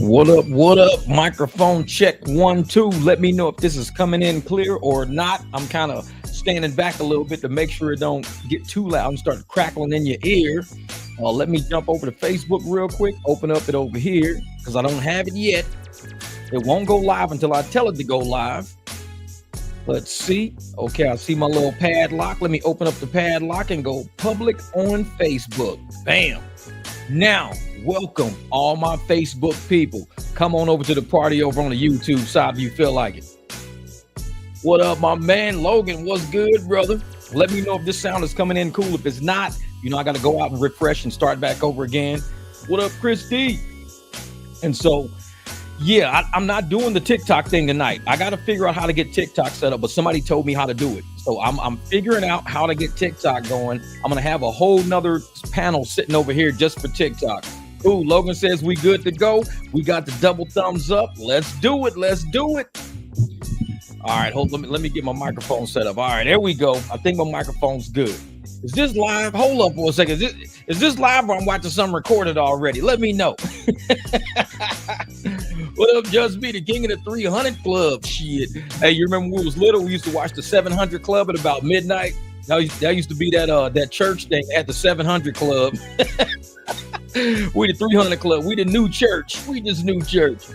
What up? What up? Microphone check 1 2. Let me know if this is coming in clear or not. I'm kind of standing back a little bit to make sure it don't get too loud and start crackling in your ear. Let me jump over to Facebook real quick. Open up it over here because I don't have it yet. It won't go live until I tell it to go live. Let's see. Okay, I see my little padlock. Let me open up the padlock and go public on Facebook. Bam. Now, welcome all my Facebook people. Come on over to the party over on the YouTube side if you feel like it. What up, my man? Logan, what's good, brother? Let me know if this sound is coming in cool. If it's not, I got to go out and refresh and start back over again. What up, Chris D? And so, yeah, I'm not doing the TikTok thing tonight. I got to figure out how to get TikTok set up, but somebody told me how to do it. So I'm figuring out how to get TikTok going. I'm going to have a whole nother panel sitting over here just for TikTok. Ooh, Logan says we good to go. We got the double thumbs up. Let's do it. Let's do it. All right, let me get my microphone set up. All right, there we go. I think my microphone's good. Is this live? Hold up for a second. Is this live or I'm watching something recorded already? Let me know. What up, Just Be the King of the 300 Club? Shit. Hey, you remember when we was little, we used to watch the 700 Club at about midnight? That used to be that church thing at the 700 Club. We the 300 Club. We the new church. We this new church.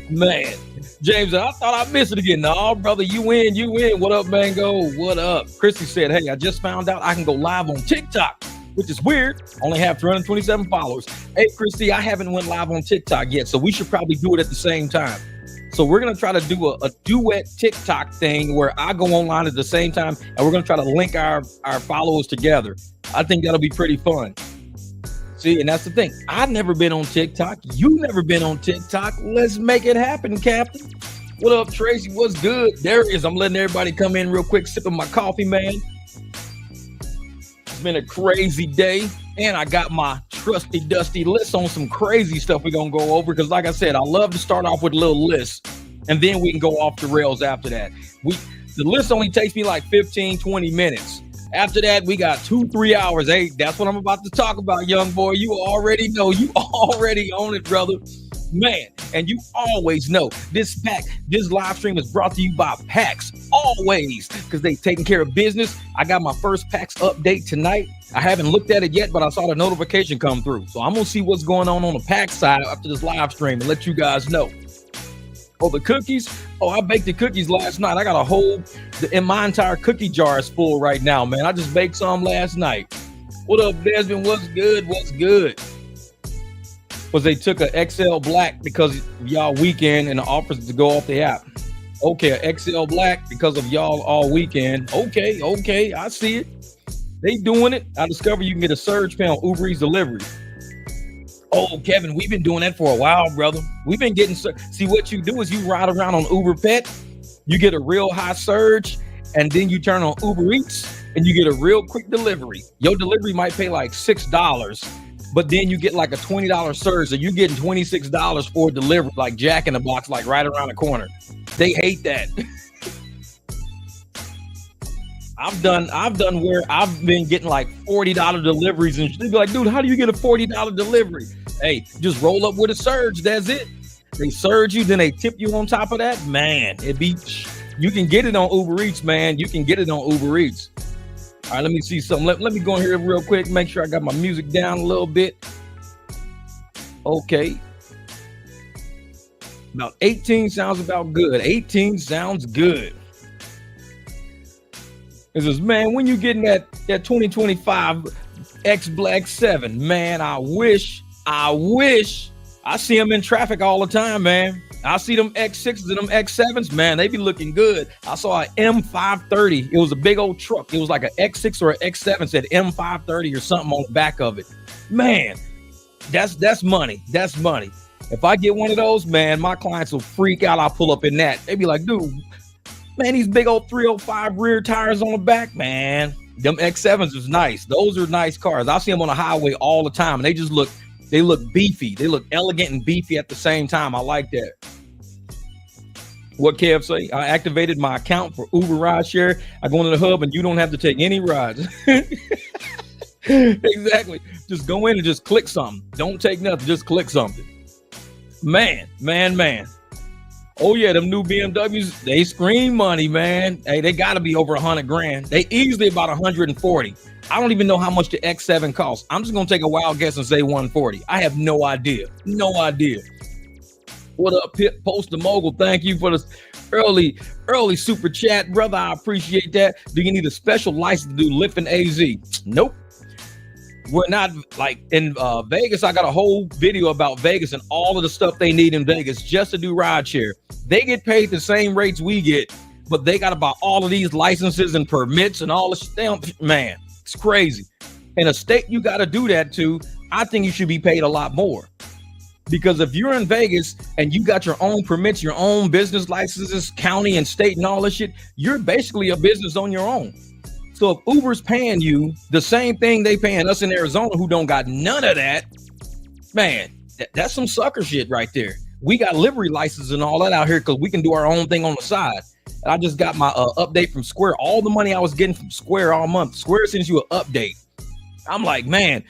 Man. James, I thought I missed it again. No, brother, you win. What up, Mango? What up? Christy said, hey, I just found out I can go live on TikTok, which is weird. Only have 327 followers. Hey, Christy, I haven't went live on TikTok yet, so we should probably do it at the same time. So we're going to try to do a duet TikTok thing where I go online at the same time, and we're going to try to link our followers together. I think that'll be pretty fun. See, and that's the thing. I've never been on TikTok. You've never been on TikTok. Let's make it happen, Captain. What up, Tracy? What's good? There it is. I'm letting everybody come in real quick, sipping my coffee, man. It's been a crazy day, and I got my trusty, dusty list on some crazy stuff we're going to go over because, like I said, I love to start off with a little list, and then we can go off the rails after that. The list only takes me like 15, 20 minutes. After that, we got 2-3 hours. Hey, that's what I'm about to talk about, young boy. You already know. You already own it, brother. Man, and you always know this live stream is brought to you by PAX. Always, because they taking care of business. I got my first PAX update tonight. I haven't looked at it yet, but I saw the notification come through. So I'm going to see what's going on the PAX side after this live stream and let you guys know. Oh, the cookies. Oh, I baked the cookies last night. I got my entire cookie jar is full right now, man. I just baked some last night. What up, Desmond? What's good? What's good? Was they took a XL Black because y'all weekend and the offers to go off the app. Okay, a XL Black because of y'all all weekend. Okay, I see it. They doing it. I discovered you can get a surge pay on Uber Eats delivery. Oh, Kevin, we've been doing that for a while, brother. We've been getting, see what you do is you ride around on Uber Pet, you get a real high surge, and then you turn on Uber Eats and you get a real quick delivery. Your delivery might pay like $6, but then you get like a $20 surge. So you're getting $26 for delivery, like Jack in the Box, like right around the corner. They hate that. I've done where I've been getting like $40 deliveries and they'd be like, dude, how do you get a $40 delivery? Hey, just roll up with a surge. That's it. They surge you, then they tip you on top of that. Man, you can get it on Uber Eats, man. You can get it on Uber Eats. All right, let me see something. Let me go in here real quick. Make sure I got my music down a little bit. Okay. About 18 sounds about good. 18 sounds good. It says, man, when you getting that 2025 X Black 7, man, I wish I see them in traffic all the time, man. I see them X6s and them X7s, man, they be looking good. I saw an M530. It was a big old truck. It was like an X6 or an X7 said M530 or something on the back of it. Man, that's money. That's money. If I get one of those, man, my clients will freak out. I'll pull up in that. They be like, dude, man, these big old 305 rear tires on the back, man. Them X7s is nice. Those are nice cars. I see them on the highway all the time, and they look beefy. They look elegant and beefy at the same time. I like that. What Kev say? I activated my account for Uber rideshare. I go into the hub, and you don't have to take any rides. Exactly. Just go in and just click something. Don't take nothing. Just click something. Man. Oh yeah, them new BMWs, they scream money, man. Hey, they gotta be over 100 grand. They easily about 140. I don't even know how much the X7 costs. I'm just gonna take a wild guess and say 140. I have no idea. What up, Pip Post the Mogul? Thank you for this early super chat, brother. I appreciate that. Do you need a special license to do Lyft and AZ? Nope. We're not like in Vegas. I got a whole video about Vegas and all of the stuff they need in Vegas just to do rideshare. They get paid the same rates we get, but they got to buy all of these licenses and permits and all this. Man, it's crazy. In a state you got to do that to, I think you should be paid a lot more. Because if you're in Vegas and you got your own permits, your own business licenses, county and state and all this shit, you're basically a business on your own. So if Uber's paying you the same thing they paying us in Arizona who don't got none of that, man, that's some sucker shit right there. We got livery licenses and all that out here because we can do our own thing on the side. And I just got my update from Square. All the money I was getting from Square all month. Square sends you an update. I'm like, man,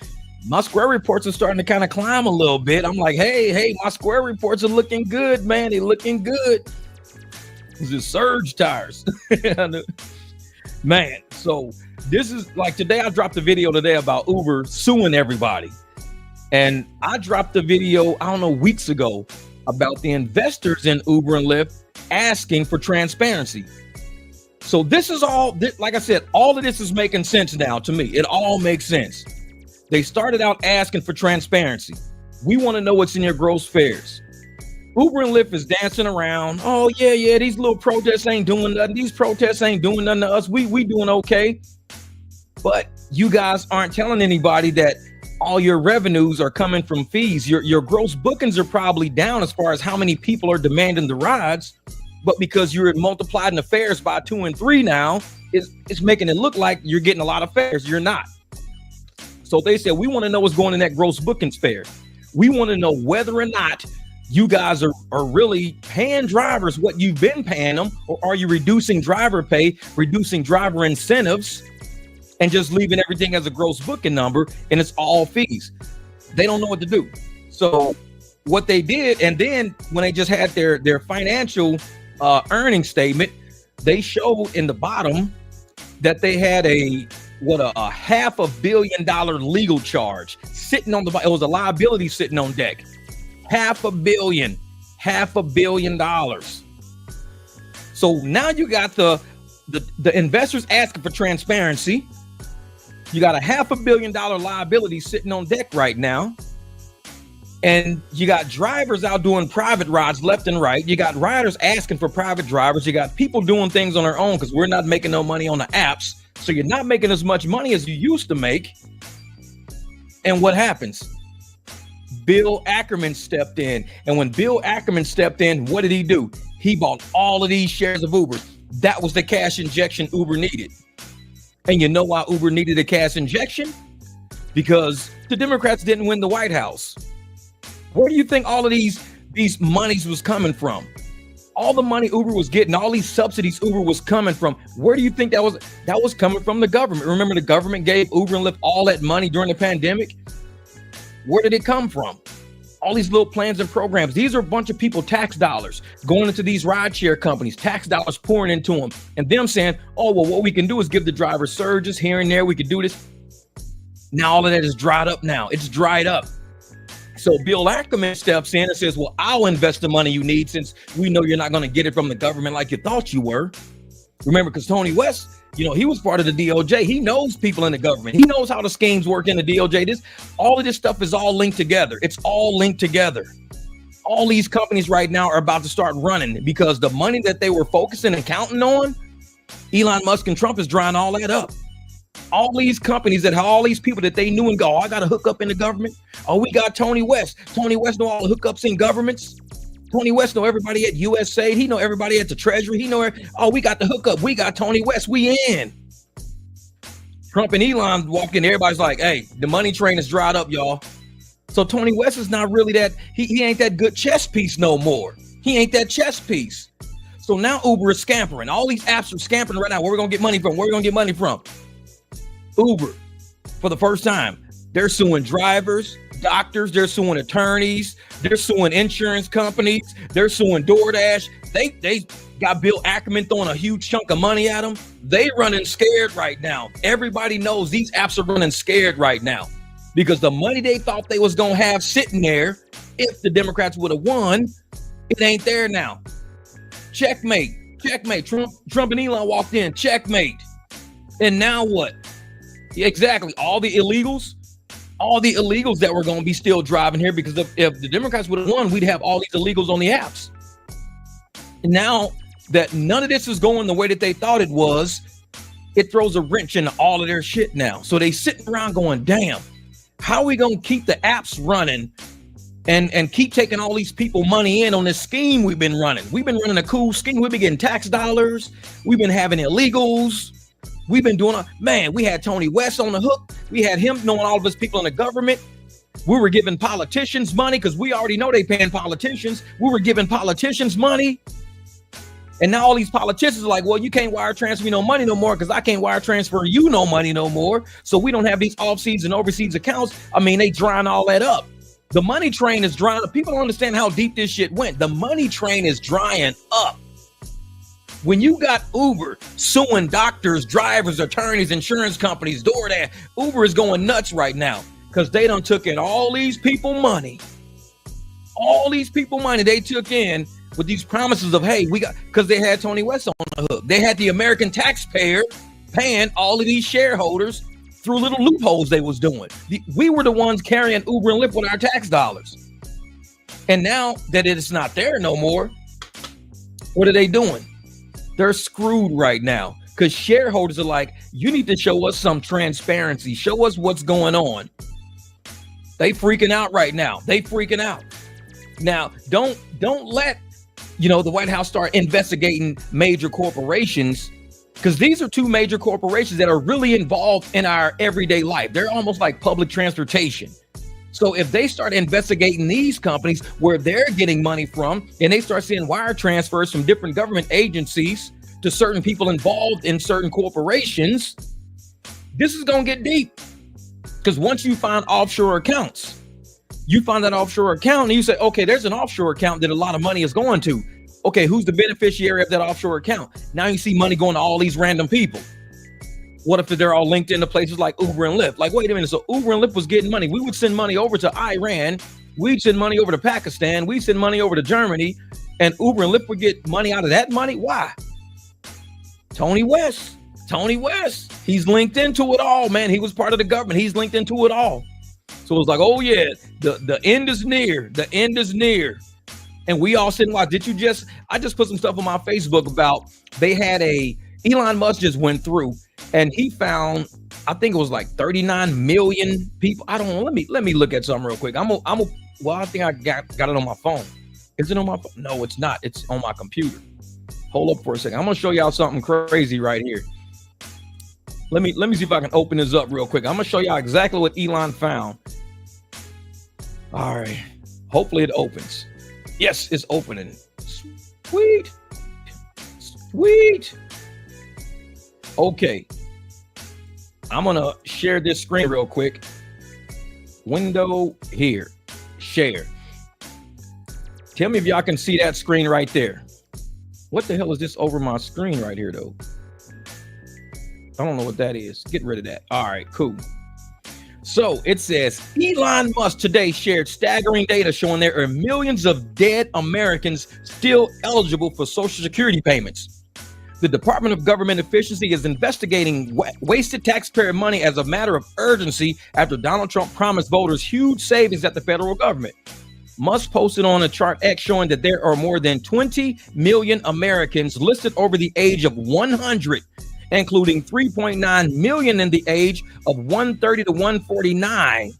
my Square reports are starting to kind of climb a little bit. I'm like, hey, my Square reports are looking good, man. They looking good. This is surge tires. Man, so this is like today I dropped a video today about Uber suing everybody. And I dropped a video, I don't know, weeks ago about the investors in Uber and Lyft asking for transparency. So this is all, like I said, all of this is making sense now to me. It all makes sense. They started out asking for transparency. We want to know what's in your gross fares. Uber and Lyft is dancing around. Oh, yeah, these little protests ain't doing nothing. These protests ain't doing nothing to us. We doing okay. But you guys aren't telling anybody that all your revenues are coming from fees. Your gross bookings are probably down as far as how many people are demanding the rides. But because you're multiplying the fares by 2 and 3 now, it's making it look like you're getting a lot of fares. You're not. So they said, we want to know what's going in that gross bookings fare. We want to know whether or not you guys are really paying drivers what you've been paying them, or are you reducing driver pay, reducing driver incentives, and just leaving everything as a gross booking number, and it's all fees. They don't know what to do. So what they did, and then when they just had their financial earnings statement, they showed in the bottom that they had a $500 million legal charge sitting on it was a liability sitting on deck. $500 million. So now you got the investors asking for transparency. You got a $500 million liability sitting on deck right now. And you got drivers out doing private rides left and right. You got riders asking for private drivers. You got people doing things on their own because we're not making no money on the apps. So you're not making as much money as you used to make. And what happens? Bill Ackerman stepped in. And when Bill Ackerman stepped in, what did he do? He bought all of these shares of Uber. That was the cash injection Uber needed. And you know why Uber needed a cash injection? Because the Democrats didn't win the White House. Where do you think all of these monies was coming from? All the money Uber was getting, all these subsidies Uber was coming from. Where do you think that was? That was coming from the government. Remember, the government gave Uber and Lyft all that money during the pandemic. Where did it come from? All these little plans and programs. These are a bunch of people, tax dollars going into these rideshare companies, tax dollars pouring into them, and them saying, oh, well, what we can do is give the driver surges here and there. We could do this. Now all of that is dried up now. It's dried up. So Bill Ackerman steps in and says, well, I'll invest the money you need since we know you're not going to get it from the government like you thought you were. Remember, because Tony West, he was part of the DOJ. He knows people in the government. He knows how the schemes work in the DOJ. All of this stuff is all linked together. It's all linked together. All these companies right now are about to start running because the money that they were focusing and counting on, Elon Musk and Trump is drying all that up. All these companies that have all these people that they knew and go, oh, I got to hook up in the government. Oh, we got Tony West. Tony West know all the hookups in governments. Tony West know everybody at USAID. He know everybody at the Treasury. He know, oh, we got the hookup. We got Tony West. We in. Trump and Elon walk in. Everybody's like, hey, the money train is dried up, y'all. So Tony West is not really that. He ain't that good chess piece no more. He ain't that chess piece. So now Uber is scampering. All these apps are scampering right now. Where we going to get money from? Where we going to get money from? Uber, for the first time, they're suing drivers, doctors, they're suing attorneys, they're suing insurance companies, they're suing DoorDash. They got Bill Ackman throwing a huge chunk of money at them. They running scared right now. Everybody knows these apps are running scared right now because the money they thought they was gonna have sitting there if the Democrats would have won, it ain't there now. Checkmate. Trump and Elon walked in. Checkmate. And now what? Exactly. All the illegals that were going to be still driving here because if the Democrats would have won, we'd have all these illegals on the apps. And now that none of this is going the way that they thought it was, it throws a wrench into all of their shit now. So they sitting around going, damn, how are we going to keep the apps running and keep taking all these people money in on this scheme we've been running? We've been running a cool scheme. We've been getting tax dollars. We've been having illegals. We've been doing, we had Tony West on the hook. We had him knowing all of us people in the government. We were giving politicians money because we already know they paying politicians. We were giving politicians money. And now all these politicians are like, well, you can't wire transfer me no money no more because I can't wire transfer you no money no more. So we don't have these off-seas and overseas accounts. They drying all that up. The money train is drying up. People don't understand how deep this shit went. The money train is drying up. When you got Uber suing doctors, drivers, attorneys, insurance companies, DoorDash, Uber is going nuts right now because they done took in all these people money. All these people money they took in with these promises of, hey, we got, because they had Tony West on the hook. They had the American taxpayer paying all of these shareholders through little loopholes they was doing. We were the ones carrying Uber and Lyft with our tax dollars. And now that it's not there no more, what are they doing? They're screwed right now because shareholders are like, you need to show us some transparency. Show us what's going on. They freaking out right now. They freaking out. Now, don't let, the White House start investigating major corporations because these are two major corporations that are really involved in our everyday life. They're almost like public transportation. So if they start investigating these companies where they're getting money from and they start seeing wire transfers from different government agencies to certain people involved in certain corporations, this is going to get deep. Because once you find offshore accounts, you find that offshore account and you say, okay, there's an offshore account that a lot of money is going to. Okay, who's the beneficiary of that offshore account? Now you see money going to all these random people. What if they're all linked into places like Uber and Lyft? Like, wait a minute. So Uber and Lyft was getting money. We would send money over to Iran. We'd send money over to Pakistan. We'd send money over to Germany. And Uber and Lyft would get money out of that money. Why? Tony West. He's linked into it all, man. He was part of the government. He's linked into it all. So it was like, oh yeah, the end is near. The end is near. And we all said, wow, I just put some stuff on my Facebook about Elon Musk just went through and he found, I think it was like 39 million people. I don't know. Let me look at something real quick. I think I got it on my phone. Is it on my phone? No, it's not. It's on my computer. Hold up for a second. I'm going to show y'all something crazy right here. Let me see if I can open this up real quick. I'm going to show y'all exactly what Elon found. All right. Hopefully it opens. Yes, it's opening. Sweet. Okay. I'm going to share this screen real quick. Window here. Share. Tell me if y'all can see that screen right there. What the hell is this over my screen right here, though? I don't know what that is. Get rid of that. All right, cool. So it says Elon Musk today shared staggering data showing there are millions of dead Americans still eligible for Social Security payments. The Department of Government Efficiency is investigating wasted taxpayer money as a matter of urgency after Donald Trump promised voters huge savings at the federal government. Musk posted on a chart X showing that there are more than 20 million Americans listed over the age of 100, including 3.9 million in the age of 130 to 149.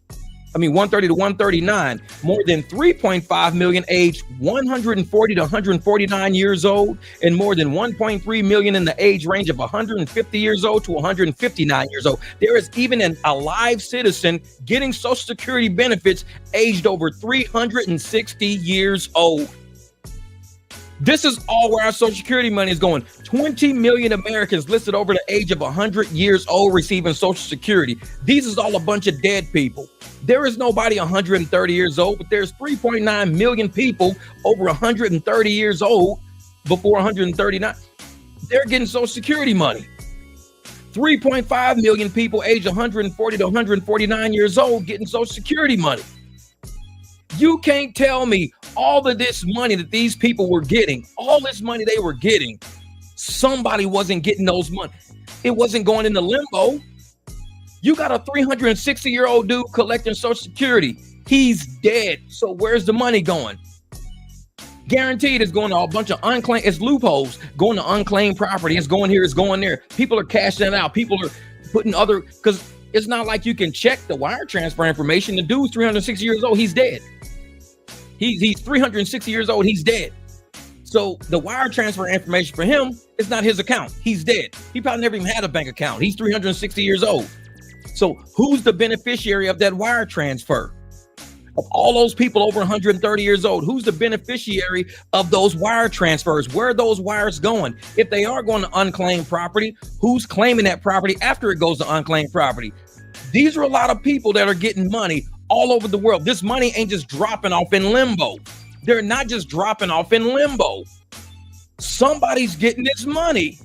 130 to 139, more than 3.5 million aged 140 to 149 years old, and more than 1.3 million in the age range of 150 years old to 159 years old. There is even a live citizen getting Social Security benefits aged over 360 years old. This is all where our Social Security money is going. 20 million Americans listed over the age of 100 years old receiving Social Security. These is all a bunch of dead people. There is nobody 130 years old, but there's 3.9 million people over 130 years old before 139. They're getting Social Security money. 3.5 million people aged 140 to 149 years old getting Social Security money. You can't tell me all of this money that these people were getting, all this money they were getting, somebody wasn't getting those money. It wasn't going into limbo. You got a 360-year-old dude collecting Social Security. He's dead. So where's the money going? Guaranteed it's going to a bunch of unclaimed, it's loopholes, going to unclaimed property. It's going here, it's going there. People are cashing it out. People are putting other, because it's not like you can check the wire transfer information. The dude's 360 years old. He's dead. He's 360 years old. He's dead. So the wire transfer information for him is not his account. He's dead. He probably never even had a bank account. He's 360 years old. So who's the beneficiary of that wire transfer? Of all those people over 130 years old, who's the beneficiary of those wire transfers? Where are those wires going? If they are going to unclaimed property, who's claiming that property after it goes to unclaimed property? These are a lot of people that are getting money all over the world. This money ain't just dropping off in limbo. They're not just dropping off in limbo. Somebody's getting this money.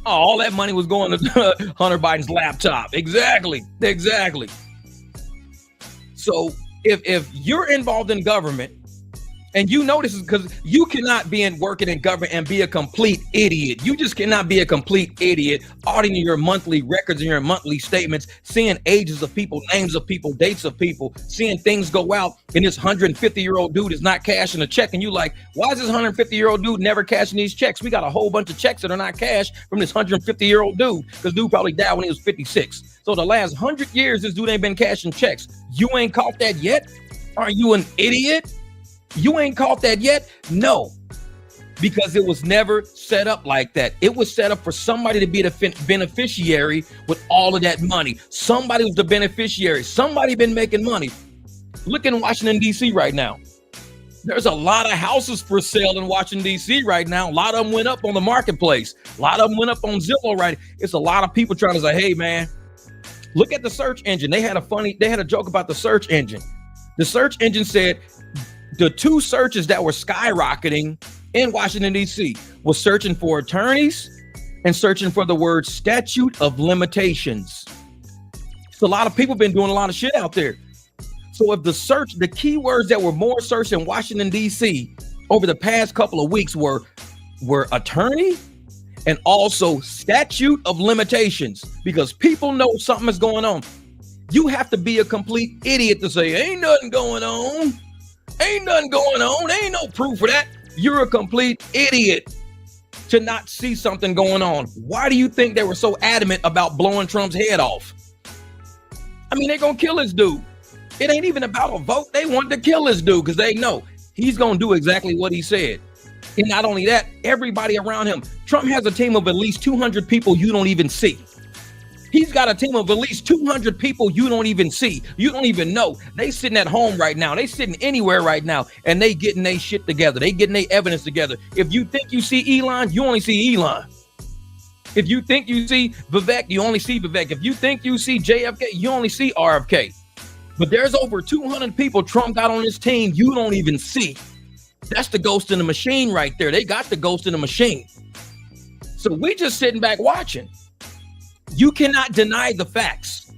Oh, all that money was going to Hunter Biden's laptop. Exactly. So if you're involved in government, and you know this is because you cannot be working in government and be a complete idiot. You just cannot be a complete idiot auditing your monthly records and your monthly statements, seeing ages of people, names of people, dates of people, seeing things go out, and this 150-year-old dude is not cashing a check. And you like, why is this 150-year-old dude never cashing these checks? We got a whole bunch of checks that are not cashed from this 150-year-old dude, because dude probably died when he was 56. So the last 100 years, this dude ain't been cashing checks. You ain't caught that yet? Are you an idiot? You ain't caught that yet? No, because it was never set up like that. It was set up for somebody to be the beneficiary with all of that money. Somebody was the beneficiary. Somebody been making money. Look in Washington, D.C. right now. There's a lot of houses for sale in Washington, D.C. right now. A lot of them went up on the marketplace. A lot of them went up on Zillow, right? It's a lot of people trying to say, hey, man, look at the search engine. They had a joke about the search engine. The search engine said, the two searches that were skyrocketing in Washington, D.C. was searching for attorneys and searching for the word statute of limitations. So a lot of people been doing a lot of shit out there. So if the keywords that were more searched in Washington, D.C. over the past couple of weeks were attorney and also statute of limitations, because people know something is going on. You have to be a complete idiot to say, ain't nothing going on. Ain't nothing going on. Ain't no proof for that. You're a complete idiot to not see something going on. Why do you think they were so adamant about blowing Trump's head off? I mean, they're going to kill this dude. It ain't even about a vote. They want to kill this dude because they know he's going to do exactly what he said. And not only that, everybody around him. Trump has a team of at least 200 people you don't even see. He's got a team of at least 200 people you don't even see. You don't even know. They sitting at home right now. They sitting anywhere right now, and they getting their shit together. They getting their evidence together. If you think you see Elon, you only see Elon. If you think you see Vivek, you only see Vivek. If you think you see JFK, you only see RFK. But there's over 200 people Trump got on his team you don't even see. That's the ghost in the machine right there. They got the ghost in the machine. So we just sitting back watching. You cannot deny the facts.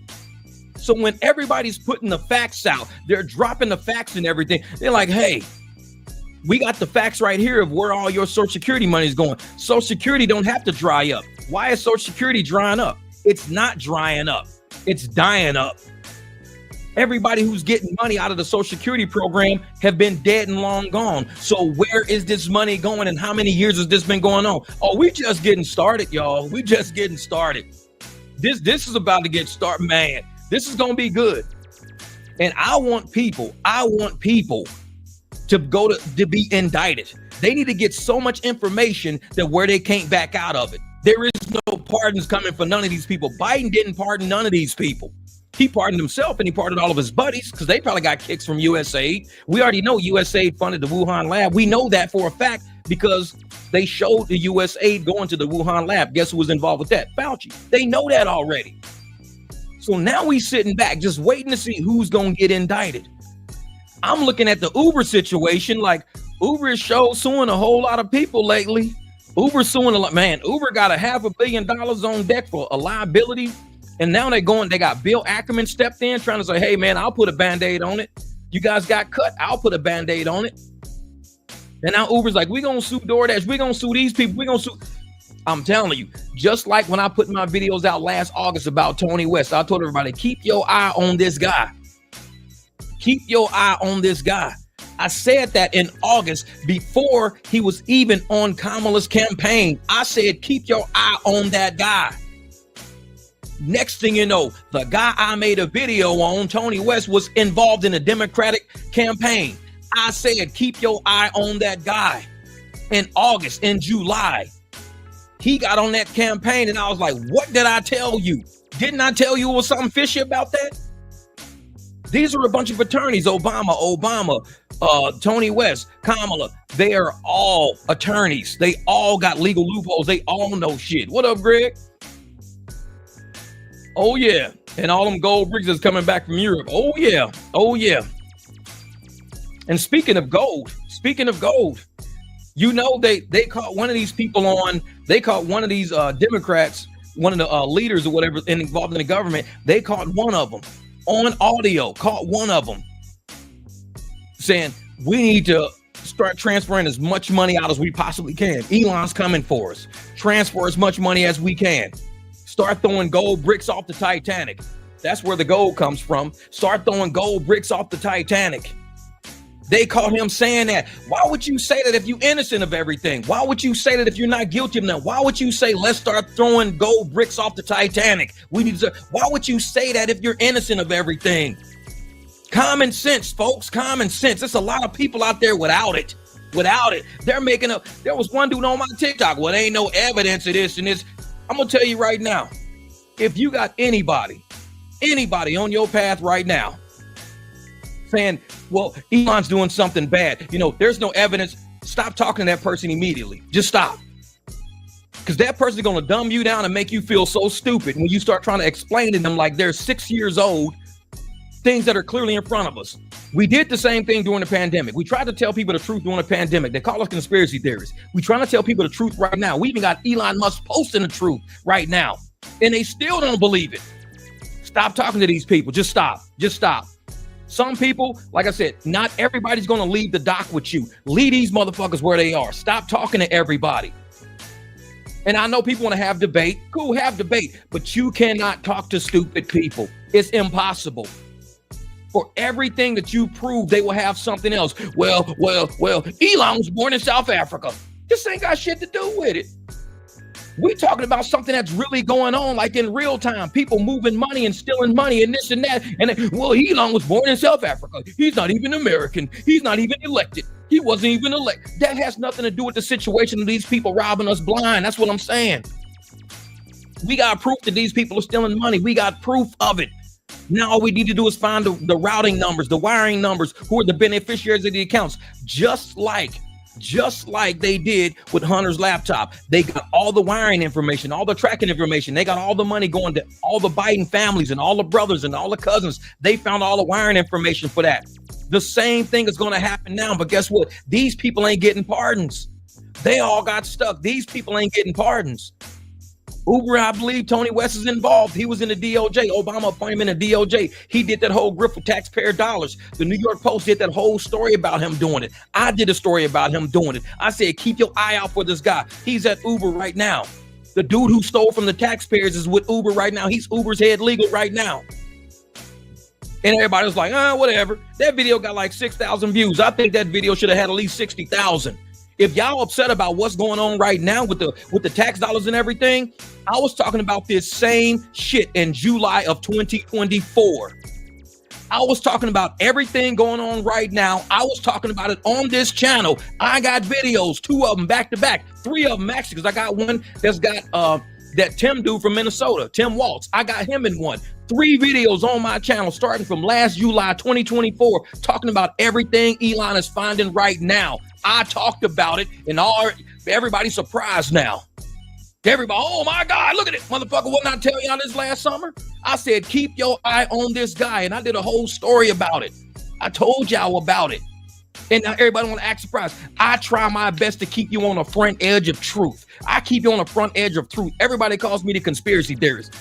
So when everybody's putting the facts out, they're dropping the facts and everything. They're like, hey, we got the facts right here of where all your Social Security money is going. Social Security don't have to dry up. Why is Social Security drying up? It's not drying up. It's dying up. Everybody who's getting money out of the Social Security program have been dead and long gone. So where is this money going, and how many years has this been going on? Oh, we just getting started, y'all. We just getting started. This is about to get started, man. This is going to be good. And I want people to go to be indicted. They need to get so much information that where they can't back out of it. There is no pardons coming for none of these people. Biden didn't pardon none of these people. He pardoned himself, and he pardoned all of his buddies because they probably got kicks from USAID. We already know USAID funded the Wuhan lab. We know that for a fact because they showed the US aid going to the Wuhan lab. Guess who was involved with that? Fauci. They know that already. So now we sitting back just waiting to see who's going to get indicted. I'm looking at the Uber situation, like Uber is suing a whole lot of people lately. Uber suing a lot, man. Uber got $500 million on deck for a liability. And now they got Bill Ackman stepped in trying to say, hey man, I'll put a Band-Aid on it. You guys got cut, I'll put a Band-Aid on it. And now Uber's like, we're going to sue DoorDash. We're going to sue these people. We're going to sue. I'm telling you, just like when I put my videos out last August about Tony West, I told everybody, keep your eye on this guy. Keep your eye on this guy. I said that in August before he was even on Kamala's campaign. I said, keep your eye on that guy. Next thing you know, the guy I made a video on, Tony West, was involved in a Democratic campaign. I said, keep your eye on that guy. In August, in July, he got on that campaign and I was like, what did I tell you? Didn't I tell you it was something fishy about that? These are a bunch of attorneys, Obama, Tony West, Kamala. They are all attorneys. They all got legal loopholes. They all know shit. What up, Greg? Oh, yeah. And all them gold bricks is coming back from Europe. Oh, yeah. Oh, yeah. And speaking of gold, you know, they caught one of these people on, they caught one of these Democrats, one of the leaders or whatever involved in the government. They caught one of them on audio, caught one of them saying, we need to start transferring as much money out as we possibly can. Elon's coming for us. Transfer as much money as we can. Start throwing gold bricks off the Titanic. That's where the gold comes from. Start throwing gold bricks off the Titanic. They caught him saying that. Why would you say that if you're innocent of everything? Why would you say that if you're not guilty of nothing? Why would you say, let's start throwing gold bricks off the Titanic? Why would you say that if you're innocent of everything? Common sense, folks, common sense. There's a lot of people out there without it. They're making up. There was one dude on my TikTok. Well, there ain't no evidence of this and this. I'm going to tell you right now, if you got anybody on your path right now saying, well, Elon's doing something bad, you know, there's no evidence, stop talking to that person immediately. Just stop. Because that person's going to dumb you down and make you feel so stupid when you start trying to explain to them like they're 6 years old, things that are clearly in front of us. We did the same thing during the pandemic. We tried to tell people the truth during the pandemic. They call us conspiracy theorists. We're trying to tell people the truth right now. We even got Elon Musk posting the truth right now, and they still don't believe it. Stop talking to these people. Just stop. Some people, like I said, not everybody's going to leave the dock with you. Leave these motherfuckers where they are. Stop talking to everybody. And I know people want to have debate. Cool, have debate. But you cannot talk to stupid people. It's impossible. For everything that you prove, they will have something else. Well, Elon was born in South Africa. This ain't got shit to do with it. We're talking about something that's really going on, like in real time. People moving money and stealing money and this and that. And Elon was born in South Africa. He's not even American. He's not even elected. He wasn't even elected. That has nothing to do with the situation of these people robbing us blind. That's what I'm saying. We got proof that these people are stealing money. We got proof of it. Now all we need to do is find the routing numbers, the wiring numbers, who are the beneficiaries of the accounts, just like they did with Hunter's laptop. They got all the wiring information, all the tracking information. They got all the money going to all the Biden families and all the brothers and all the cousins. They found all the wiring information for that. The same thing is going to happen now. But guess what? These people ain't getting pardons. They all got stuck. These people ain't getting pardons. Uber, I believe Tony West is involved. He was in the DOJ. Obama appointed him in the DOJ. He did that whole grip for taxpayer dollars. The New York Post did that whole story about him doing it. I did a story about him doing it. I said, keep your eye out for this guy. He's at Uber right now. The dude who stole from the taxpayers is with Uber right now. He's Uber's head legal right now. And everybody was like, whatever. That video got like 6,000 views. I think that video should have had at least 60,000. If y'all upset about what's going on right now with the tax dollars and everything, I was talking about this same shit in July of 2024. I was talking about everything going on right now. I was talking about it on this channel. I got videos, 2 of them back to back, 3 of them actually, because I got one that's got that Tim dude from Minnesota, Tim Waltz. I got him in one. 3 videos on my channel starting from last July 2024, talking about everything Elon is finding right now. I talked about it, and everybody's surprised now. Everybody, oh my God, look at it. Motherfucker, what did I tell y'all this last summer? I said, keep your eye on this guy. And I did a whole story about it. I told y'all about it. And now everybody want to act surprised. I try my best to keep you on the front edge of truth. I keep you on the front edge of truth. Everybody calls me the conspiracy theorist.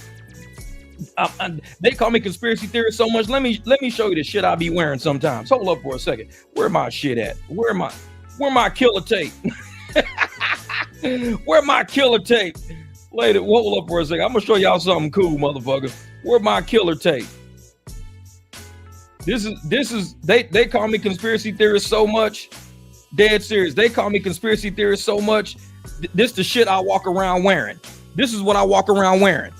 They call me conspiracy theorist so much. Let me show you the shit I be wearing sometimes. Hold up for a second. Where my shit at? Where my killer tape? Where my killer tape? Later, hold up for a second. I'm gonna show y'all something cool, motherfucker. Where my killer tape? This is they call me conspiracy theorist so much. Dead serious. They call me conspiracy theorist so much. This the shit I walk around wearing. This is what I walk around wearing.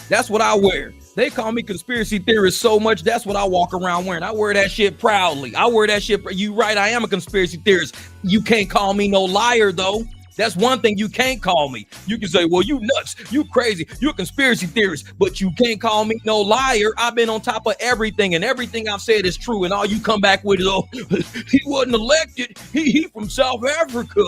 That's what I wear. They call me conspiracy theorist so much. That's what I walk around wearing. I wear that shit proudly. I wear that shit. You right. I am a conspiracy theorist. You can't call me no liar though. That's one thing you can't call me. You can say, well, you nuts, you crazy, you're a conspiracy theorist, but you can't call me no liar. I've been on top of everything, and everything I've said is true, and all you come back with is, oh, he wasn't elected, he from South Africa.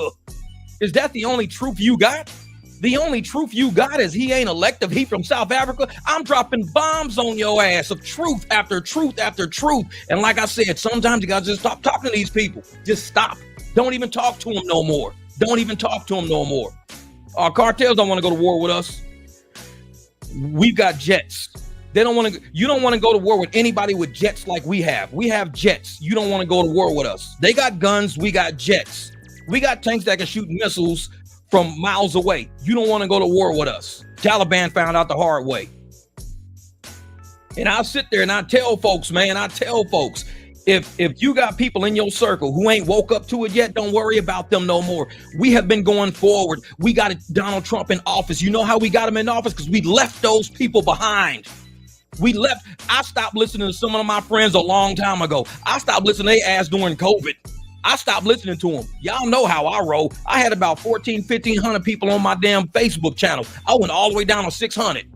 Is that the only truth you got? The only truth you got is he ain't elected, he from South Africa? I'm dropping bombs on your ass of truth after truth after truth. And like I said, sometimes you gotta just stop talking to these people. Just stop. Don't even talk to them no more. Don't even talk to them no more. Our cartels don't want to go to war with us. We've got jets. They don't want to. You don't want to go to war with anybody with jets like we have. We have jets. You don't want to go to war with us. They got guns. We got jets. We got tanks that can shoot missiles from miles away. You don't want to go to war with us. Taliban found out the hard way. And I'll sit there and I tell folks, man, if you got people in your circle who ain't woke up to it yet, don't worry about them no more. We have been going forward. We got Donald Trump in office. You know how we got him in office? Because we left those people behind. I stopped listening to some of my friends a long time ago. I stopped listening to their ass during COVID. I stopped listening to them. Y'all know how I roll. I had about 1,500 people on my damn Facebook channel. I went all the way down to 600.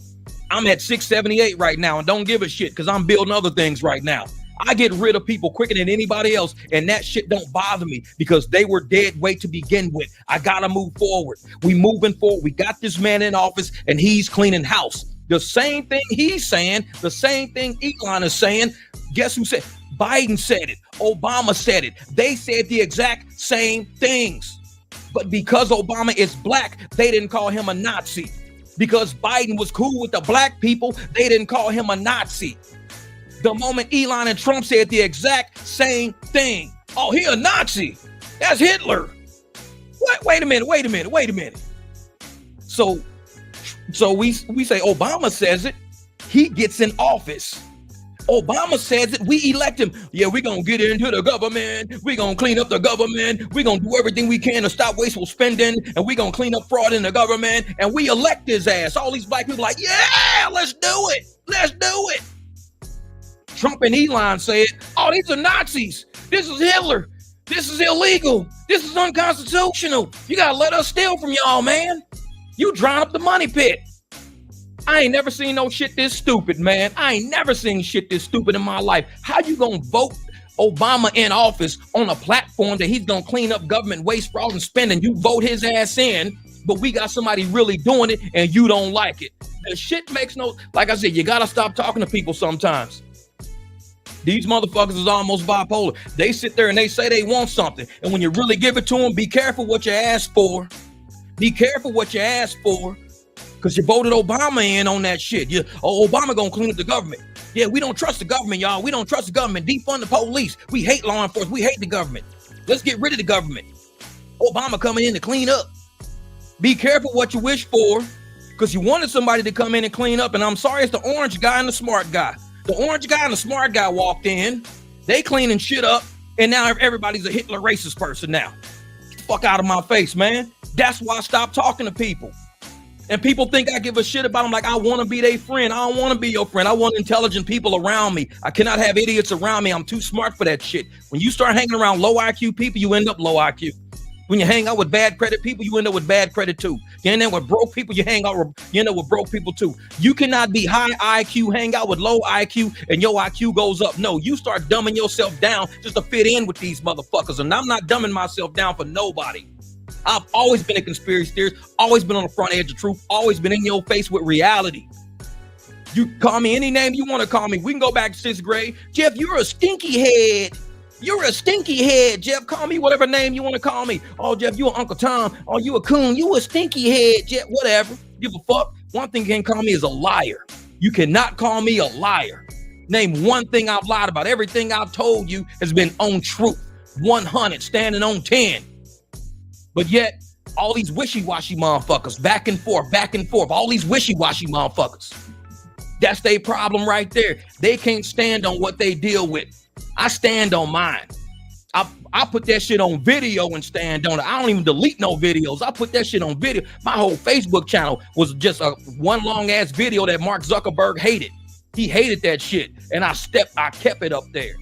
I'm at 678 right now and don't give a shit because I'm building other things right now. I get rid of people quicker than anybody else, and that shit don't bother me because they were dead weight to begin with. I gotta move forward. We moving forward. We got this man in office, and he's cleaning house. The same thing he's saying, the same thing Elon is saying. Guess who said? Biden said it. Obama said it. They said the exact same things. But because Obama is black, they didn't call him a Nazi. Because Biden was cool with the black people, they didn't call him a Nazi. The moment Elon and Trump said the exact same thing. Oh, he a Nazi. That's Hitler. What? Wait a minute. So we say Obama says it. He gets in office. Obama says it. We elect him. Yeah, we're going to get into the government. We're going to clean up the government. We're going to do everything we can to stop wasteful spending. And we're going to clean up fraud in the government. And we elect his ass. All these black people like, yeah, let's do it. Let's do it. Trump and Elon said, oh, these are Nazis. This is Hitler. This is illegal. This is unconstitutional. You got to let us steal from y'all, man. You drown up the money pit. I ain't never seen no shit this stupid, man. I ain't never seen shit this stupid in my life. How you gonna vote Obama in office on a platform that he's gonna clean up government waste, fraud, and spending? You vote his ass in, but we got somebody really doing it and you don't like it. The shit makes no, like I said, you gotta stop talking to people sometimes. These motherfuckers is almost bipolar. They sit there and they say they want something. And when you really give it to them, be careful what you ask for. Be careful what you ask for. Because you voted Obama in on that shit. Obama gonna clean up the government. Yeah, we don't trust the government, y'all. We don't trust the government. Defund the police. We hate law enforcement. We hate the government. Let's get rid of the government. Obama coming in to clean up. Be careful what you wish for, because you wanted somebody to come in and clean up. And I'm sorry, it's the orange guy and the smart guy. The orange guy and the smart guy walked in. They cleaning shit up. And now everybody's a Hitler racist person now. Get the fuck out of my face, man. That's why I stopped talking to people. And people think I give a shit about them like I want to be their friend. I don't want to be your friend. I want intelligent people around me. I cannot have idiots around me. I'm too smart for that shit. When you start hanging around low IQ people, you end up low IQ. When you hang out with bad credit people, you end up with bad credit too. You end up with broke people, you end up with broke people too. You cannot be high IQ, hang out with low IQ, and your IQ goes up. No, you start dumbing yourself down just to fit in with these motherfuckers. And I'm not dumbing myself down for nobody. I've always been a conspiracy theorist, always been on the front edge of truth, always been in your face with reality. You call me any name you want to call me. We can go back to 6th grade. Jeff, you're a stinky head. You're a stinky head, Jeff. Call me whatever name you want to call me. Oh, Jeff, you Uncle Tom. Oh, you a coon. You a stinky head, Jeff. Whatever. Give a fuck. One thing you can call me is a liar. You cannot call me a liar. Name one thing I've lied about. Everything I've told you has been on truth. 100, standing on 10. But yet, all these wishy-washy motherfuckers, back and forth, all these wishy-washy motherfuckers. That's their problem right there. They can't stand on what they deal with. I stand on mine. I put that shit on video and stand on it. I don't even delete no videos. I put that shit on video. My whole Facebook channel was just a one long ass video that Mark Zuckerberg hated. He hated that shit. And I kept it up there.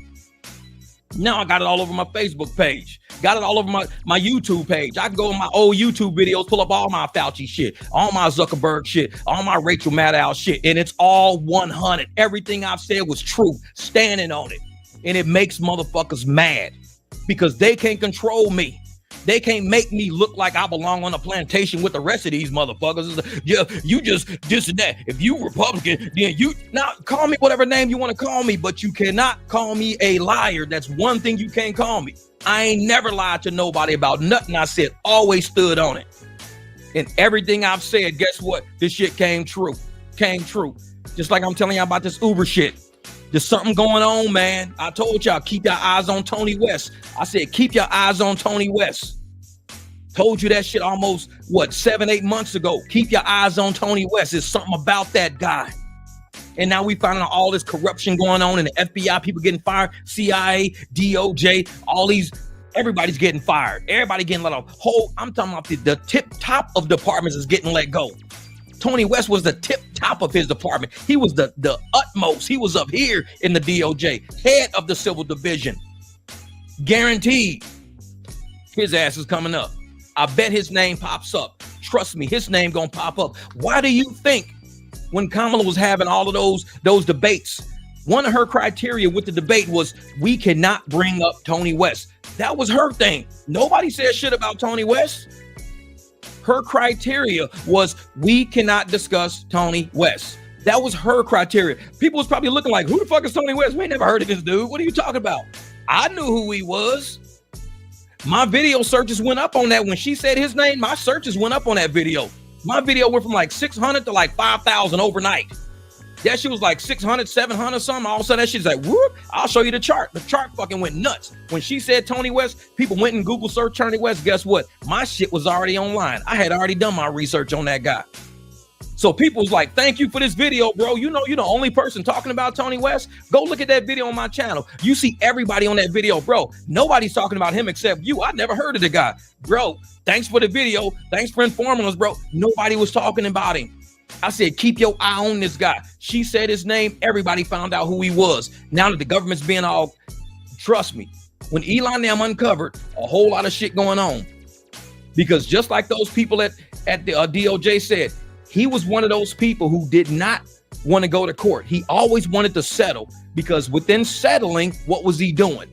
Now I got it all over my Facebook page. Got it all over my YouTube page. I can go on my old YouTube videos, pull up all my Fauci shit, all my Zuckerberg shit, all my Rachel Maddow shit. And it's all 100. Everything I've said was true. Standing on it. And it makes motherfuckers mad because they can't control me. They can't make me look like I belong on a plantation with the rest of these motherfuckers. Yeah, you just this and that. If you Republican, then you now call me whatever name you want to call me, but you cannot call me a liar. That's one thing you can't call me. I ain't never lied to nobody about nothing I said. Always stood on it. And everything I've said, guess what? This shit came true. Came true. Just like I'm telling y'all about this Uber shit. There's something going on, man. I told y'all, keep your eyes on Tony West. I said, keep your eyes on Tony West. Told you that shit almost, 7-8 months ago. Keep your eyes on Tony West. There's something about that guy. And now we finding out all this corruption going on in the FBI, people getting fired, CIA, DOJ, all these, everybody's getting fired. Everybody getting let off. I'm talking about the tip top of departments is getting let go. Tony West was the tip top of his department. He was the utmost. He was up here in the DOJ, head of the civil division. Guaranteed his ass is coming up. I bet his name pops up. Trust me, his name gonna pop up. Why do you think when Kamala was having all of those debates, one of her criteria with the debate was we cannot bring up Tony West? That was her thing. Nobody said shit about Tony West. Her criteria was we cannot discuss Tony West. That was her criteria. People was probably looking like, who the fuck is Tony West? We ain't never heard of this dude. What are you talking about? I knew who he was. My video searches went up on that. When she said his name, my searches went up on that video. My video went from like 600 to like 5,000 overnight. That shit was like 600, 700 something. All of a sudden that shit's like, whoop, I'll show you the chart. The chart fucking went nuts. When she said Tony West, people went and Google search Tony West. Guess what? My shit was already online. I had already done my research on that guy. So people was like, thank you for this video, bro. You know, you're the only person talking about Tony West. Go look at that video on my channel. You see everybody on that video, bro. Nobody's talking about him except you. I never heard of the guy. Bro, thanks for the video. Thanks for informing us, bro. Nobody was talking about him. I said, keep your eye on this guy. She said his name. Everybody found out who he was. Now that the government's being all, trust me, when Elon them uncovered a whole lot of shit going on, because just like those people at the DOJ said, he was one of those people who did not want to go to court. He always wanted to settle, because within settling, what was he doing?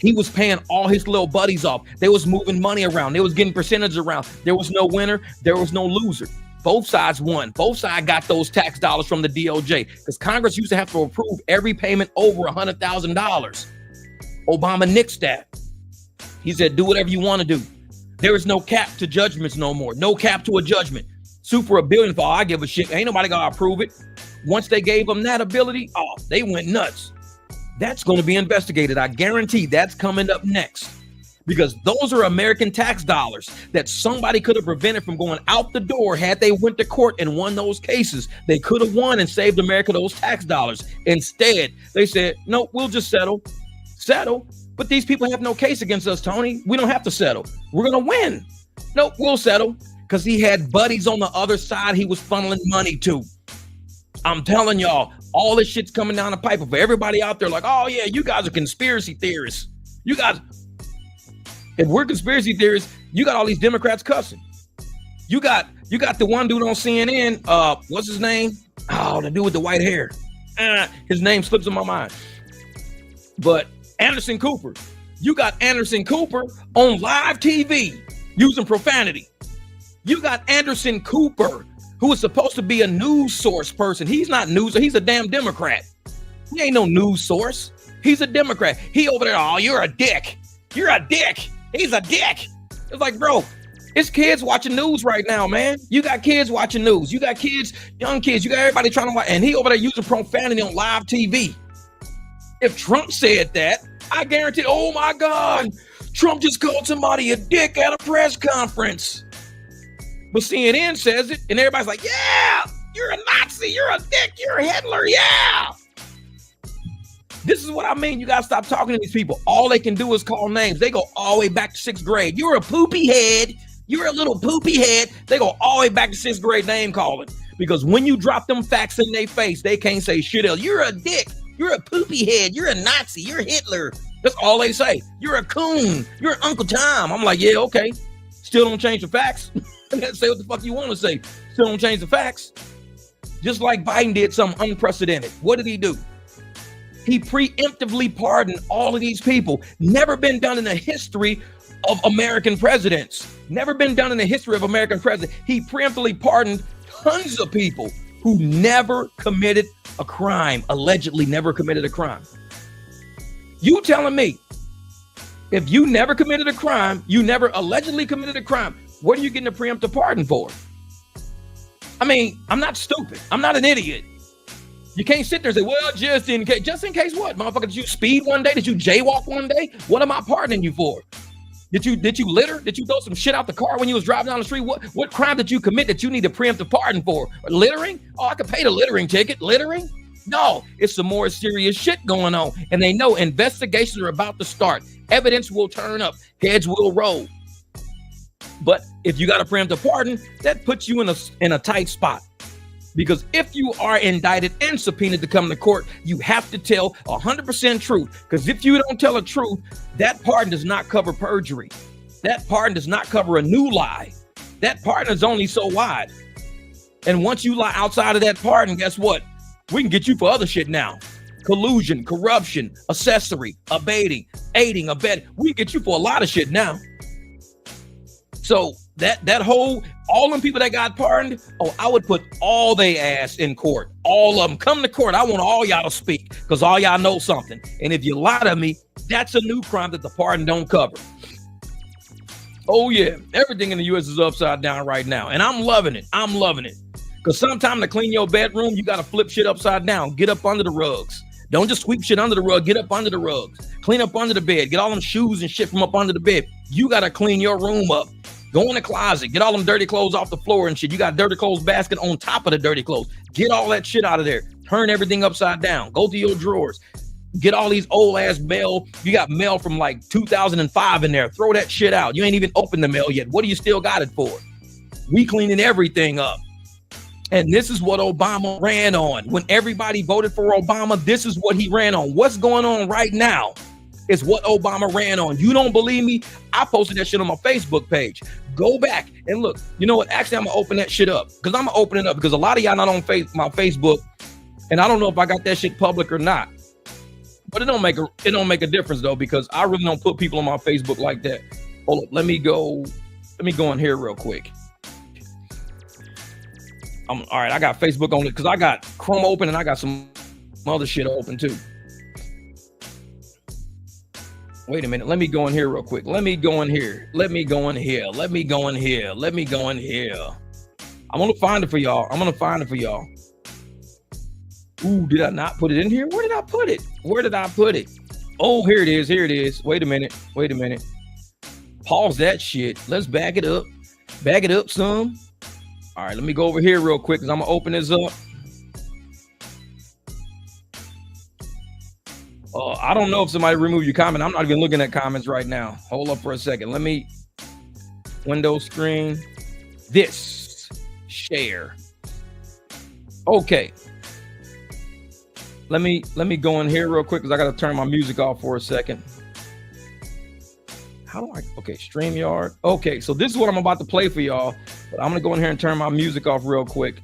He was paying all his little buddies off. They was moving money around. They was getting percentage around. There was no winner. There was no loser. Both sides won. Both sides got those tax dollars from the DOJ, because Congress used to have to approve every payment over $100,000. Obama nixed that. He said, do whatever you want to do. There is no cap to judgments no more. No cap to a judgment. Sue for $1 billion for all I give a shit. Ain't nobody gonna approve it. Once they gave them that ability, they went nuts. That's going to be investigated. I guarantee that's coming up next, because those are American tax dollars that somebody could have prevented from going out the door. Had they went to court and won those cases, they could have won and saved America those tax dollars. Instead, they said, no, we'll just settle. But these people have no case against us, Tony. We don't have to settle. We're going to win. Nope, we'll settle. Because he had buddies on the other side he was funneling money to. I'm telling y'all, all this shit's coming down the pipe. For everybody out there like, oh yeah, you guys are conspiracy theorists. You guys, if we're conspiracy theorists, You got all these Democrats cussing. You got the one dude on CNN. What's his name? Oh, the dude with the white hair. His name slips in my mind. But Anderson Cooper. You got Anderson Cooper on live TV using profanity. You got Anderson Cooper, who is supposed to be a news source person. He's not news. He's a damn Democrat. He ain't no news source. He's a Democrat. He over there, oh, you're a dick. You're a dick. He's a dick. It's like, bro, it's kids watching news right now, man. You got kids watching news. You got kids, young kids. You got everybody trying to watch. And he over there using profanity on live TV. If Trump said that, I guarantee, oh my God, Trump just called somebody a dick at a press conference. But CNN says it, and everybody's like, yeah, you're a Nazi, you're a dick, you're a Hitler, yeah. This is what I mean. You got to stop talking to these people. All they can do is call names. They go all the way back to 6th grade. You're a poopy head. You're a little poopy head. They go all the way back to 6th grade name calling. Because when you drop them facts in their face, they can't say shit else. You're a dick. You're a poopy head. You're a Nazi. You're Hitler. That's all they say. You're a coon. You're Uncle Tom. I'm like, yeah, okay. Still don't change the facts. Say what the fuck you want to say. Still don't change the facts. Just like Biden did something unprecedented. What did he do? He preemptively pardoned all of these people. Never been done in the history of American presidents. Never been done in the history of American presidents. He preemptively pardoned tons of people who never committed a crime, allegedly never committed a crime. You telling me if you never committed a crime, you never allegedly committed a crime, what are you getting a preemptive pardon for? I mean, I'm not stupid. I'm not an idiot. You can't sit there and say, well, just in case. Just in case what? Motherfucker, did you speed one day? Did you jaywalk one day? What am I pardoning you for? Did you litter? Did you throw some shit out the car when you was driving down the street? What crime did you commit that you need a preemptive pardon for? Littering? Oh, I could pay the littering ticket. Littering? No, it's some more serious shit going on. And they know investigations are about to start. Evidence will turn up. Heads will roll. But if you got a preemptive pardon, that puts you in a tight spot. Because if you are indicted and subpoenaed to come to court, you have to tell 100% truth. Because if you don't tell the truth, that pardon does not cover perjury. That pardon does not cover a new lie. That pardon is only so wide. And once you lie outside of that pardon, guess what? We can get you for other shit now. Collusion, corruption, accessory, aiding, abetting. We can get you for a lot of shit now. So that whole, all them people that got pardoned, I would put all they ass in court. All of them. Come to court. I want all y'all to speak because all y'all know something. And if you lie to me, that's a new crime that the pardon don't cover. Oh yeah, everything in the U.S. is upside down right now. And I'm loving it. I'm loving it. Because sometimes to clean your bedroom, you got to flip shit upside down. Get up under the rugs. Don't just sweep shit under the rug. Get up under the rugs. Clean up under the bed. Get all them shoes and shit from up under the bed. You got to clean your room up. Go in the closet. Get all them dirty clothes off the floor and shit. You got a dirty clothes basket on top of the dirty clothes. Get all that shit out of there. Turn everything upside down. Go to your drawers. Get all these old ass mail. You got mail from like 2005 in there. Throw that shit out. You ain't even opened the mail yet. What do you still got it for? We cleaning everything up. And this is what Obama ran on. When everybody voted for Obama, this is what he ran on. What's going on right now is what Obama ran on. You don't believe me? I posted that shit on my Facebook page. Go back and look. You know what? Actually, I'm going to open that shit up. Because I'm going to open it up. Because a lot of y'all not on my Facebook. And I don't know if I got that shit public or not. But it don't make a difference, though. Because I really don't put people on my Facebook like that. Hold up. Let me go in here real quick. All right, I got Facebook on it because I got Chrome open and I got some other shit open too. Wait a minute. Let me go in here real quick. Let me go in here. I'm going to find it for y'all. Ooh, did I not put it in here? Where did I put it? Oh, here it is. Wait a minute. Pause that shit. Let's back it up. Back it up some. All right, let me go over here real quick because I'm going to open this up. I don't know if somebody removed your comment. I'm not even looking at comments right now. Hold up for a second. Let me Windows screen. This share. Okay. Let me go in here real quick because I got to turn my music off for a second. Okay, StreamYard. Okay, so this is what I'm about to play for y'all, but I'm gonna go in here and turn my music off real quick.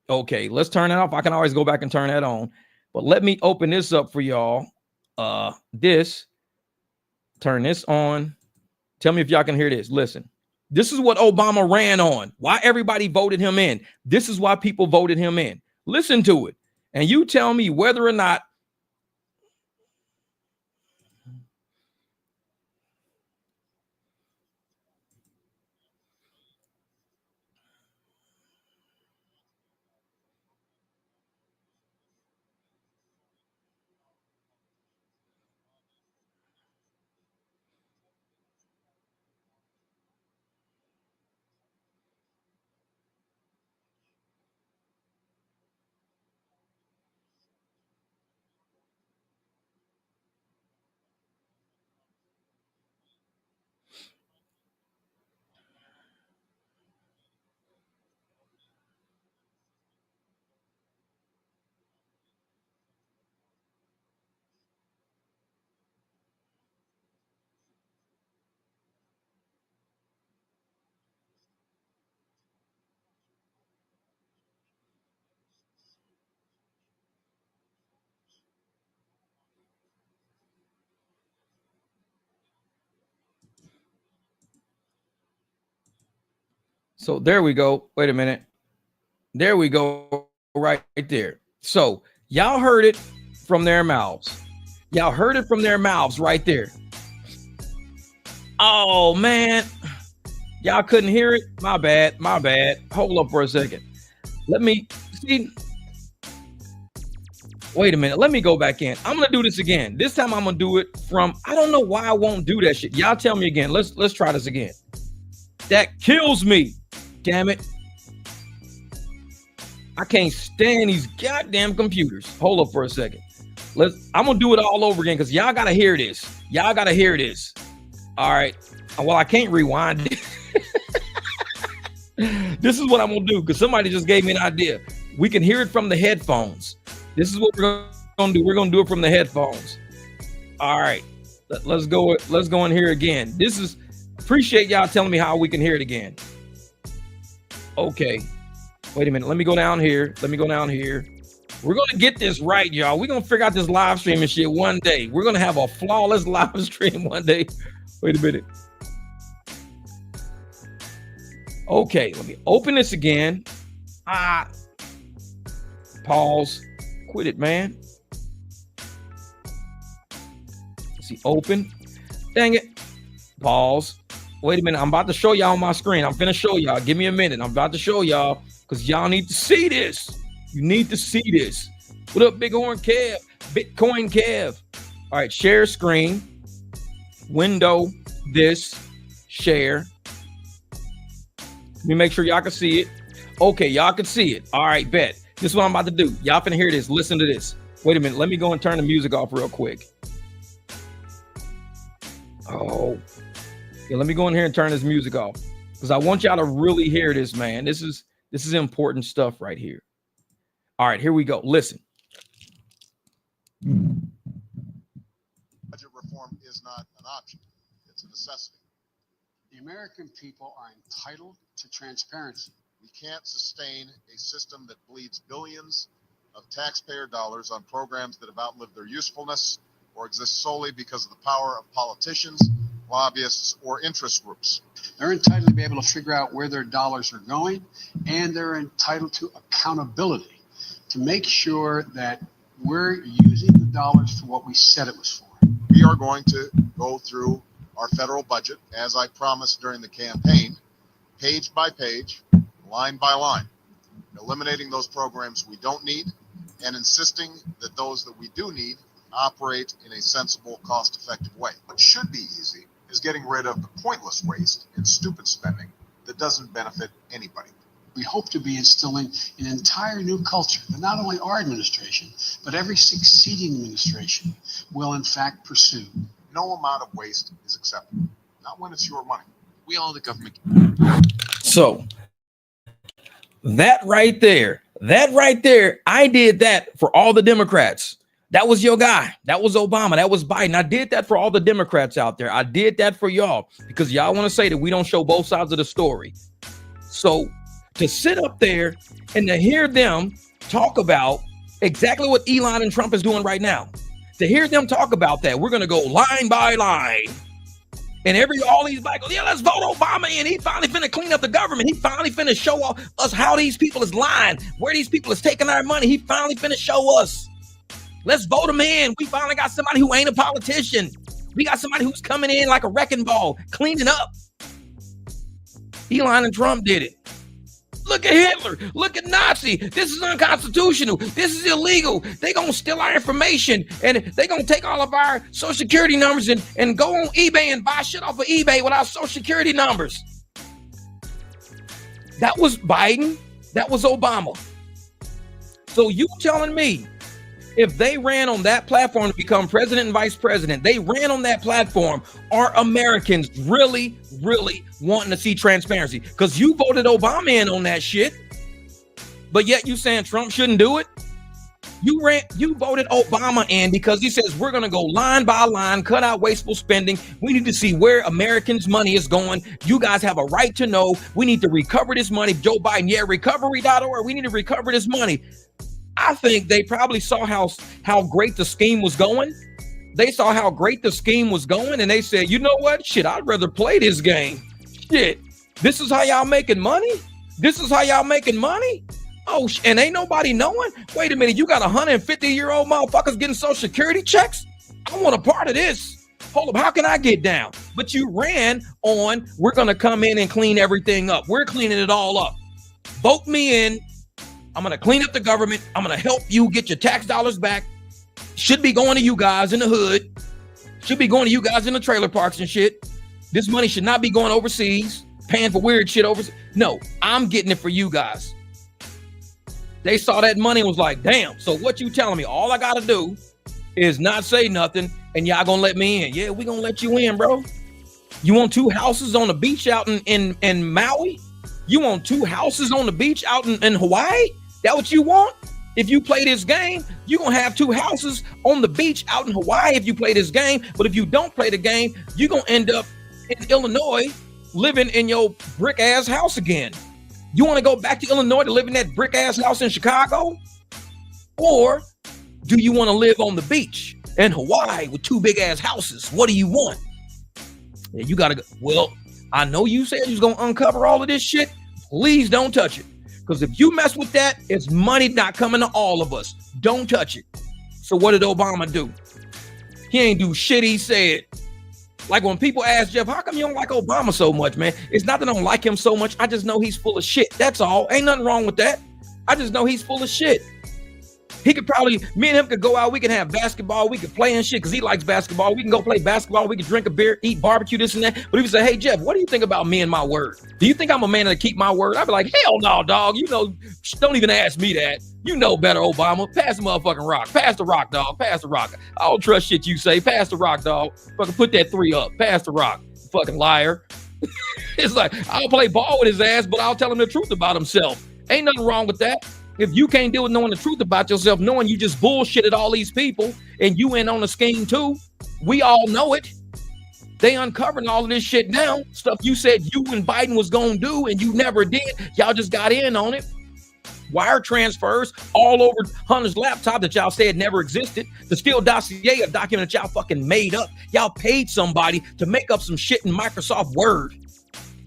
Okay, let's turn it off. I can always go back and turn that on, but let me open this up for y'all. Turn this on. Tell me if y'all can hear this. Listen, this is what Obama ran on. Why everybody voted him in. This is why people voted him in. Listen to it. And you tell me whether or not. So there we go. Wait a minute. There we go. Right there. So y'all heard it from their mouths. Y'all heard it from their mouths right there. Oh, man. Y'all couldn't hear it? My bad. My bad. Hold up for a second. Let me see. Wait a minute. Let me go back in. I'm going to do this again. This time I'm going to do it from, I don't know why I won't do that shit. Y'all tell me again. Let's try this again. That kills me. Damn it. I can't stand these goddamn computers. Hold up for a second. I'm going to do it all over again because y'all got to hear this. Y'all got to hear this. All right. Well, I can't rewind it. This is what I'm going to do because somebody just gave me an idea. We can hear it from the headphones. This is what we're going to do. We're going to do it from the headphones. All right. Let's go in here again. Appreciate y'all telling me how we can hear it again. Okay. Wait a minute. Let me go down here. We're going to get this right, y'all. We're going to figure out this live streaming shit one day. We're going to have a flawless live stream one day. Wait a minute. Okay. Let me open this again. Pause. Quit it, man. Let's see. Open. Dang it. Pause. Wait a minute. I'm about to show y'all on my screen. I'm finna show y'all. Give me a minute. I'm about to show y'all because y'all need to see this. You need to see this. What up, Bighorn Kev? Bitcoin Kev. All right. Share screen. Window. This. Share. Let me make sure y'all can see it. Okay. Y'all can see it. All right. Bet. This is what I'm about to do. Y'all finna hear this. Listen to this. Wait a minute. Let me go and turn the music off real quick. Oh. Yeah, let me go in here and turn this music off because I want y'all to really hear this, man. This is important stuff right here. All right, here we go. Listen. Budget reform is not an option. It's a necessity. The American people are entitled to transparency. We can't sustain a system that bleeds billions of taxpayer dollars on programs that have outlived their usefulness or exist solely because of the power of politicians, lobbyists, or interest groups. They're entitled to be able to figure out where their dollars are going, and they're entitled to accountability to make sure that we're using the dollars for what we said it was for. We are going to go through our federal budget, as I promised during the campaign, page by page, line by line, eliminating those programs we don't need and insisting that those that we do need operate in a sensible, cost-effective way. What should be easy is getting rid of the pointless waste and stupid spending that doesn't benefit anybody. We hope to be instilling an entire new culture that not only our administration, but every succeeding administration will in fact pursue. No amount of waste is acceptable, not when it's your money. We all the government. So that right there, I did that for all the Democrats. That was your guy. That was Obama. That was Biden. I did that for all the Democrats out there. I did that for y'all because y'all want to say that we don't show both sides of the story. So to sit up there and to hear them talk about exactly what Elon and Trump is doing right now, to hear them talk about that, we're going to go line by line. And all these black, yeah, let's vote Obama in. He finally finna clean up the government. He finally finna show us how these people is lying, where these people is taking our money. He finally finna show us. Let's vote him in. We finally got somebody who ain't a politician. We got somebody who's coming in like a wrecking ball, cleaning up. Elon and Trump did it. Look at Hitler. Look at Nazi. This is unconstitutional. This is illegal. They gonna steal our information and they gonna take all of our social security numbers and go on eBay and buy shit off of eBay with our social security numbers. That was Biden. That was Obama. So you telling me if they ran on that platform to become president and vice president, they ran on that platform, are Americans really, really wanting to see transparency? Because you voted Obama in on that shit, but yet you saying Trump shouldn't do it? You voted Obama in because he says we're going to go line by line, cut out wasteful spending. We need to see where Americans' money is going. You guys have a right to know. We need to recover this money. Joe Biden, yeah, recovery.org. We need to recover this money. I think they probably saw how great the scheme was going. They saw how great the scheme was going, and they said, you know what? Shit, I'd rather play this game. Shit, this is how y'all making money? This is how y'all making money? Oh, and ain't nobody knowing? Wait a minute, you got 150-year-old motherfuckers getting social security checks? I want a part of this. Hold up, how can I get down? But you ran on, we're going to come in and clean everything up. We're cleaning it all up. Vote me in. I'm going to clean up the government. I'm going to help you get your tax dollars back. Should be going to you guys in the hood. Should be going to you guys in the trailer parks and shit. This money should not be going overseas, paying for weird shit overseas. No, I'm getting it for you guys. They saw that money and was like, damn, so what you telling me? All I got to do is not say nothing and y'all going to let me in. Yeah, we going to let you in, bro. You want 2 houses on the beach out in Maui? You want 2 houses on the beach out in Hawaii? That what you want? If you play this game, you're going to have 2 houses on the beach out in Hawaii if you play this game. But if you don't play the game, you're going to end up in Illinois living in your brick ass house again. You want to go back to Illinois to live in that brick ass house in Chicago? Or do you want to live on the beach in Hawaii with 2 big ass houses? What do you want? Yeah, you got to go. Well, I know you said you was going to uncover all of this shit. Please don't touch it. Because if you mess with that, it's money not coming to all of us. Don't touch it. So what did Obama do? He ain't do shit he said. Like when people ask Jeff, how come you don't like Obama so much, man? It's not that I don't like him so much. I just know he's full of shit. That's all. Ain't nothing wrong with that. I just know he's full of shit. He could probably, me and him could go out. We can have basketball. We could play and shit because he likes basketball. We can go play basketball. We can drink a beer, eat barbecue, this and that. But if you say, hey, Jeff, what do you think about me and my word? Do you think I'm a man to keep my word? I'd be like, hell no, dog. You know, don't even ask me that. You know better, Obama. Pass the motherfucking rock. Pass the rock, dog. Pass the rock. I don't trust shit you say. Pass the rock, dog. Fucking put that 3 up. Pass the rock. Fucking liar. It's like, I'll play ball with his ass, but I'll tell him the truth about himself. Ain't nothing wrong with that. If you can't deal with knowing the truth about yourself, knowing you just bullshitted all these people and you in on the scheme too, we all know it. They uncovering all of this shit now. Stuff you said you and Biden was going to do and you never did. Y'all just got in on it. Wire transfers all over Hunter's laptop that y'all said never existed. The Steele dossier, a document that y'all fucking made up. Y'all paid somebody to make up some shit in Microsoft Word.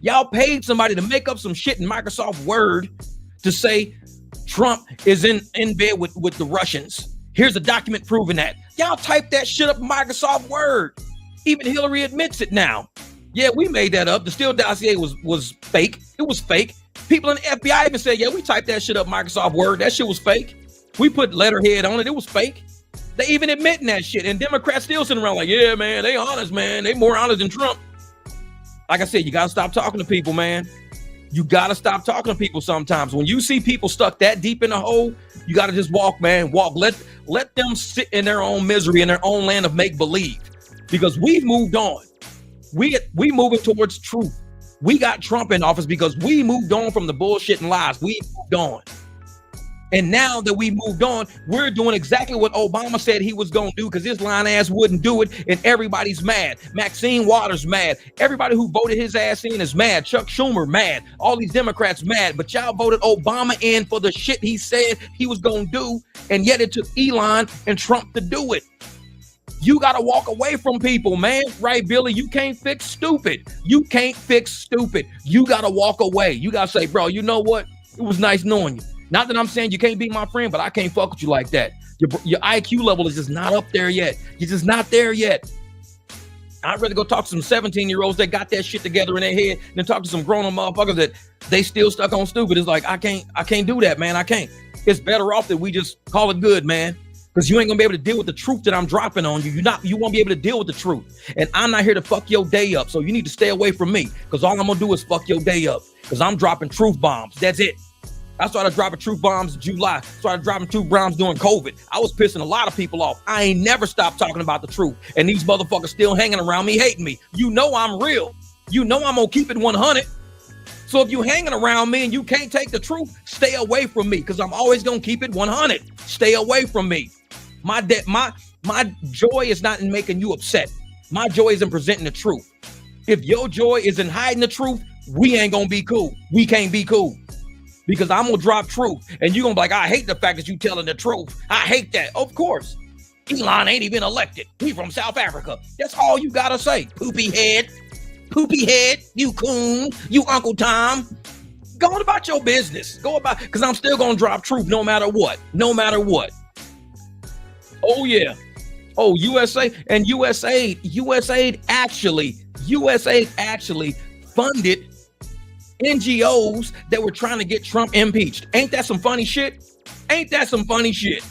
Y'all paid somebody to make up some shit in Microsoft Word to say Trump is in bed with the Russians. Here's a document proving that. Y'all type that shit up in Microsoft Word. Even Hillary admits it now. Yeah, we made that up. The Steele dossier was fake. It was fake. People in the FBI even said, yeah, we typed that shit up Microsoft Word. That shit was fake. We put letterhead on it. It was fake. They even admitting that shit. And Democrats still sitting around like, yeah, man, they honest, man. They more honest than Trump. Like I said, you got to stop talking to people, man. You got to stop talking to people sometimes. When you see people stuck that deep in the hole, you got to just walk, man. Walk. Let them sit in their own misery, in their own land of make-believe. Because we've moved on. We moving towards truth. We got Trump in office because we moved on from the bullshit and lies. We moved on. And now that we moved on, we're doing exactly what Obama said he was going to do, because his lying ass wouldn't do it. And everybody's mad. Maxine Waters mad. Everybody who voted his ass in is mad. Chuck Schumer mad. All these Democrats mad. But y'all voted Obama in for the shit he said he was going to do. And yet it took Elon and Trump to do it. You got to walk away from people, man. Right, Billy? You can't fix stupid. You can't fix stupid. You got to walk away. You got to say, bro, you know what? It was nice knowing you. Not that I'm saying you can't be my friend, but I can't fuck with you like that. Your IQ level is just not up there yet. You're just not there yet. I'd rather go talk to some 17-year-olds that got that shit together in their head than talk to some grown-up motherfuckers that they still stuck on stupid. It's like, I can't do that, man. I can't. It's better off that we just call it good, man. Because you ain't gonna be able to deal with the truth that I'm dropping on you. You won't be able to deal with the truth. And I'm not here to fuck your day up. So you need to stay away from me. Because all I'm gonna do is fuck your day up. Because I'm dropping truth bombs. That's it. I started dropping truth bombs in July. Started dropping truth bombs during COVID. I was pissing a lot of people off. I ain't never stopped talking about the truth. And these motherfuckers still hanging around me, hating me. You know I'm real. You know I'm gonna keep it 100. So if you hanging around me and you can't take the truth, stay away from me, because I'm always gonna keep it 100. Stay away from me. My joy is not in making you upset. My joy is in presenting the truth. If your joy is in hiding the truth, we ain't gonna be cool. We can't be cool. Because I'm gonna drop truth, and you're gonna be like, I hate the fact that you telling the truth. I hate that. Of course. Elon ain't even elected. He from South Africa. That's all you gotta say. Poopy head, you coon, you Uncle Tom. Go on about your business. Go about, because I'm still gonna drop truth no matter what. No matter what. Oh yeah. Oh, USAID actually funded NGOs that were trying to get Trump impeached. Ain't that some funny shit? Ain't that some funny shit?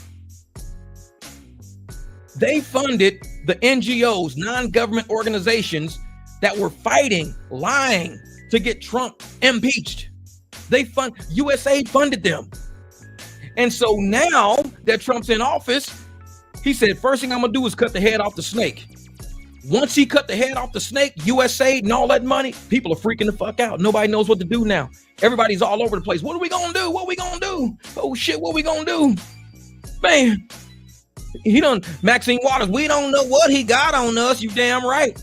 They funded the NGOs, non-government organizations that were fighting, lying to get Trump impeached. USAID funded them. And so now that Trump's in office, he said, first thing I'm gonna do is cut the head off the snake. Once he cut the head off the snake, USAID and all that money, people are freaking the fuck out. Nobody knows what to do now. Everybody's all over the place. What are we gonna do? What are we gonna do? Oh shit, what are we gonna do? Man, Maxine Waters, we don't know what he got on us. You damn right.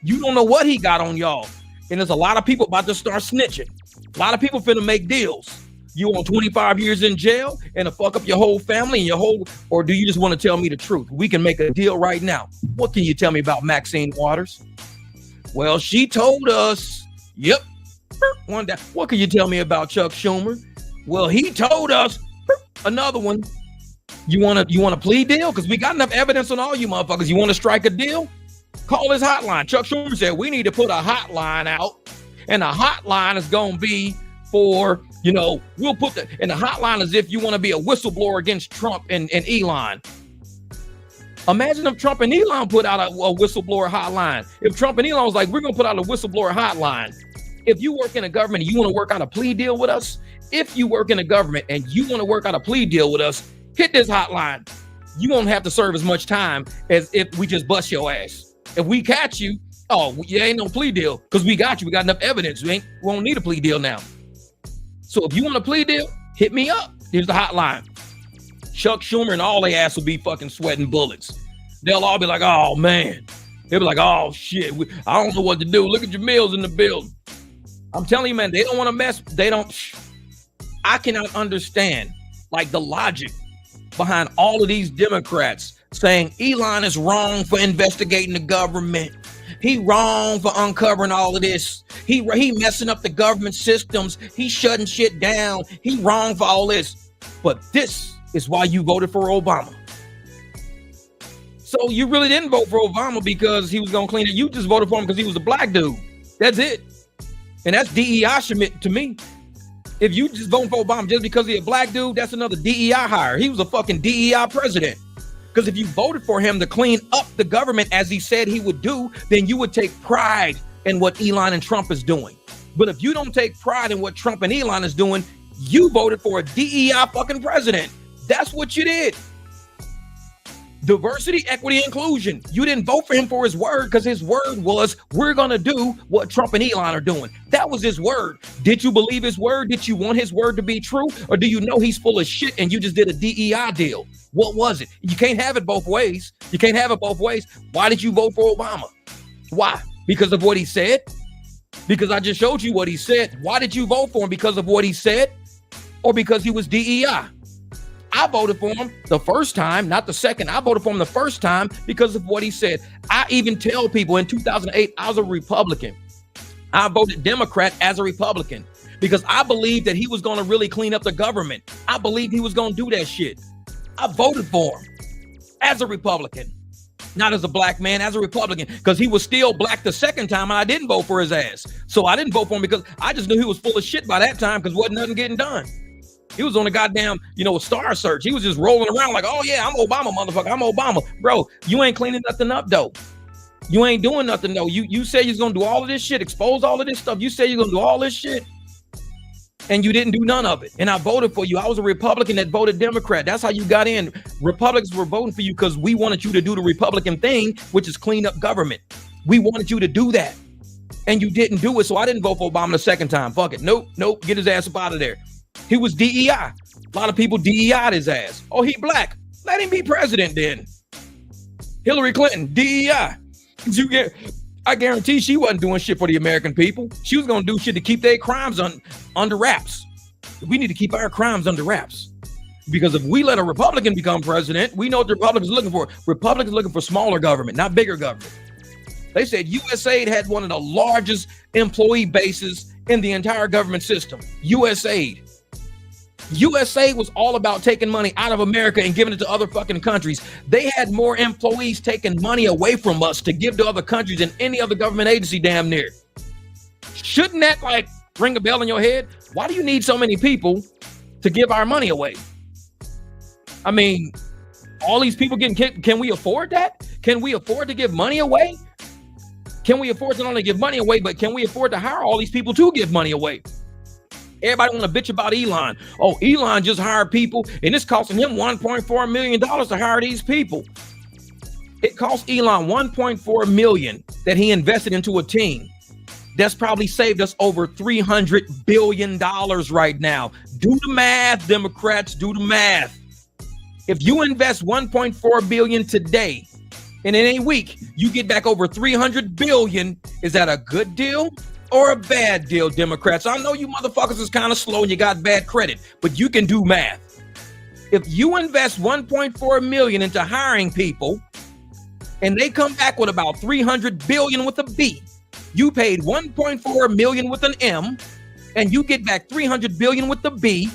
You don't know what he got on y'all. And there's a lot of people about to start snitching. A lot of people finna make deals. You want 25 years in jail and to fuck up your whole family and or do you just want to tell me the truth? We can make a deal right now. What can you tell me about Maxine Waters? Well, she told us, yep. One day. What can you tell me about Chuck Schumer? Well, he told us, another one. You want a plea deal? Because we got enough evidence on all you motherfuckers. You want to strike a deal? Call his hotline. Chuck Schumer said, we need to put a hotline out. And the hotline is going to be for, we'll put and the hotline is if you want to be a whistleblower against Trump and Elon. Imagine if Trump and Elon put out a whistleblower hotline. If Trump and Elon was like, we're going to put out a whistleblower hotline. If you work in a government and you want to work out a plea deal with us, if you work in a government and you want to work out a plea deal with us, hit this hotline. You won't have to serve as much time as if we just bust your ass. If we catch you, there ain't no plea deal because we got you. We got enough evidence. We won't need a plea deal now. So if you want a plea deal, hit me up. Here's the hotline. Chuck Schumer and all they ass will be fucking sweating bullets. They'll all be like, oh man. They'll be like, oh shit. I don't know what to do. Look at your meals in the building. I'm telling you, man, they don't want to mess. I cannot understand like the logic behind all of these Democrats saying Elon is wrong for investigating the government. He wrong for uncovering all of this. He messing up the government systems. He shutting shit down. He wrong for all this. But this is why you voted for Obama. So you really didn't vote for Obama because he was going to clean it. You just voted for him because he was a black dude. That's it. And that's DEI to me. If you just vote for Obama just because he's a black dude, that's another DEI hire. He was a fucking DEI president. Because if you voted for him to clean up the government as he said he would do, then you would take pride in what Elon and Trump is doing. But if you don't take pride in what Trump and Elon is doing, you voted for a DEI fucking president. That's what you did. Diversity, equity, inclusion. You didn't vote for him for his word because his word was, we're going to do what Trump and Elon are doing. That was his word. Did you believe his word? Did you want his word to be true? Or do you know he's full of shit and you just did a DEI deal? What was it? You can't have it both ways. You can't have it both ways. Why did you vote for Obama? Why? Because of what he said? Because I just showed you what he said. Why did you vote for him? Because of what he said? Or because he was DEI? I voted for him the first time, not the second. I voted for him the first time because of what he said. I even tell people in 2008, I was a Republican. I voted Democrat as a Republican because I believed that he was going to really clean up the government. I believed he was going to do that shit. I voted for him as a Republican, not as a black man, as a Republican, because he was still black the second time and I didn't vote for his ass. So I didn't vote for him because I just knew he was full of shit by that time because wasn't nothing getting done. He was on a goddamn, Star Search. He was just rolling around like, oh yeah, I'm Obama, motherfucker. I'm Obama. Bro, you ain't cleaning nothing up though. You ain't doing nothing though. You say you're gonna do all of this shit, expose all of this stuff. You say you're gonna do all this shit. And you didn't do none of it. And I voted for you. I was a Republican that voted Democrat. That's how you got in. Republicans were voting for you because we wanted you to do the Republican thing, which is clean up government. We wanted you to do that. And you didn't do it. So I didn't vote for Obama the second time. Fuck it. Nope. Get his ass up out of there. He was DEI. A lot of people DEI'd his ass. Oh, he black. Let him be president then. Hillary Clinton, DEI. I guarantee she wasn't doing shit for the American people. She was going to do shit to keep their crimes under wraps. We need to keep our crimes under wraps. Because if we let a Republican become president, we know what the Republicans are looking for. Republicans are looking for smaller government, not bigger government. They said USAID had one of the largest employee bases in the entire government system. USAID. USAID was all about taking money out of America and giving it to other fucking countries. They had more employees taking money away from us to give to other countries than any other government agency damn near. Shouldn't that ring a bell in your head? Why do you need so many people to give our money away? I mean, all these people getting kicked. Can we afford that? Can we afford to give money away? Can we afford to not only give money away, but can we afford to hire all these people to give money away? Everybody want to bitch about Elon. Oh, Elon just hired people and it's costing him $1.4 million to hire these people. It cost Elon $1.4 million that he invested into a team. That's probably saved us over $300 billion right now. Do the math, Democrats, do the math. If you invest $1.4 billion today and in a week, you get back over $300 billion, is that a good deal? Or a bad deal, Democrats? I know you motherfuckers is kind of slow and you got bad credit, but you can do math. If you invest $1.4 million into hiring people and they come back with about $300 billion with a B, you paid $1.4 million with an M and you get back $300 billion with the B,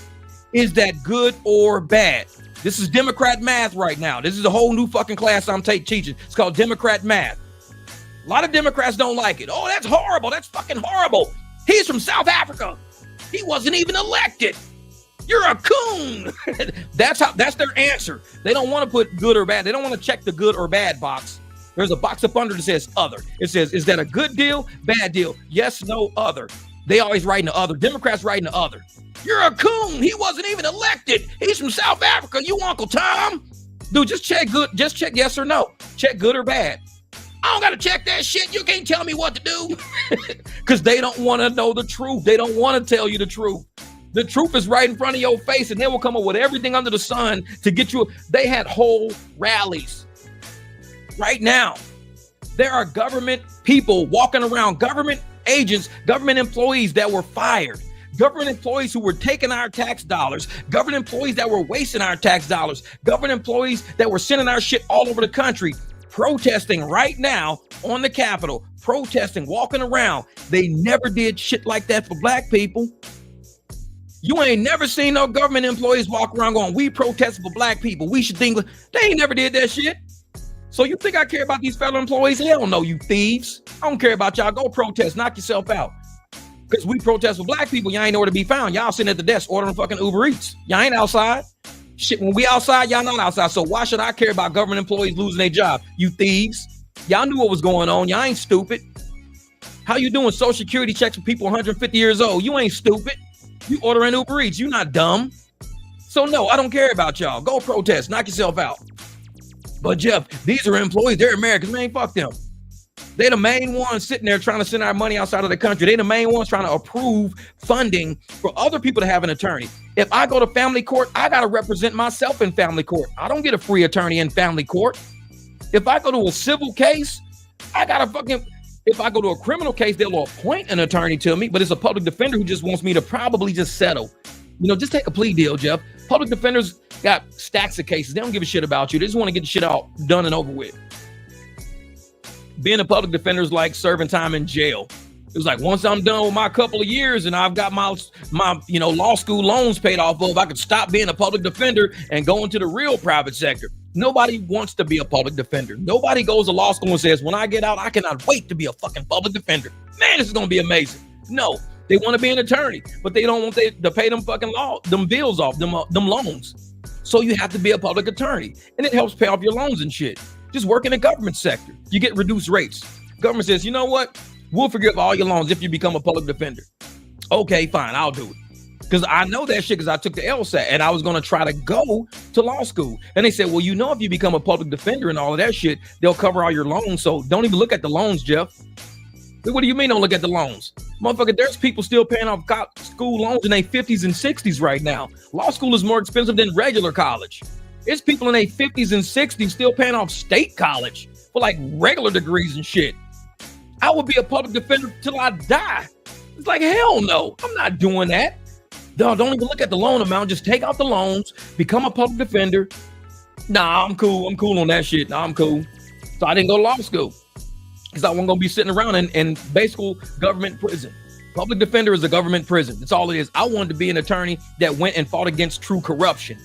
is that good or bad? This is Democrat math right now. This is a whole new fucking class I'm teaching. It's called Democrat math. A lot of Democrats don't like it. Oh, that's horrible. That's fucking horrible. He's from South Africa. He wasn't even elected. You're a coon. That's their answer. They don't want to put good or bad. They don't want to check the good or bad box. There's a box up under that says other. It says, is that a good deal? Bad deal? Yes, no, other. They always writing the other. Democrats writing the other. You're a coon. He wasn't even elected. He's from South Africa. You Uncle Tom. Dude, just check good. Just check yes or no. Check good or bad. I don't got to check that shit. You can't tell me what to do. Because they don't want to know the truth. They don't want to tell you the truth. The truth is right in front of your face, and they will come up with everything under the sun to get you. They had whole rallies. Right now, there are government people walking around, government agents, government employees that were fired. Government employees who were taking our tax dollars, government employees that were wasting our tax dollars, government employees that were sending our shit all over the country. Protesting right now on the Capitol, protesting, walking around. They never did shit like that for black people. You ain't never seen no government employees walk around going, we protest for black people. We should think. They ain't never did that shit. So you think I care about these federal employees? Hell no, you thieves. I don't care about y'all. Go protest, knock yourself out. Because we protest for black people, y'all ain't nowhere to be found. Y'all sitting at the desk ordering fucking Uber Eats. Y'all ain't outside. Shit, when we outside, y'all not outside. So why should I care about government employees losing their job? You thieves. Y'all knew what was going on. Y'all ain't stupid. How you doing Social Security checks for people 150 years old? You ain't stupid. You ordering Uber Eats. You not dumb. So no, I don't care about y'all. Go protest. Knock yourself out. But Jeff, these are employees. They're Americans. Man, fuck them. They're the main ones sitting there trying to send our money outside of the country. They're the main ones trying to approve funding for other people to have an attorney. If I go to family court, I got to represent myself in family court. I don't get a free attorney in family court. If I go to a civil case, if I go to a criminal case, they'll appoint an attorney to me, but it's a public defender who just wants me to probably just settle. Just take a plea deal, Jeff. Public defenders got stacks of cases. They don't give a shit about you. They just want to get the shit all done and over with. Being a public defender is like serving time in jail. It was like, once I'm done with my couple of years and I've got my law school loans paid off of, I could stop being a public defender and go into the real private sector. Nobody wants to be a public defender. Nobody goes to law school and says, when I get out, I cannot wait to be a fucking public defender. Man, this is going to be amazing. No, they want to be an attorney, but they don't want to pay them fucking them bills off, them loans. So you have to be a public attorney, and it helps pay off your loans and shit. Just work in the government sector. You get reduced rates. Government says, you know what? We'll forgive all your loans if you become a public defender. Okay, fine, I'll do it. Because I know that shit because I took the LSAT and I was going to try to go to law school. And they said, well, if you become a public defender and all of that shit, they'll cover all your loans. So don't even look at the loans, Jeff. What do you mean don't look at the loans? Motherfucker, there's people still paying off school loans in their 50s and 60s right now. Law school is more expensive than regular college. It's people in their 50s and 60s still paying off state college for like regular degrees and shit. I would be a public defender till I die. It's like, hell no, I'm not doing that. Don't even look at the loan amount. Just take out the loans, become a public defender. Nah, I'm cool. I'm cool on that shit. Nah, I'm cool. So I didn't go to law school because I wasn't going to be sitting around in basic government prison. Public defender is a government prison. That's all it is. I wanted to be an attorney that went and fought against true corruption.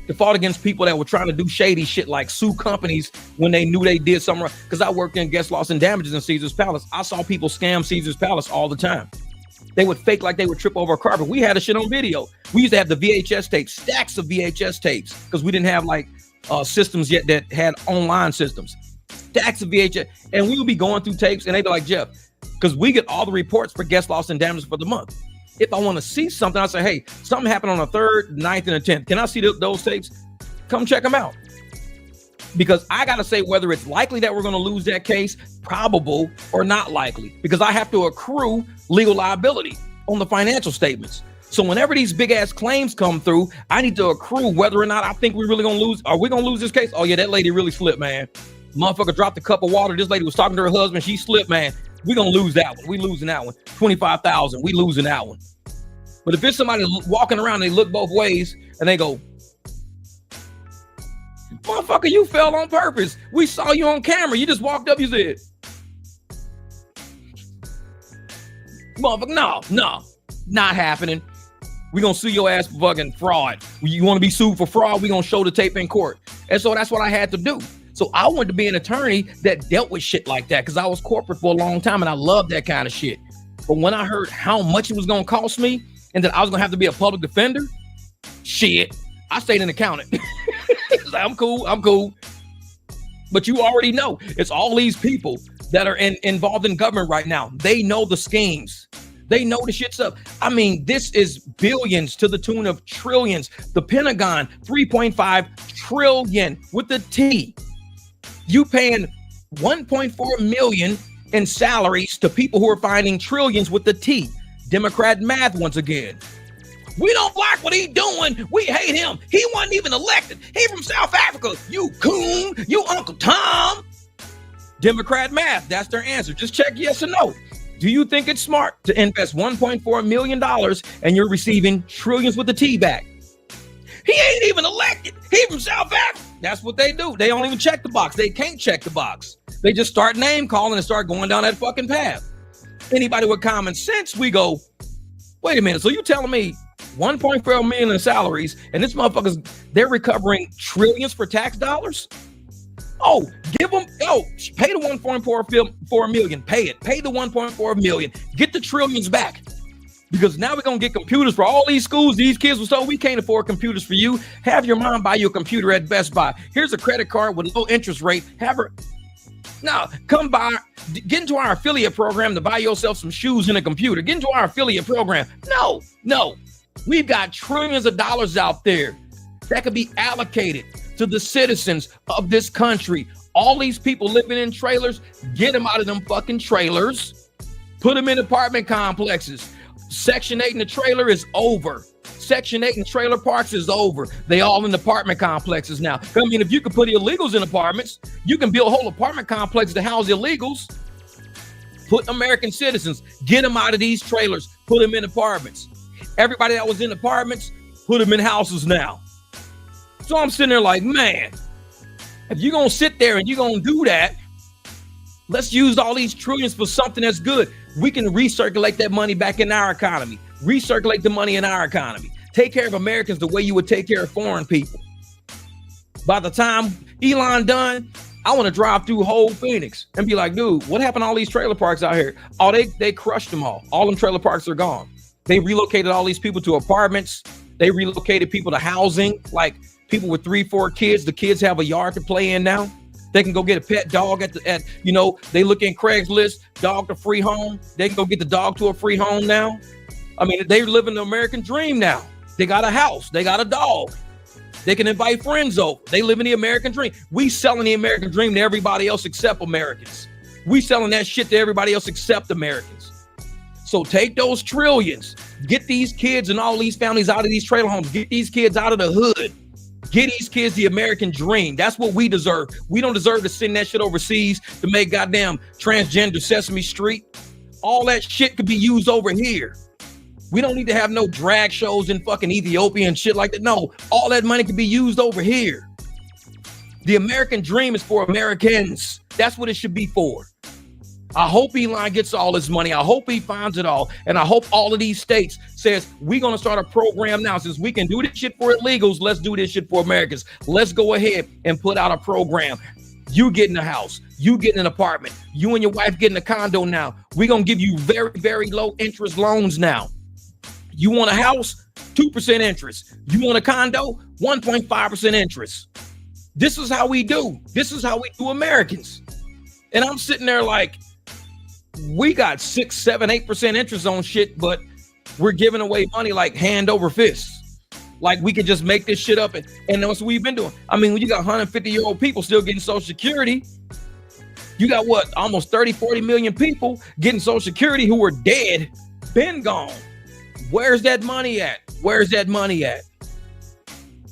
That fought against people that were trying to do shady shit like sue companies when they knew they did something wrong. Because I worked in guest loss and damages in Caesar's Palace. I saw people scam Caesar's Palace all the time. They would fake like they would trip over a carpet. We had a shit on video. We used to have the VHS tapes, stacks of VHS tapes, because we didn't have like systems yet that had online systems. Stacks of VHS. And we would be going through tapes and they'd be like, Jeff, because we get all the reports for guest loss and damages for the month. If I want to see something, I say, hey, something happened on the 3rd, 9th, and the 10th. Can I see those tapes? Come check them out. Because I got to say whether it's likely that we're going to lose that case, probable, or not likely. Because I have to accrue legal liability on the financial statements. So whenever these big ass claims come through, I need to accrue whether or not I think we're really going to lose. Are we going to lose this case? Oh, yeah, that lady really slipped, man. Motherfucker dropped a cup of water. This lady was talking to her husband. She slipped, man. We're going to lose that one. We losing that one. 25,000. We losing that one. But if it's somebody walking around and they look both ways and they go, motherfucker, you fell on purpose. We saw you on camera. You just walked up, you said, motherfucker, no, not happening. We're going to sue your ass for fucking fraud. You want to be sued for fraud? We're going to show the tape in court. And so that's what I had to do. So I wanted to be an attorney that dealt with shit like that because I was corporate for a long time and I loved that kind of shit. But when I heard how much it was going to cost me and that I was going to have to be a public defender, shit, I stayed an accountant. I'm cool. But you already know it's all these people that are involved in government right now. They know the schemes. They know the shit's up. I mean, this is billions to the tune of trillions. The Pentagon, 3.5 trillion with the T. You paying 1.4 million in salaries to people who are finding trillions with the T. Democrat math once again. We don't like what he's doing. We hate him. He wasn't even elected. He from South Africa. You coon. You Uncle Tom. Democrat math. That's their answer. Just check yes or no. Do you think it's smart to invest $1.4 million and you're receiving trillions with the T back? He ain't even elected. He from South Africa. That's what they do. They don't even check the box. They can't check the box. They just start name calling and start going down that fucking path. Anybody with common sense, we go, wait a minute. So you telling me 1.4 million in salaries and this motherfuckers, they're recovering trillions for tax dollars? Oh, pay the 1.4 million. Pay the 1.4 million. Get the trillions back. Because now we're going to get computers for all these schools. These kids were told we can't afford computers for you. Have your mom buy you a computer at Best Buy. Here's a credit card with low interest rate. Have her. Now, get into our affiliate program to buy yourself some shoes and a computer. Get into our affiliate program. No. We've got trillions of dollars out there that could be allocated to the citizens of this country. All these people living in trailers, get them out of them fucking trailers, put them in apartment complexes. Section 8 in the trailer is over. Section 8 in trailer parks is over. They all in apartment complexes now. I mean, if you could put illegals in apartments, you can build whole apartment complexes to house illegals. Put American citizens, get them out of these trailers, put them in apartments. Everybody that was in apartments, put them in houses now. So I'm sitting there like, man, if you're going to sit there and you're going to do that, let's use all these trillions for something that's good. We can recirculate that money back in our economy. Recirculate the money in our economy. Take care of Americans the way you would take care of foreign people. By the time Elon done, I want to drive through whole Phoenix and be like, dude, what happened to all these trailer parks out here? Oh, they crushed them all. All them trailer parks are gone. They relocated all these people to apartments. They relocated people to housing, like people with 3-4 kids. The kids have a yard to play in now. They can go get a pet dog at they look in Craigslist, dog to free home. They can go get the dog to a free home now. I mean, they live in the American dream now. They got a house. They got a dog. They can invite friends over. They live in the American dream. We selling the American dream to everybody else except Americans. We selling that shit to everybody else except Americans. So take those trillions, get these kids and all these families out of these trailer homes, get these kids out of the hood, get these kids the American dream. That's what we deserve. We don't deserve to send that shit overseas to make goddamn transgender Sesame Street. All that shit could be used over here. We don't need to have no drag shows in fucking Ethiopia and shit like that. No, all that money could be used over here. The American dream is for Americans. That's what it should be for. I hope Elon gets all this money. I hope he finds it all. And I hope all of these states says, we're going to start a program now. Since we can do this shit for illegals, let's do this shit for Americans. Let's go ahead and put out a program. You get in a house. You get in an apartment. You and your wife get in a condo now. We're going to give you very, very low interest loans now. You want a house? 2% interest. You want a condo? 1.5% interest. This is how we do. This is how we do Americans. And I'm sitting there like, we got 6, 7, 8% interest on shit, but we're giving away money like hand over fist. Like we could just make this shit up. And that's what we've been doing. I mean, when you got 150-year-old people still getting Social Security, you got what? Almost 30, 40 million people getting Social Security who are dead, been gone. Where's that money at? Where's that money at?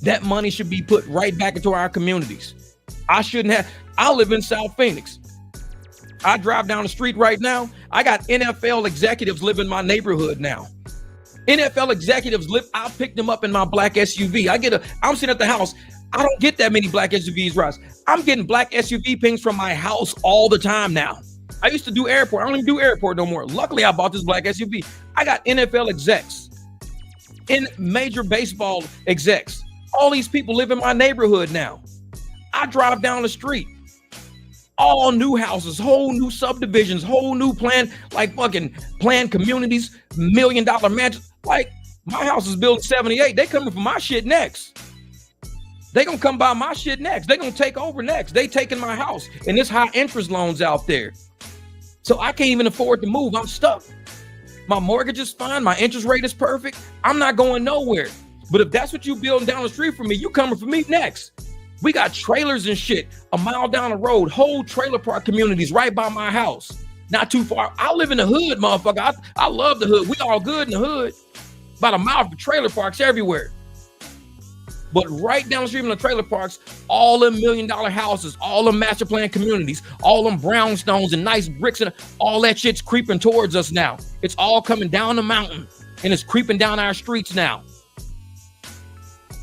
That money should be put right back into our communities. I live in South Phoenix. I drive down the street right now. I got NFL executives live in my neighborhood now. NFL executives live, I picked them up in my black SUV. I'm sitting at the house. I don't get that many black SUVs, Ross. I'm getting black SUV pings from my house all the time now. I used to do airport. I don't even do airport no more. Luckily, I bought this black SUV. I got NFL execs, in major baseball execs. All these people live in my neighborhood now. I drive down the street. All new houses, whole new subdivisions, whole new plan, like fucking planned communities, $1 million mansions. Like my house is built in 78. They coming for my shit next. They gonna come buy my shit next. They gonna take over next. They taking my house and there's high interest loans out there. So I can't even afford to move. I'm stuck. My mortgage is fine. My interest rate is perfect. I'm not going nowhere. But if that's what you building down the street for me, you coming for me next. We got trailers and shit a mile down the road, whole trailer park communities right by my house. Not too far. I live in the hood, motherfucker. I love the hood. We all good in the hood. About a mile from trailer parks everywhere. But right down the street from the trailer parks, all them $1 million houses, all them master plan communities, all them brownstones and nice bricks, and all that shit's creeping towards us now. It's all coming down the mountain and it's creeping down our streets now.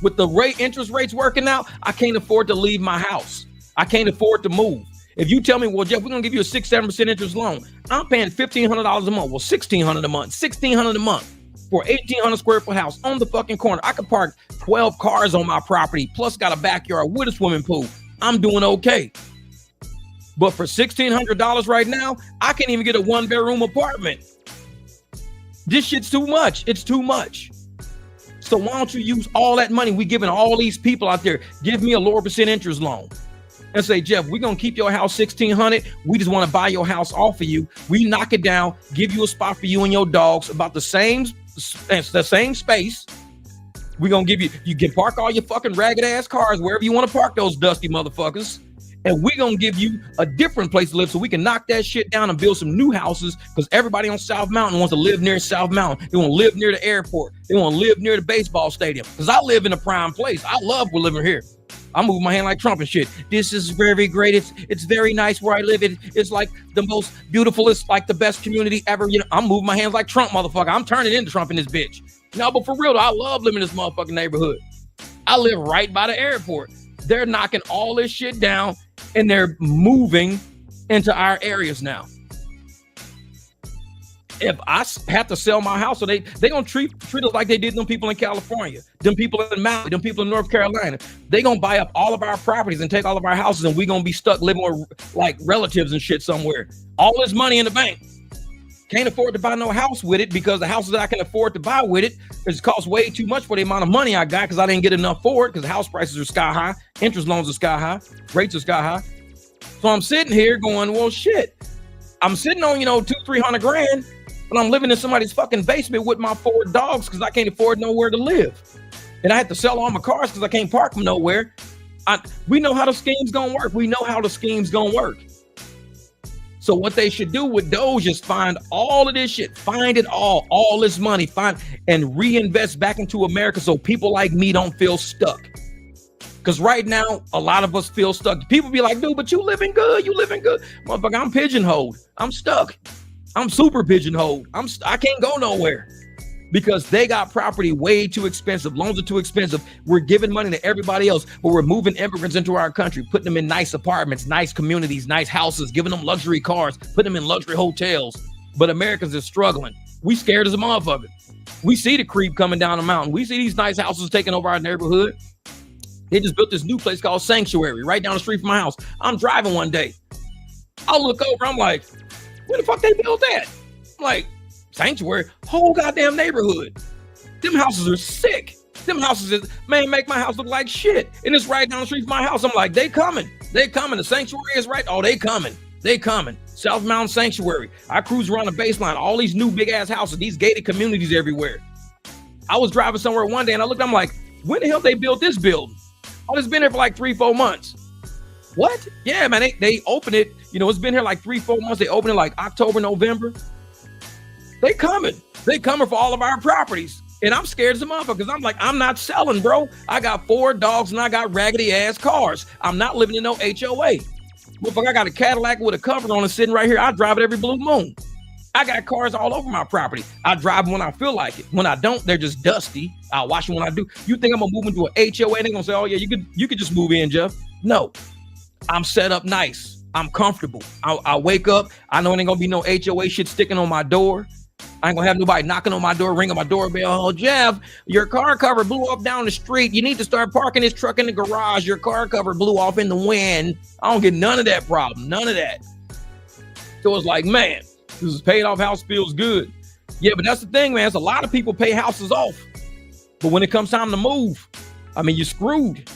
With the interest rates working out, I can't afford to leave my house. I can't afford to move. If you tell me, well, Jeff, we're going to give you a 6-7% interest loan, I'm paying $1,500 a month. Well, $1,600 a month, $1,600 a month for an 1,800 square foot house on the fucking corner. I could park 12 cars on my property, plus got a backyard with a swimming pool. I'm doing okay. But for $1,600 right now, I can't even get a 1-bedroom apartment. This shit's too much. It's too much. So why don't you use all that money we giving all these people out there? Give me a lower percent interest loan and say, Jeff, we're going to keep your house $1,600. We just want to buy your house off of you. We knock it down, give you a spot for you and your dogs about the same space. We're gonna give you can park all your fucking ragged ass cars wherever you want to park those dusty motherfuckers. And we're gonna give you a different place to live so we can knock that shit down and build some new houses, because everybody on South Mountain wants to live near South Mountain. They want to live near the airport. They want to live near the baseball stadium. Because I live in a prime place. I love living here. I move my hand like Trump and shit. This is very great. It's very nice where I live. It's like the most beautiful. It's like the best community ever. You know, I'm moving my hands like Trump, motherfucker. I'm turning into Trump in this bitch. No, but for real though, I love living in this motherfucking neighborhood. I live right by the airport. They're knocking all this shit down and they're moving into our areas now. If I have to sell my house, so they gonna treat us like they did them people in California, them people in Maui, them people in North Carolina. They gonna buy up all of our properties and take all of our houses, and we gonna be stuck living with like relatives and shit somewhere. All this money in the bank. Can't afford to buy no house with it, because the houses that I can afford to buy with it costs way too much for the amount of money I got, because I didn't get enough for it, because house prices are sky high, interest loans are sky high, rates are sky high. So I'm sitting here going, well, shit. I'm sitting on, $200-300 grand, but I'm living in somebody's fucking basement with my 4 dogs because I can't afford nowhere to live. And I had to sell all my cars because I can't park them nowhere. We know how the scheme's gonna work. We know how the scheme's gonna work. So what they should do with Doge is find all of this shit, find it all this money, find and reinvest back into America so people like me don't feel stuck. Because right now, a lot of us feel stuck. People be like, dude, but you living good. Motherfucker, I'm pigeonholed. I'm stuck. I'm super pigeonholed. I can't go nowhere because they got property way too expensive. Loans are too expensive. We're giving money to everybody else, but we're moving immigrants into our country, putting them in nice apartments, nice communities, nice houses, giving them luxury cars, putting them in luxury hotels. But Americans are struggling. We scared as a motherfucker. We see the creep coming down the mountain. We see these nice houses taking over our neighborhood. They just built this new place called Sanctuary right down the street from my house. I'm driving one day. I'll look over. I'm like, where the fuck they built that? I'm like, Sanctuary, whole goddamn neighborhood. Them houses are sick. Them houses make my house look like shit. And it's right down the street from my house. I'm like, they coming. The Sanctuary is right. Oh, they coming. South Mountain Sanctuary. I cruise around the baseline. All these new big ass houses, these gated communities everywhere. I was driving somewhere one day and I'm like, when the hell they built this building? Oh, it's been here for like 3-4 months. What? Yeah, man, they opened it. It's been here like 3-4 months. They opened it like October, November. They coming for all of our properties. And I'm scared as a motherfucker because I'm like, I'm not selling, bro. I got 4 dogs and I got raggedy ass cars. I'm not living in no HOA. Motherfucker, I got a Cadillac with a cover on it sitting right here. I drive it every blue moon. I got cars all over my property. I drive them when I feel like it. When I don't, they're just dusty. I'll wash them when I do. You think I'm gonna move into an HOA and they're gonna say, oh yeah, you could just move in, Jeff? No, I'm set up nice. I'm comfortable. I wake up. I know it ain't gonna be no HOA shit sticking on my door. I ain't gonna have nobody knocking on my door, ringing my doorbell. Oh, Jeff, your car cover blew off down the street. You need to start parking this truck in the garage. Your car cover blew off in the wind. I don't get none of that problem. None of that. So it's like, man, this is paid off house feels good. Yeah, but that's the thing, man. It's a lot of people pay houses off. But when it comes time to move, I mean, you're screwed.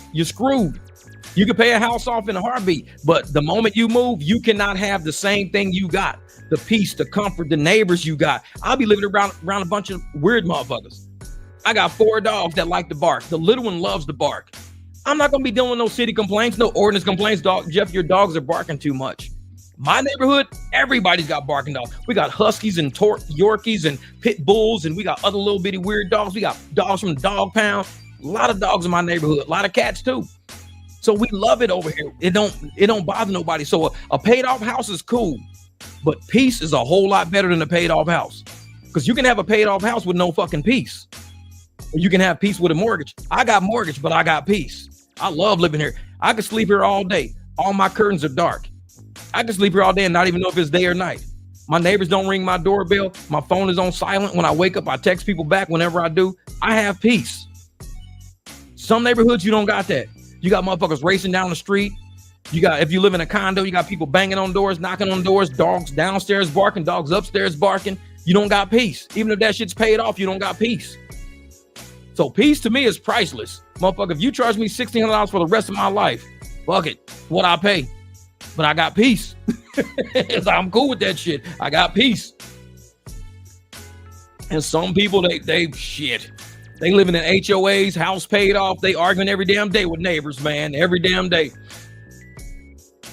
You can pay a house off in a heartbeat. But the moment you move, you cannot have the same thing you got. The peace, the comfort, the neighbors you got. I'll be living around a bunch of weird motherfuckers. I got 4 dogs that like to bark. The little one loves to bark. I'm not going to be dealing with no city complaints, no ordinance complaints. Jeff, your dogs are barking too much. My neighborhood, everybody's got barking dogs. We got huskies and Yorkies and pit bulls, and we got other little bitty weird dogs. We got dogs from the dog pound. A lot of dogs in my neighborhood. A lot of cats too. So we love it over here. It don't bother nobody. So a paid off house is cool, but peace is a whole lot better than a paid off house. Because you can have a paid off house with no fucking peace. Or you can have peace with a mortgage. I got mortgage, but I got peace. I love living here. I can sleep here all day. All my curtains are dark. I can sleep here all day and not even know if it's day or night. My neighbors don't ring my doorbell. My phone is on silent. When I wake up, I text people back whenever I do. I have peace. Some neighborhoods, you don't got that. You got motherfuckers racing down the street. If you live in a condo, you got people banging on doors, knocking on doors, dogs downstairs barking, dogs upstairs barking. You don't got peace. Even if that shit's paid off, you don't got peace. So peace to me is priceless. Motherfucker, if you charge me $1,600 for the rest of my life, fuck it, what I pay. But I got peace. I'm cool with that shit. I got peace. And some people, they They living in HOAs, house paid off. They arguing every damn day with neighbors, man. Every damn day.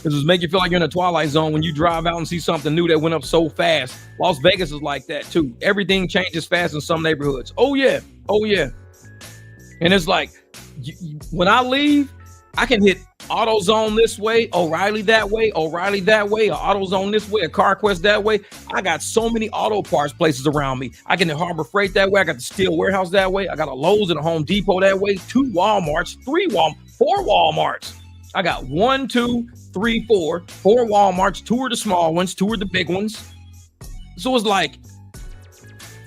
This is make you feel like you're in a Twilight Zone when you drive out and see something new that went up so fast. Las Vegas is like that too. Everything changes fast in some neighborhoods. Oh yeah. Oh yeah. And it's like, when I leave, I can hit AutoZone this way, O'Reilly that way, O'Reilly that way, or AutoZone this way, a CarQuest that way. I got so many auto parts places around me. I can hit Harbor Freight that way. I got the Steel Warehouse that way. I got a Lowe's and a Home Depot that way. 2 Walmarts, 4 Walmarts. I got 1, 2, 3, 4 Walmarts. 2 are the small ones, 2 are the big ones. So it's like,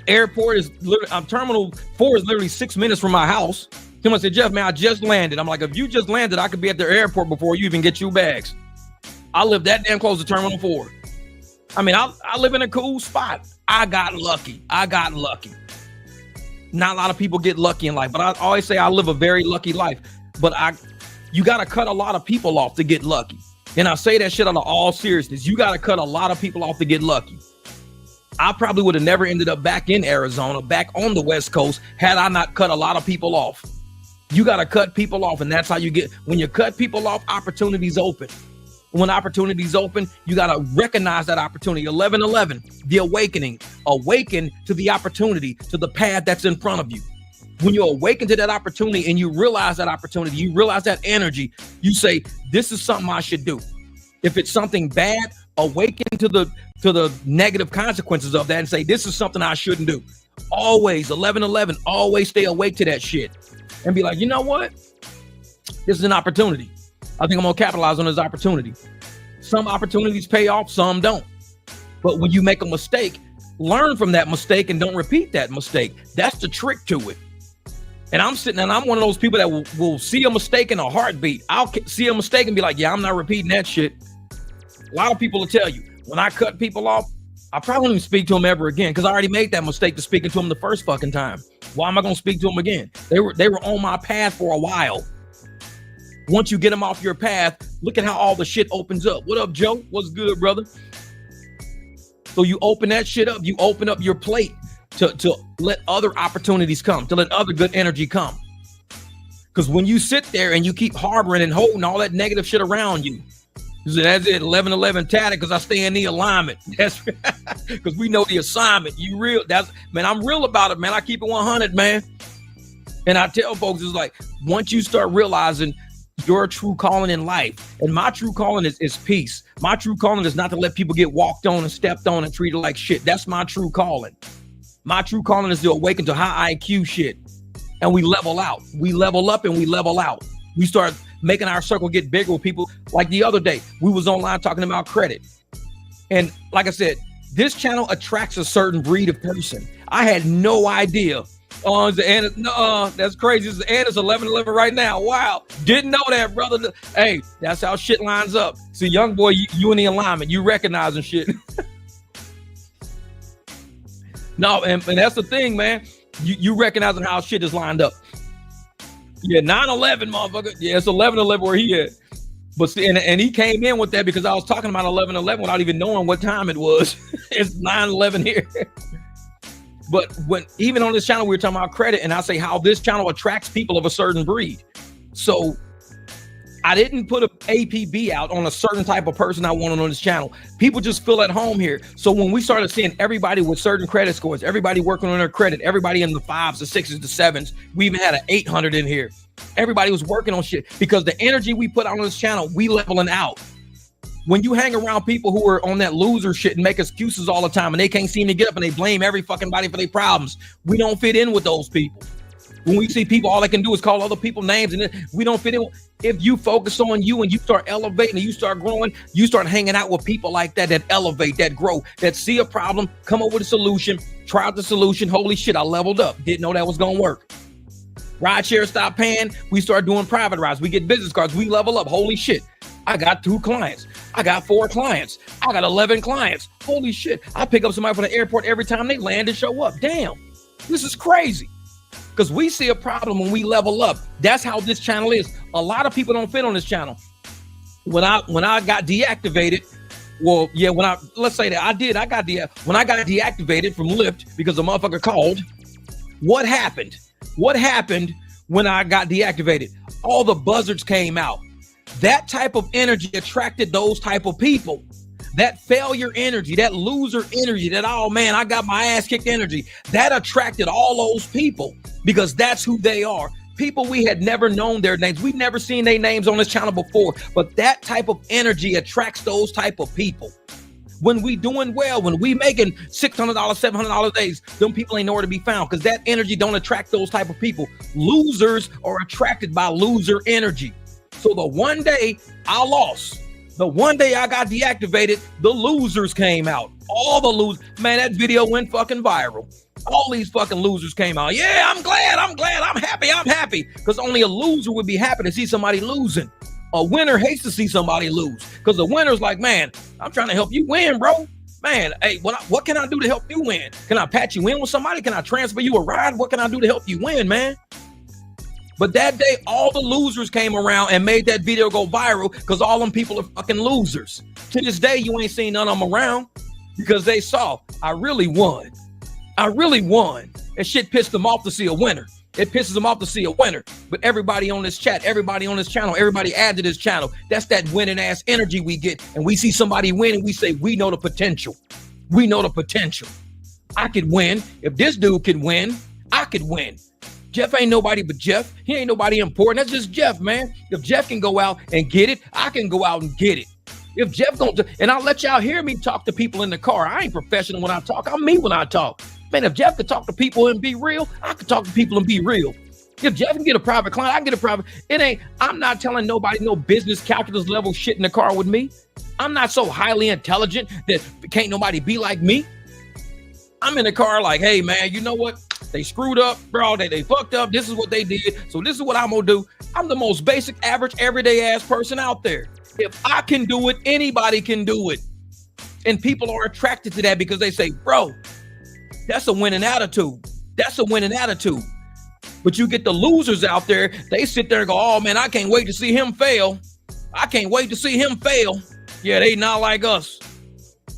airport is literally, Terminal 4 is literally 6 minutes from my house. Someone said, Jeff, man, I just landed. I'm like, if you just landed, I could be at the airport before you even get your bags. I live that damn close to Terminal 4. I mean, I live in a cool spot. I got lucky. Not a lot of people get lucky in life, but I always say I live a very lucky life. But you got to cut a lot of people off to get lucky. And I say that shit out of all seriousness. You got to cut a lot of people off to get lucky. I probably would have never ended up back in Arizona, back on the West Coast, had I not cut a lot of people off. You got to cut people off, and that's how you get, when you cut people off, opportunities open. When opportunities open, you got to recognize that opportunity. 11:11, the awakening. Awaken to the opportunity, to the path that's in front of you. When you awaken to that opportunity and you realize that opportunity, you realize that energy, you say, this is something I should do. If it's something bad, awaken to the negative consequences of that and say, this is something I shouldn't do. Always, 11:11, always stay awake to that shit. And be like, you know what? This is an opportunity. I think I'm gonna capitalize on this opportunity. Some opportunities pay off, some don't. But when you make a mistake, learn from that mistake and don't repeat that mistake. That's the trick to it. And I'm one of those people that will see a mistake in a heartbeat. I'll see a mistake and be like, yeah, I'm not repeating that shit. A lot of people will tell you, when I cut people off, I probably won't even speak to them ever again because I already made that mistake to speaking to them the first fucking time. Why am I going to speak to them again? They were on my path for a while. Once you get them off your path, look at how all the shit opens up. What up, Joe? What's good, brother? So you open that shit up. You open up your plate to let other opportunities come, to let other good energy come. Because when you sit there and you keep harboring and holding all that negative shit around you, that's it, 11:11 tatted because I stay in the alignment. That's because we know the assignment. You real, man, I'm real about it, man. I keep it 100, man. And I tell folks, it's like, once you start realizing your true calling in life, and my true calling is peace. My true calling is not to let people get walked on and stepped on and treated like shit. That's my true calling. My true calling is to awaken to high IQ shit. And we level out. We level up and we level out. We start making our circle get bigger with people. Like the other day, we was online talking about credit. And like I said, this channel attracts a certain breed of person. I had no idea. Oh, that's crazy. It's 11:11 right now. Wow. Didn't know that, brother. Hey, that's how shit lines up. See, young boy, you in the alignment. You recognizing shit. No, and that's the thing, man. You recognizing how shit is lined up. Yeah, 9/11, motherfucker. Yeah, it's 11:11 where he at. But see, and he came in with that because I was talking about 11:11 without even knowing what time it was. It's 9/11 here. But when even on this channel, we were talking about credit, and I say how this channel attracts people of a certain breed. So I didn't put a APB out on a certain type of person I wanted on this channel. People just feel at home here. So when we started seeing everybody with certain credit scores, everybody working on their credit, everybody in the 5s, the 6s, the 7s, we even had an 800 in here. Everybody was working on shit because the energy we put out on this channel, we leveling out. When you hang around people who are on that loser shit and make excuses all the time and they can't seem to get up and they blame every fucking body for their problems, we don't fit in with those people. When we see people, all they can do is call other people names and we don't fit in. If you focus on you and you start elevating and you start growing, you start hanging out with people like that elevate, that grow, that see a problem, come up with a solution, try out the solution. Holy shit, I leveled up. Didn't know that was going to work. Rideshare stopped paying. We start doing private rides. We get business cards. We level up. Holy shit. I got 2 clients. I got 4 clients. I got 11 clients. Holy shit. I pick up somebody from the airport every time they land and show up. Damn, this is crazy. Because we see a problem when we level up. That's how this channel is. A lot of people don't fit on this channel. When I got deactivated, well, yeah, let's say that I got deactivated from Lyft because the motherfucker called. What happened? What happened when I got deactivated? All the buzzards came out. That type of energy attracted those type of people. That failure energy, that loser energy, that, oh man, I got my ass kicked energy, that attracted all those people because that's who they are. People we had never known their names. We'd never seen their names on this channel before, but that type of energy attracts those type of people. When we doing well, when we making $600, $700 days, them people ain't nowhere to be found because that energy don't attract those type of people. Losers are attracted by loser energy. So the one day I lost, the one day I got deactivated, the losers came out. All the losers, man, that video went fucking viral. All these fucking losers came out. Yeah, I'm glad, I'm happy. Because only a loser would be happy to see somebody losing. A winner hates to see somebody lose because the winner's like, man, I'm trying to help you win, bro. Man, hey, what can I do to help you win? Can I patch you in with somebody? Can I transfer you a ride? What can I do to help you win, man? But that day, all the losers came around and made that video go viral because all them people are fucking losers. To this day, you ain't seen none of them around because they saw, I really won. That shit pissed them off to see a winner. It pisses them off to see a winner. But everybody on this chat, everybody on this channel, everybody add to this channel, that's that winning ass energy we get. And we see somebody win and we say, we know the potential. We know the potential. I could win. If this dude could win, I could win. Jeff ain't nobody but Jeff. He ain't nobody important. That's just Jeff, man. If Jeff can go out and get it, I can go out and get it. If Jeff don't, and I'll let y'all hear me talk to people in the car. I ain't professional when I talk. I'm me when I talk. Man, if Jeff could talk to people and be real, I could talk to people and be real. If Jeff can get a private client, I can get a private. I'm not telling nobody no business calculus level shit in the car with me. I'm not so highly intelligent that can't nobody be like me. I'm in the car like, hey, man, you know what? They screwed up, bro. They fucked up. This is what they did. So this is what I'm going to do. I'm the most basic, average, everyday ass person out there. If I can do it, anybody can do it. And people are attracted to that because they say, bro, that's a winning attitude. That's a winning attitude. But you get the losers out there, they sit there and go, oh man, I can't wait to see him fail. I can't wait to see him fail. Yeah, they not like us.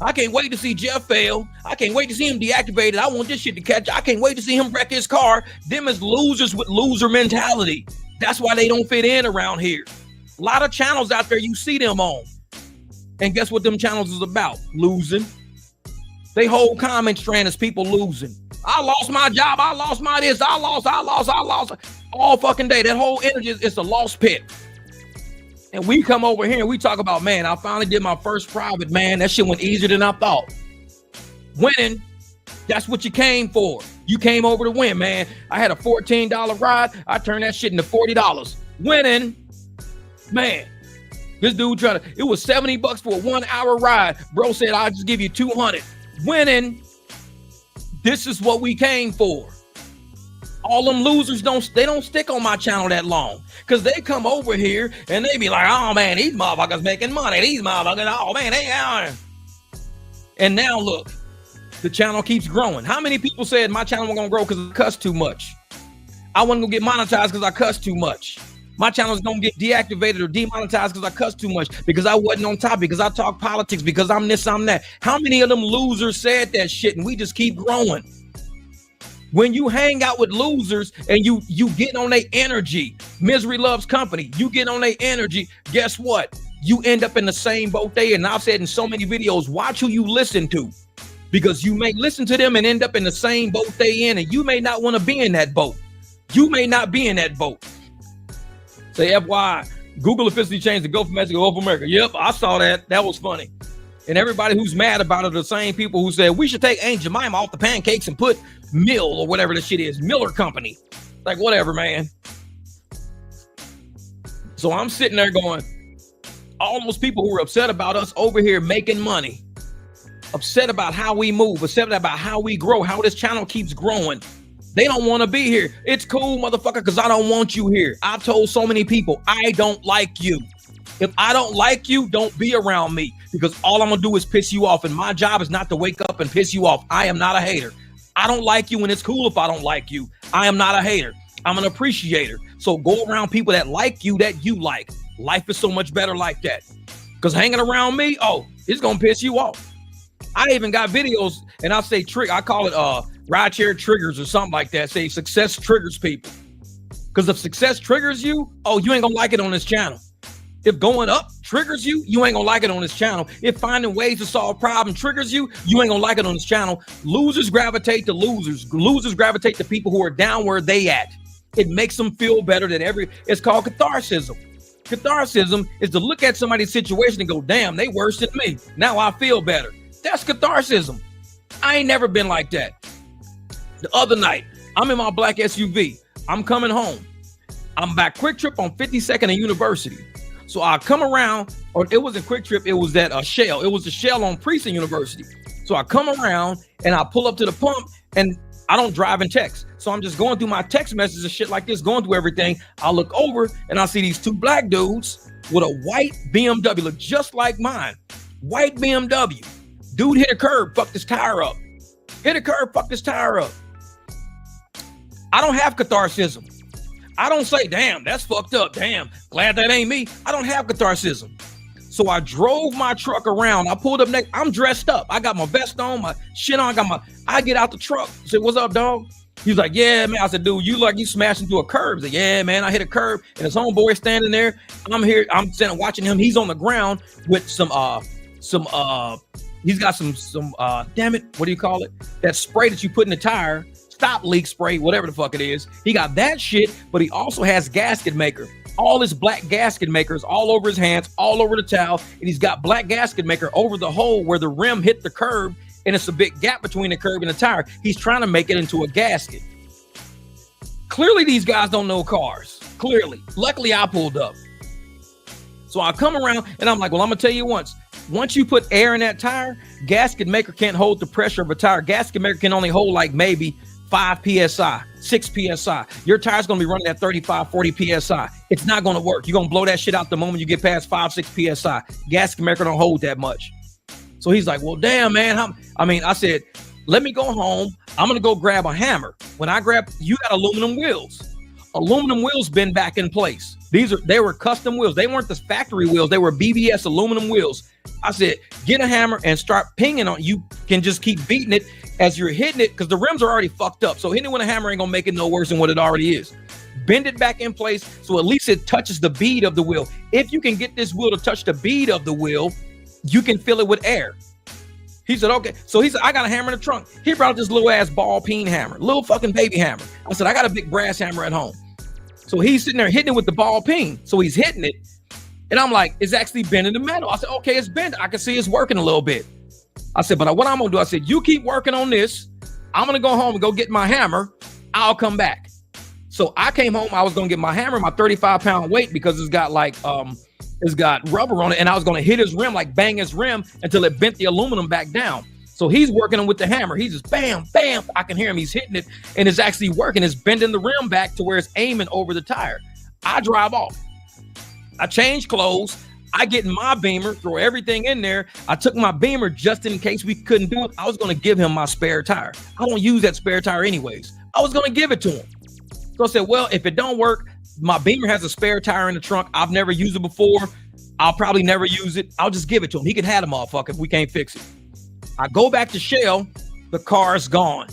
I can't wait to see Jeff fail. I can't wait to see him deactivated. I want this shit to catch. I can't wait to see him wreck his car. Them is losers with loser mentality. That's why they don't fit in around here. A lot of channels out there you see them on. And guess what them channels is about? Losing. They whole comment strand is people losing. I lost my job. I lost my this. I lost. All fucking day. That whole energy is a lost pit. And we come over here and we talk about, man, I finally did my first private, man. That shit went easier than I thought. Winning, that's what you came for. You came over to win, man. I had a $14 ride. I turned that shit into $40. Winning, man. This dude it was $70 for a 1 hour ride. Bro said, I'll just give you 200. Winning, this is what we came for. All them losers don't stick on my channel that long because they come over here and they be like, oh man, these motherfuckers making money. These motherfuckers, oh man, they are. And now look, the channel keeps growing. How many people said my channel wasn't gonna grow because I cuss too much? I wasn't gonna get monetized because I cuss too much. My channel is gonna get deactivated or demonetized because I cuss too much, because I wasn't on top, because I talk politics, because I'm this, I'm that. How many of them losers said that shit and we just keep growing? When you hang out with losers and you get on their energy, misery loves company, you get on their energy, guess what? You end up in the same boat they in. And I've said in so many videos, watch who you listen to, because you may listen to them and end up in the same boat they in, and you may not want to be in that boat. You may not be in that boat. Say FYI, Google officially changed the Go for Mexico, Go for America. Yep, I saw that. That was funny. And everybody who's mad about it are the same people who said we should take Aunt Jemima off the pancakes and put Mill or whatever the shit is, Miller Company. Like, whatever, man. So I'm sitting there going, all those people who are upset about us over here making money, upset about how we move, upset about how we grow, how this channel keeps growing. They don't want to be here. It's cool, motherfucker, because I don't want you here. I've told so many people, I don't like you. If I don't like you, don't be around me, because all I'm going to do is piss you off. And my job is not to wake up and piss you off. I am not a hater. I don't like you, and it's cool if I don't like you. I am not a hater. I'm an appreciator. So go around people that like you, that you like. Life is so much better like that. Because hanging around me, oh, it's going to piss you off. I even got videos, and I say trick. I call it rideshare triggers or something like that. Say success triggers people. Because if success triggers you, oh, you ain't gonna like it on this channel. If going up triggers you, you ain't gonna like it on this channel. If finding ways to solve problems triggers you, you ain't gonna like it on this channel. Losers gravitate to losers. Losers gravitate to people who are down where they at. It makes them feel better than it's called catharsis. Catharsis is to look at somebody's situation and go, damn, they worse than me. Now I feel better. That's catharsis. I ain't never been like that. The other night, I'm in my black SUV. I'm coming home. I'm back Quick Trip on 52nd and University. So I come around, or it wasn't Quick Trip, it was that Shell. It was the Shell on Precinct University. So I come around and I pull up to the pump, and I don't drive and text. So I'm just going through my text messages and shit like this, going through everything. I look over and I see these two black dudes with a white BMW, look just like mine. White BMW. Dude hit a curb, fucked his tire up. Hit a curb, fucked his tire up. I don't have catharsis. I don't say, damn, that's fucked up. Damn, glad that ain't me. I don't have catharsis. So I drove my truck around. I pulled up next. I'm dressed up. I got my vest on, my shit on. I get out the truck. I said, what's up, dog? He's like, yeah, man. I said, dude, you smashed into a curb. He's like, yeah, man, I hit a curb. And his homeboy standing there. I'm here. I'm standing watching him. He's on the ground with he's got some damn it, what do you call it? That spray that you put in the tire. Stop leak spray, whatever the fuck it is. He got that shit, but he also has gasket maker. All his black gasket makers all over his hands, all over the towel, and he's got black gasket maker over the hole where the rim hit the curb, and it's a big gap between the curb and the tire. He's trying to make it into a gasket. Clearly, these guys don't know cars. Clearly. Luckily, I pulled up. So I come around, and I'm like, well, I'm going to tell you once you put air in that tire, gasket maker can't hold the pressure of a tire. Gasket maker can only hold like maybe 5 PSI, 6 PSI. Your tire's going to be running at 35, 40 PSI. It's not going to work. You're going to blow that shit out the moment you get past 5, 6 PSI. Gasket maker don't hold that much. So he's like, well, damn, man. I said, let me go home. I'm going to go grab a hammer. When I grab, you got aluminum wheels. Aluminum wheels been back in place. They were custom wheels. They weren't the factory wheels. They were BBS aluminum wheels. I said, get a hammer and start pinging on. You can just keep beating it as you're hitting it because the rims are already fucked up. So hitting it with a hammer ain't gonna make it no worse than what it already is. Bend it back in place so at least it touches the bead of the wheel. If you can get this wheel to touch the bead of the wheel, you can fill it with air. He said, okay. So he said, I got a hammer in the trunk. He brought out this little ass ball peen hammer, little fucking baby hammer. I said, I got a big brass hammer at home. So he's sitting there hitting it with the ball peen. So he's hitting it. And I'm like, it's actually bending the metal. I said, okay, it's bent. I can see it's working a little bit. I said, but what I'm going to do, I said, you keep working on this. I'm going to go home and go get my hammer. I'll come back. So I came home. I was going to get my hammer, my 35-pound weight, because it's got like, it's got rubber on it. And I was going to hit his rim, like bang his rim until it bent the aluminum back down. So he's working with the hammer. He just bam, bam. I can hear him. He's hitting it and it's actually working. It's bending the rim back to where it's aiming over the tire. I drive off. I change clothes. I get in my Beamer, throw everything in there. I took my Beamer just in case we couldn't do it. I was going to give him my spare tire. I don't use that spare tire anyways. I was going to give it to him. So I said, well, if it don't work, my Beamer has a spare tire in the trunk. I've never used it before. I'll probably never use it. I'll just give it to him. He can have the motherfucker if we can't fix it. I go back to Shell. The car's gone.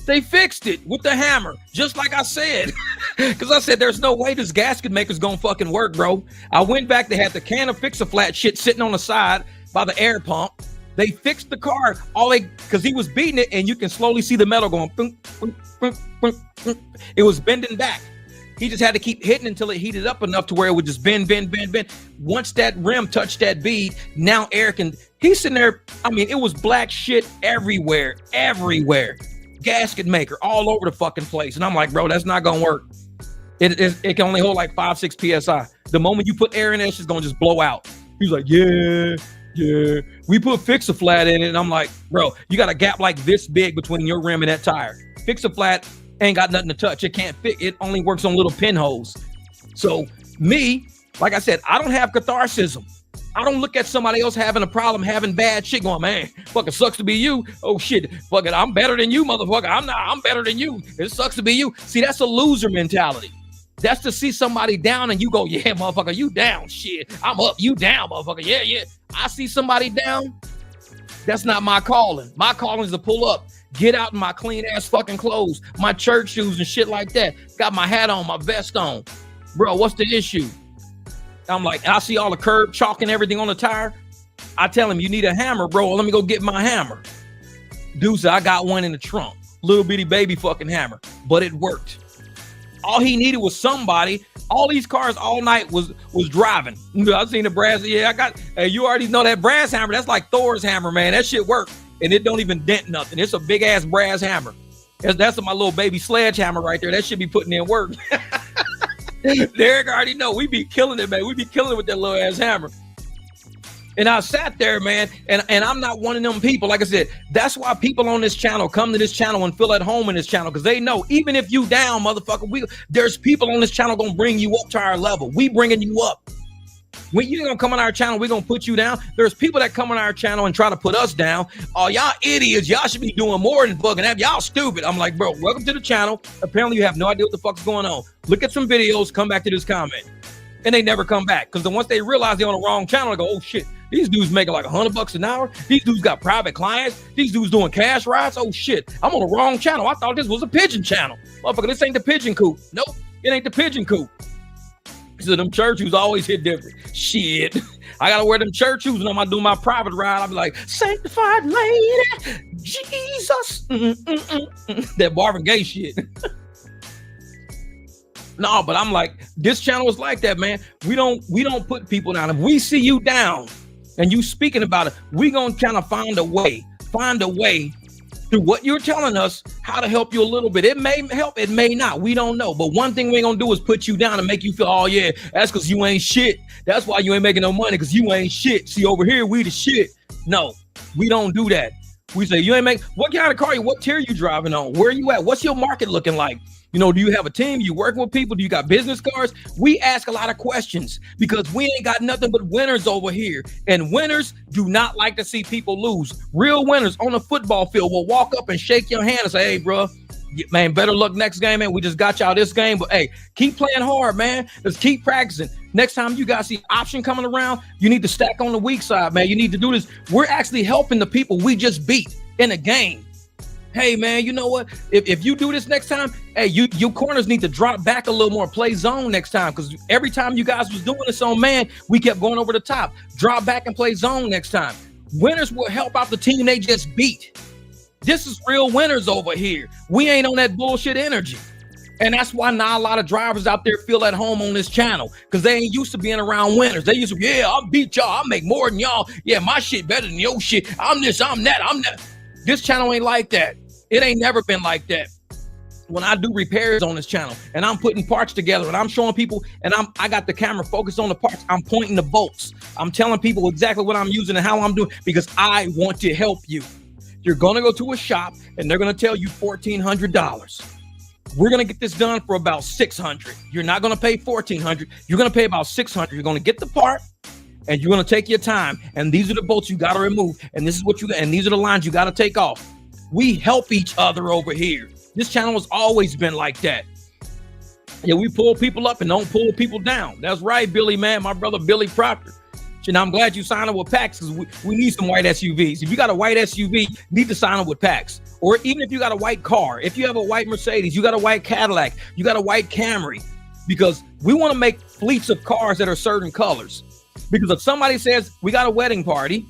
They fixed it with the hammer, just like I said. Because I said, there's no way this gasket maker's gonna fucking work, bro. I went back. They had the can of Fix-A-Flat shit sitting on the side by the air pump. They fixed the car. Because he was beating it, and you can slowly see the metal going. It was bending back. He just had to keep hitting until it heated up enough to where it would just bend. Once that rim touched that bead, now air can. He's sitting there. I mean, it was black shit everywhere. Gasket maker all over the fucking place. And I'm like, bro, that's not gonna work. It can only hold like 5, 6 PSI. The moment you put air in it, it's just gonna just blow out. He's like, yeah. We put Fix-A-Flat in it. And I'm like, bro, you got a gap like this big between your rim and that tire. Fix-A-Flat ain't got nothing to touch. It can't fit. It only works on little pinholes. So me, like I said, I don't have catharsis. I don't look at somebody else having a problem, having bad shit going, man, fucking sucks to be you. Oh shit, fucking I'm better than you, motherfucker. I'm better than you. It sucks to be you. See, that's a loser mentality. That's to see somebody down and you go, yeah, motherfucker, you down. Shit, I'm up, you down, motherfucker. Yeah. I see somebody down. That's not my calling. My calling is to pull up, get out in my clean ass fucking clothes, my church shoes and shit like that. Got my hat on, my vest on. Bro, what's the issue? I'm like, I see all the curb chalk and everything on the tire. I tell him, you need a hammer, bro. Well, let me go get my hammer. Dude said, I got one in the trunk. Little bitty baby fucking hammer. But it worked. All he needed was somebody. All these cars all night was driving. I seen the brass. Yeah, you already know that brass hammer. That's like Thor's hammer, man. That shit worked. And it don't even dent nothing. It's a big ass brass hammer. That's my little baby sledgehammer right there. That should be putting in work. Derek already know. We be killing it, man. We be killing it with that little ass hammer. And I sat there, man, and I'm not one of them people. Like I said, that's why people on this channel come to this channel and feel at home in this channel, because they know even if you down, motherfucker, there's people on this channel gonna bring you up to our level. We bringing you up. When you gonna come on our channel, we're gonna put you down. There's people that come on our channel and try to put us down. Oh, y'all idiots. Y'all should be doing more than fucking that. Y'all stupid. I'm like, bro, welcome to the channel. Apparently you have no idea what the fuck's going on. Look at some videos, come back to this comment. And they never come back. Because once they realize they're on the wrong channel, they go, oh shit, these dudes making like $100 an hour. These dudes got private clients. These dudes doing cash rides. Oh shit, I'm on the wrong channel. I thought this was a pigeon channel. Motherfucker, this ain't the pigeon coop. Nope, it ain't the pigeon coop. So them church shoes always hit different. Shit, I gotta wear them church shoes when I'm gonna do my private ride. I'll be like, sanctified lady, Jesus. That Marvin Gaye shit. No, but I'm like, this channel is like that, man. We don't put people down. If we see you down and you speaking about it, we gonna kind of find a way through what you're telling us how to help you a little bit. It may help, it may not. We don't know. But one thing we ain't gonna do is put you down and make you feel, oh yeah, that's because you ain't shit. That's why you ain't making no money, because you ain't shit. See, over here, we the shit. No, we don't do that. We say, you ain't make, what kind of car you, what tier you driving on? Where you at? What's your market looking like? You know, do you have a team? You working with people? Do you got business cards? We ask a lot of questions because we ain't got nothing but winners over here. And winners do not like to see people lose. Real winners on the football field will walk up and shake your hand and say, hey, bro, man, better luck next game, man. We just got y'all this game. But, hey, keep playing hard, man. Let's keep practicing. Next time you guys see option coming around, you need to stack on the weak side, man. You need to do this. We're actually helping the people we just beat in a game. Hey, man, you know what? If you do this next time, hey, your corners need to drop back a little more, play zone next time, because every time you guys was doing this on man, we kept going over the top. Drop back and play zone next time. Winners will help out the team they just beat. This is real winners over here. We ain't on that bullshit energy. And that's why not a lot of drivers out there feel at home on this channel, because they ain't used to being around winners. They used to, yeah, I'll beat y'all. I'll make more than y'all. Yeah, my shit better than your shit. I'm this, I'm that, I'm that. This channel ain't like that. It ain't never been like that. When I do repairs on this channel and I'm putting parts together and I'm showing people and I got the camera focused on the parts, I'm pointing the bolts. I'm telling people exactly what I'm using and how I'm doing, because I want to help you. You're going to go to a shop and they're going to tell you $1,400. We're going to get this done for about $600. You're not going to pay $1,400. You're going to pay about $600. You're going to get the part and you're going to take your time. And these are the bolts you got to remove. And this is what and these are the lines you got to take off. We help each other over here. This channel has always been like that. Yeah, we pull people up and don't pull people down. That's right, Billy, man. My brother, Billy Proctor. And I'm glad you signed up with PAX, because we need some white SUVs. If you got a white SUV, you need to sign up with PAX. Or even if you got a white car, if you have a white Mercedes, you got a white Cadillac, you got a white Camry, because we want to make fleets of cars that are certain colors. Because if somebody says we got a wedding party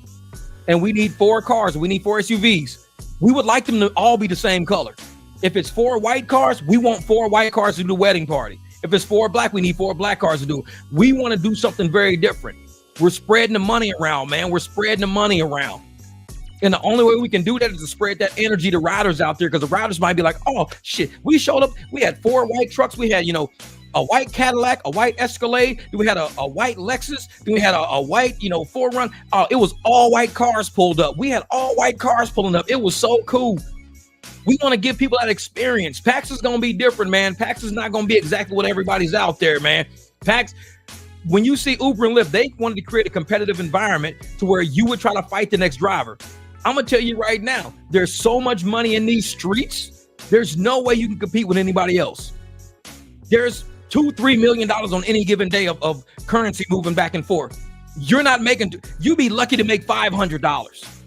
and we need 4 cars, we need 4 SUVs, we would like them to all be the same color. If it's 4 white cars, we want 4 white cars to do the wedding party. If it's 4 black, we need 4 black cars to do it. We want to do something very different. We're spreading the money around, man. We're spreading the money around. And the only way we can do that is to spread that energy to riders out there, because the riders might be like, oh, shit, we showed up. We had 4 white trucks. We had, a white Cadillac, a white Escalade. Then we had a white Lexus. Then we had a white, 4Run. It was all white cars pulled up. We had all white cars pulling up. It was so cool. We want to give people that experience. PAX is going to be different, man. PAX is not going to be exactly what everybody's out there, man. PAX, when you see Uber and Lyft, they wanted to create a competitive environment to where you would try to fight the next driver. I'm going to tell you right now, there's so much money in these streets. There's no way you can compete with anybody else. There's $2-3 million on any given day of currency moving back and forth. You're not making, you'd be lucky to make $500.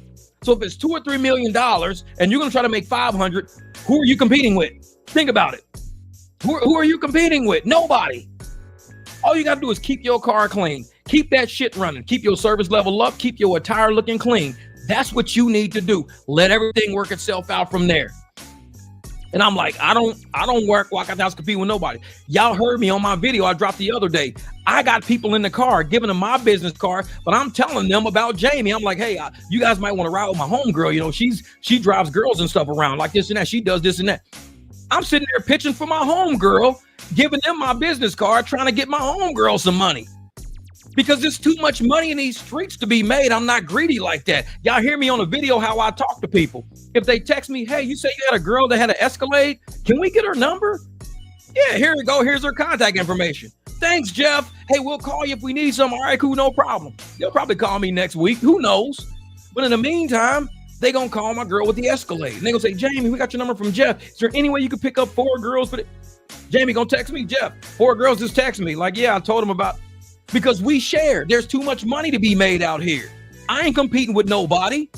So if it's $2 or $3 million and you're going to try to make 500, who are you competing with? Think about it. Who are you competing with? Nobody. All you got to do is keep your car clean. Keep that shit running. Keep your service level up. Keep your attire looking clean. That's what you need to do. Let everything work itself out from there. And I'm like, I don't walk out the house compete with nobody. Y'all heard me on my video I dropped the other day. I got people in the car giving them my business card, but I'm telling them about Jamie. I'm like, hey, you guys might want to ride with my homegirl. You know, she drives girls and stuff around like this and that. She does this and that. I'm sitting there pitching for my homegirl, giving them my business card, trying to get my homegirl some money. Because there's too much money in these streets to be made. I'm not greedy like that. Y'all hear me on the video how I talk to people. If they text me, hey, you say you had a girl that had an Escalade, can we get her number? Yeah, here we go. Here's her contact information. Thanks, Jeff. Hey, we'll call you if we need some. All right, cool, no problem. They'll probably call me next week. Who knows? But in the meantime, they gonna call my girl with the Escalade. And they gonna say, Jamie, we got your number from Jeff. Is there any way you could pick up 4 girls for the... Jamie gonna text me, Jeff, 4 girls just text me. Like, yeah, I told him about... Because we share. There's too much money to be made out here. I ain't competing with nobody.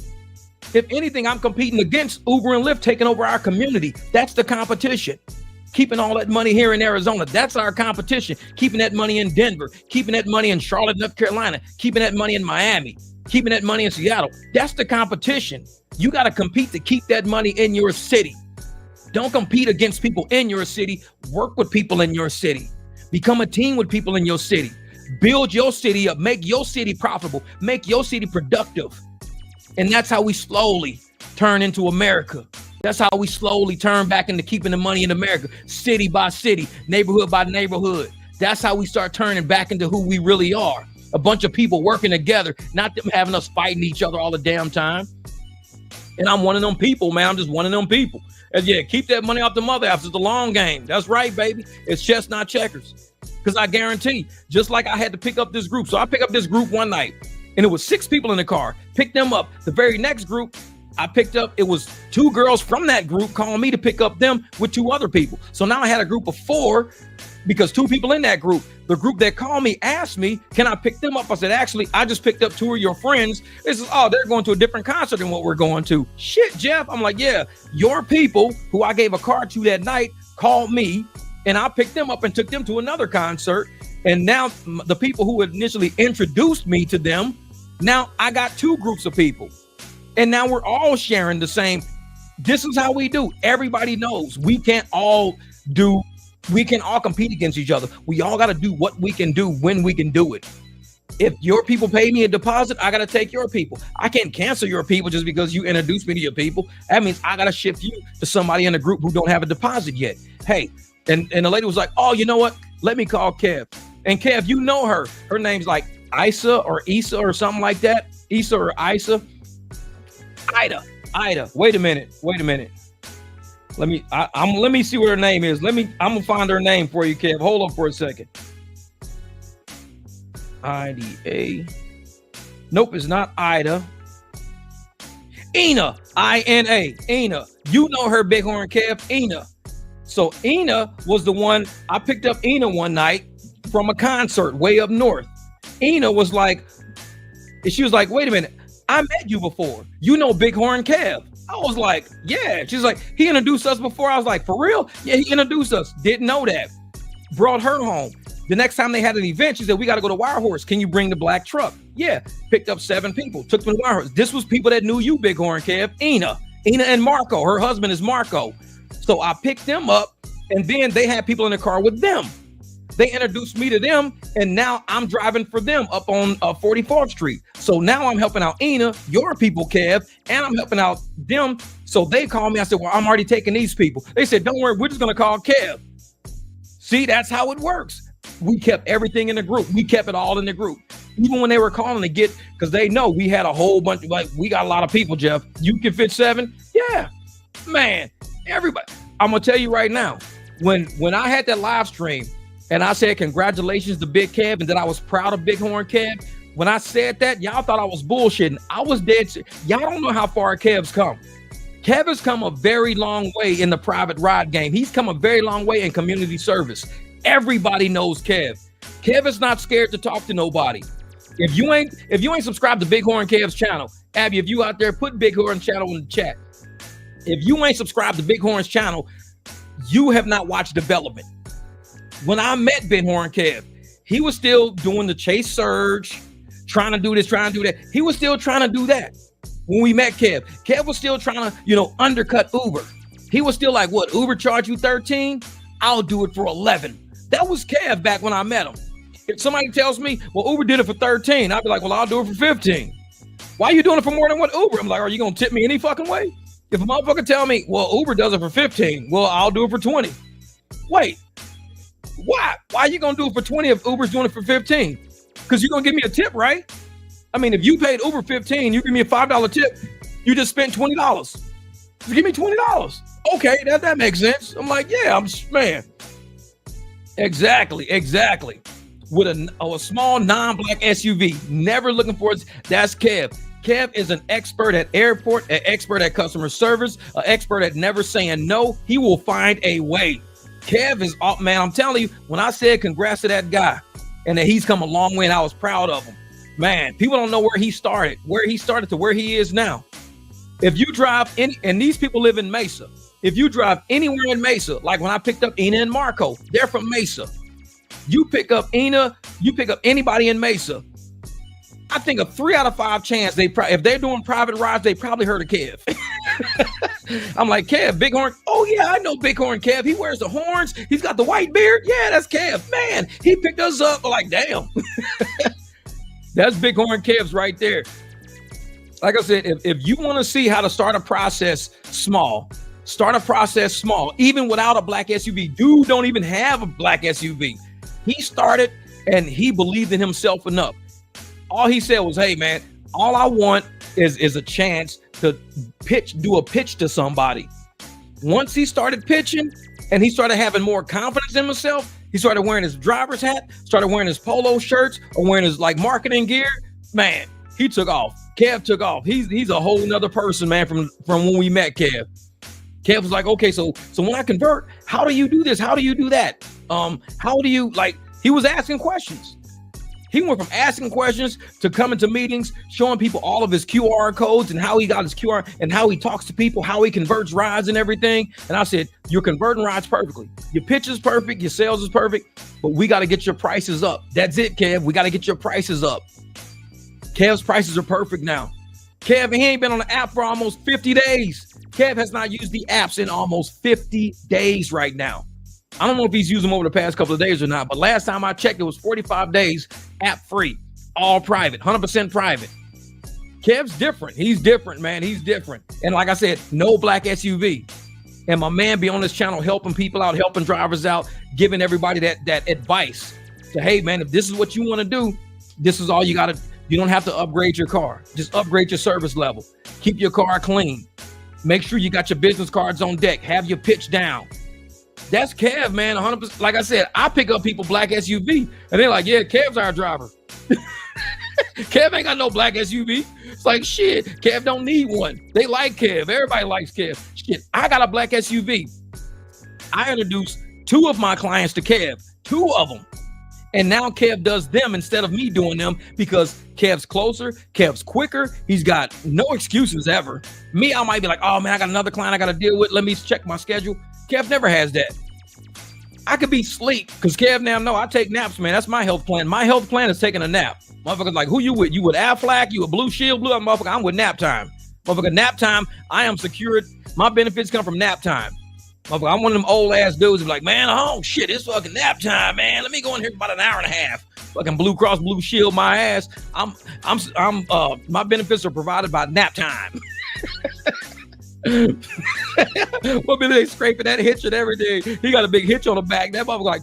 If anything, I'm competing against Uber and Lyft taking over our community. That's the competition. Keeping all that money here in Arizona. That's our competition. Keeping that money in Denver. Keeping that money in Charlotte, North Carolina. Keeping that money in Miami. Keeping that money in Seattle. That's the competition. You got to compete to keep that money in your city. Don't compete against people in your city. Work with people in your city. Become a team with people in your city. Build your city up, make your city profitable, make your city productive. And that's how we slowly turn into America. That's how we slowly turn back into keeping the money in America, city by city, neighborhood by neighborhood. That's how we start turning back into who we really are. A bunch of people working together, not them having us fighting each other all the damn time. And I'm one of them people, man. I'm just one of them people. And yeah, keep that money off the mother apps. It's the long game. That's right, baby. It's chess, not checkers. Because I guarantee, just like I had to pick up this group. So I picked up this group one night and it was 6 people in the car. Picked them up. The very next group I picked up, it was 2 girls from that group calling me to pick up them with 2 other people. So now I had a group of 4 because 2 people in that group. The group that called me asked me, can I pick them up? I said, actually, I just picked up 2 of your friends. This is, oh, they're going to a different concert than what we're going to. Shit, Jeff. I'm like, yeah, your people who I gave a card to that night called me. And I picked them up and took them to another concert. And now the people who initially introduced me to them, now I got 2 groups of people. And now we're all sharing the same. This is how we do. Everybody knows we can't all compete against each other. We all got to do what we can do when we can do it. If your people pay me a deposit, I got to take your people. I can't cancel your people just because you introduced me to your people. That means I got to shift you to somebody in the group who don't have a deposit yet. Hey, and the lady was like, oh, you know what? Let me call Kev. And Kev, you know her. Her name's like Isa or Issa or something like that. Issa or Isa. Ida. Wait a minute. Let me see what her name is. I'm gonna find her name for you, Kev. Hold on for a second. IDA. Nope, it's not Ida. Ina. INA. Ina. You know her, Bighorn Kev. Ina. So Ina was the one, I picked up Ina one night from a concert way up north. Ina was like, she was like, wait a minute, I met you before. You know Bighorn Kev. I was like, yeah. She's like, he introduced us before. I was like, for real? Yeah, he introduced us. Didn't know that. Brought her home. The next time they had an event, she said, we got to go to Wirehorse. Can you bring the black truck? Yeah. Picked up 7 people. Took them to Wirehorse. This was people that knew you, Bighorn Kev. Ina and Marco. Her husband is Marco. So I picked them up, and then they had people in the car with them. They introduced me to them, and now I'm driving for them up on 44th Street. So now I'm helping out Ina, your people, Kev, and I'm helping out them. So they called me. I said, well, I'm already taking these people. They said, don't worry, we're just going to call Kev. See, that's how it works. We kept everything in the group. We kept it all in the group. Even when they were calling to get, because they know we had a whole bunch of, like, we got a lot of people, Jeff. You can fit 7? Yeah, man. Everybody, I'm gonna tell you right now, when I had that live stream and I said congratulations to Big Kev and that I was proud of Bighorn Kev, when I said that, y'all thought I was bullshitting. I was dead serious. Y'all don't know how far Kev's come. Kev has come a very long way in the private ride game. He's come a very long way in community service. Everybody knows Kev. Kev is not scared to talk to nobody. If you ain't subscribed to Bighorn Kev's channel, Abby, if you out there, put Big Horn's channel in the chat. If you ain't subscribed to Big Horn's channel, you have not watched development. When I met Big Horn Kev, he was still doing the Chase Surge, trying to do this, trying to do that. He was still trying to do that. When we met Kev, Kev was still trying to, undercut Uber. He was still like, what, Uber charge you 13? I'll do it for 11. That was Kev back when I met him. If somebody tells me, well, Uber did it for 13, I'd be like, well, I'll do it for 15. Why are you doing it for more than what Uber? I'm like, are you going to tip me any fucking way? If a motherfucker tell me, well, Uber does it for 15, well, I'll do it for 20. Wait, why? Why are you going to do it for 20 if Uber's doing it for 15? Because you're going to give me a tip, right? I mean, if you paid Uber 15, you give me a $5 tip, you just spent $20. Just give me $20. Okay, that makes sense. I'm like, yeah, man. Exactly. With a small non-black SUV, never looking for it. That's Kev. Kev is an expert at airport, an expert at customer service, an expert at never saying no. He will find a way. Kev is, man, I'm telling you, when I said congrats to that guy and that he's come a long way and I was proud of him, man, people don't know where he started to where he is now. If you drive and these people live in Mesa, if you drive anywhere in Mesa, like when I picked up Ina and Marco, they're from Mesa. You pick up Ina, you pick up anybody in Mesa. I think a 3 out of 5 chance if they're doing private rides, they probably heard of Kev. I'm like, Kev, Big Horn. Oh yeah, I know Big Horn Kev. He wears the horns. He's got the white beard. Yeah, that's Kev. Man, he picked us up. Like, damn. That's Big Horn Kev's right there. Like I said, if you want to see how to start a process small, even without a black SUV. Dude don't even have a black SUV. He started and he believed in himself enough. All he said was, hey man, all I want is a chance to do a pitch to somebody. Once he started pitching and he started having more confidence in himself, he started wearing his driver's hat, started wearing his polo shirts or wearing his like marketing gear. Man, he took off. Kev took off. He's a whole nother person, man, from when we met Kev. Kev was like, okay, so when I convert, how do you do this? How do you do that? How do you, like, he was asking questions. He went from asking questions to coming to meetings, showing people all of his QR codes and how he got his QR and how he talks to people, how he converts rides and everything. And I said, you're converting rides perfectly. Your pitch is perfect. Your sales is perfect, but we got to get your prices up. That's it, Kev. We got to get your prices up. Kev's prices are perfect now. Kev, he ain't been on the app for almost 50 days. Kev has not used the apps in almost 50 days right now. I don't know if he's used them over the past couple of days or not, but last time I checked, it was 45 days app free, all private, 100% private. Kev's different. He's different, man. He's different. And like I said, no black SUV. And my man be on this channel helping people out, helping drivers out, giving everybody that advice. So, hey, man, if this is what you want to do, this is all you got to. You don't have to upgrade your car. Just upgrade your service level. Keep your car clean. Make sure you got your business cards on deck. Have your pitch down. That's Kev, man, 100%. Like I said, I pick up people black SUV, and they're like, yeah, Kev's our driver. Kev ain't got no black SUV. It's like, shit, Kev don't need one. They like Kev. Everybody likes Kev. Shit, I got a black SUV. I introduced 2 of my clients to Kev, 2 of them. And now Kev does them instead of me doing them because Kev's closer, Kev's quicker. He's got no excuses ever. Me, I might be like, oh man, I got another client I got to deal with. Let me check my schedule. Kev never has that. I could be sleep because Kev now know I take naps, man. That's my health plan. My health plan is taking a nap. Motherfuckers like, who you with? You with Aflac? You with Blue Shield? Motherfucker, I'm with nap time. Motherfucker, nap time, I am secured. My benefits come from nap time. Motherfucker, I'm one of them old ass dudes who's like, man, oh shit, it's fucking nap time, man. Let me go in here for about an hour and a half. Fucking Blue Cross Blue Shield my ass. My benefits are provided by nap time. Well, they scraping that hitch and everything. He got a big hitch on the back. That motherfucker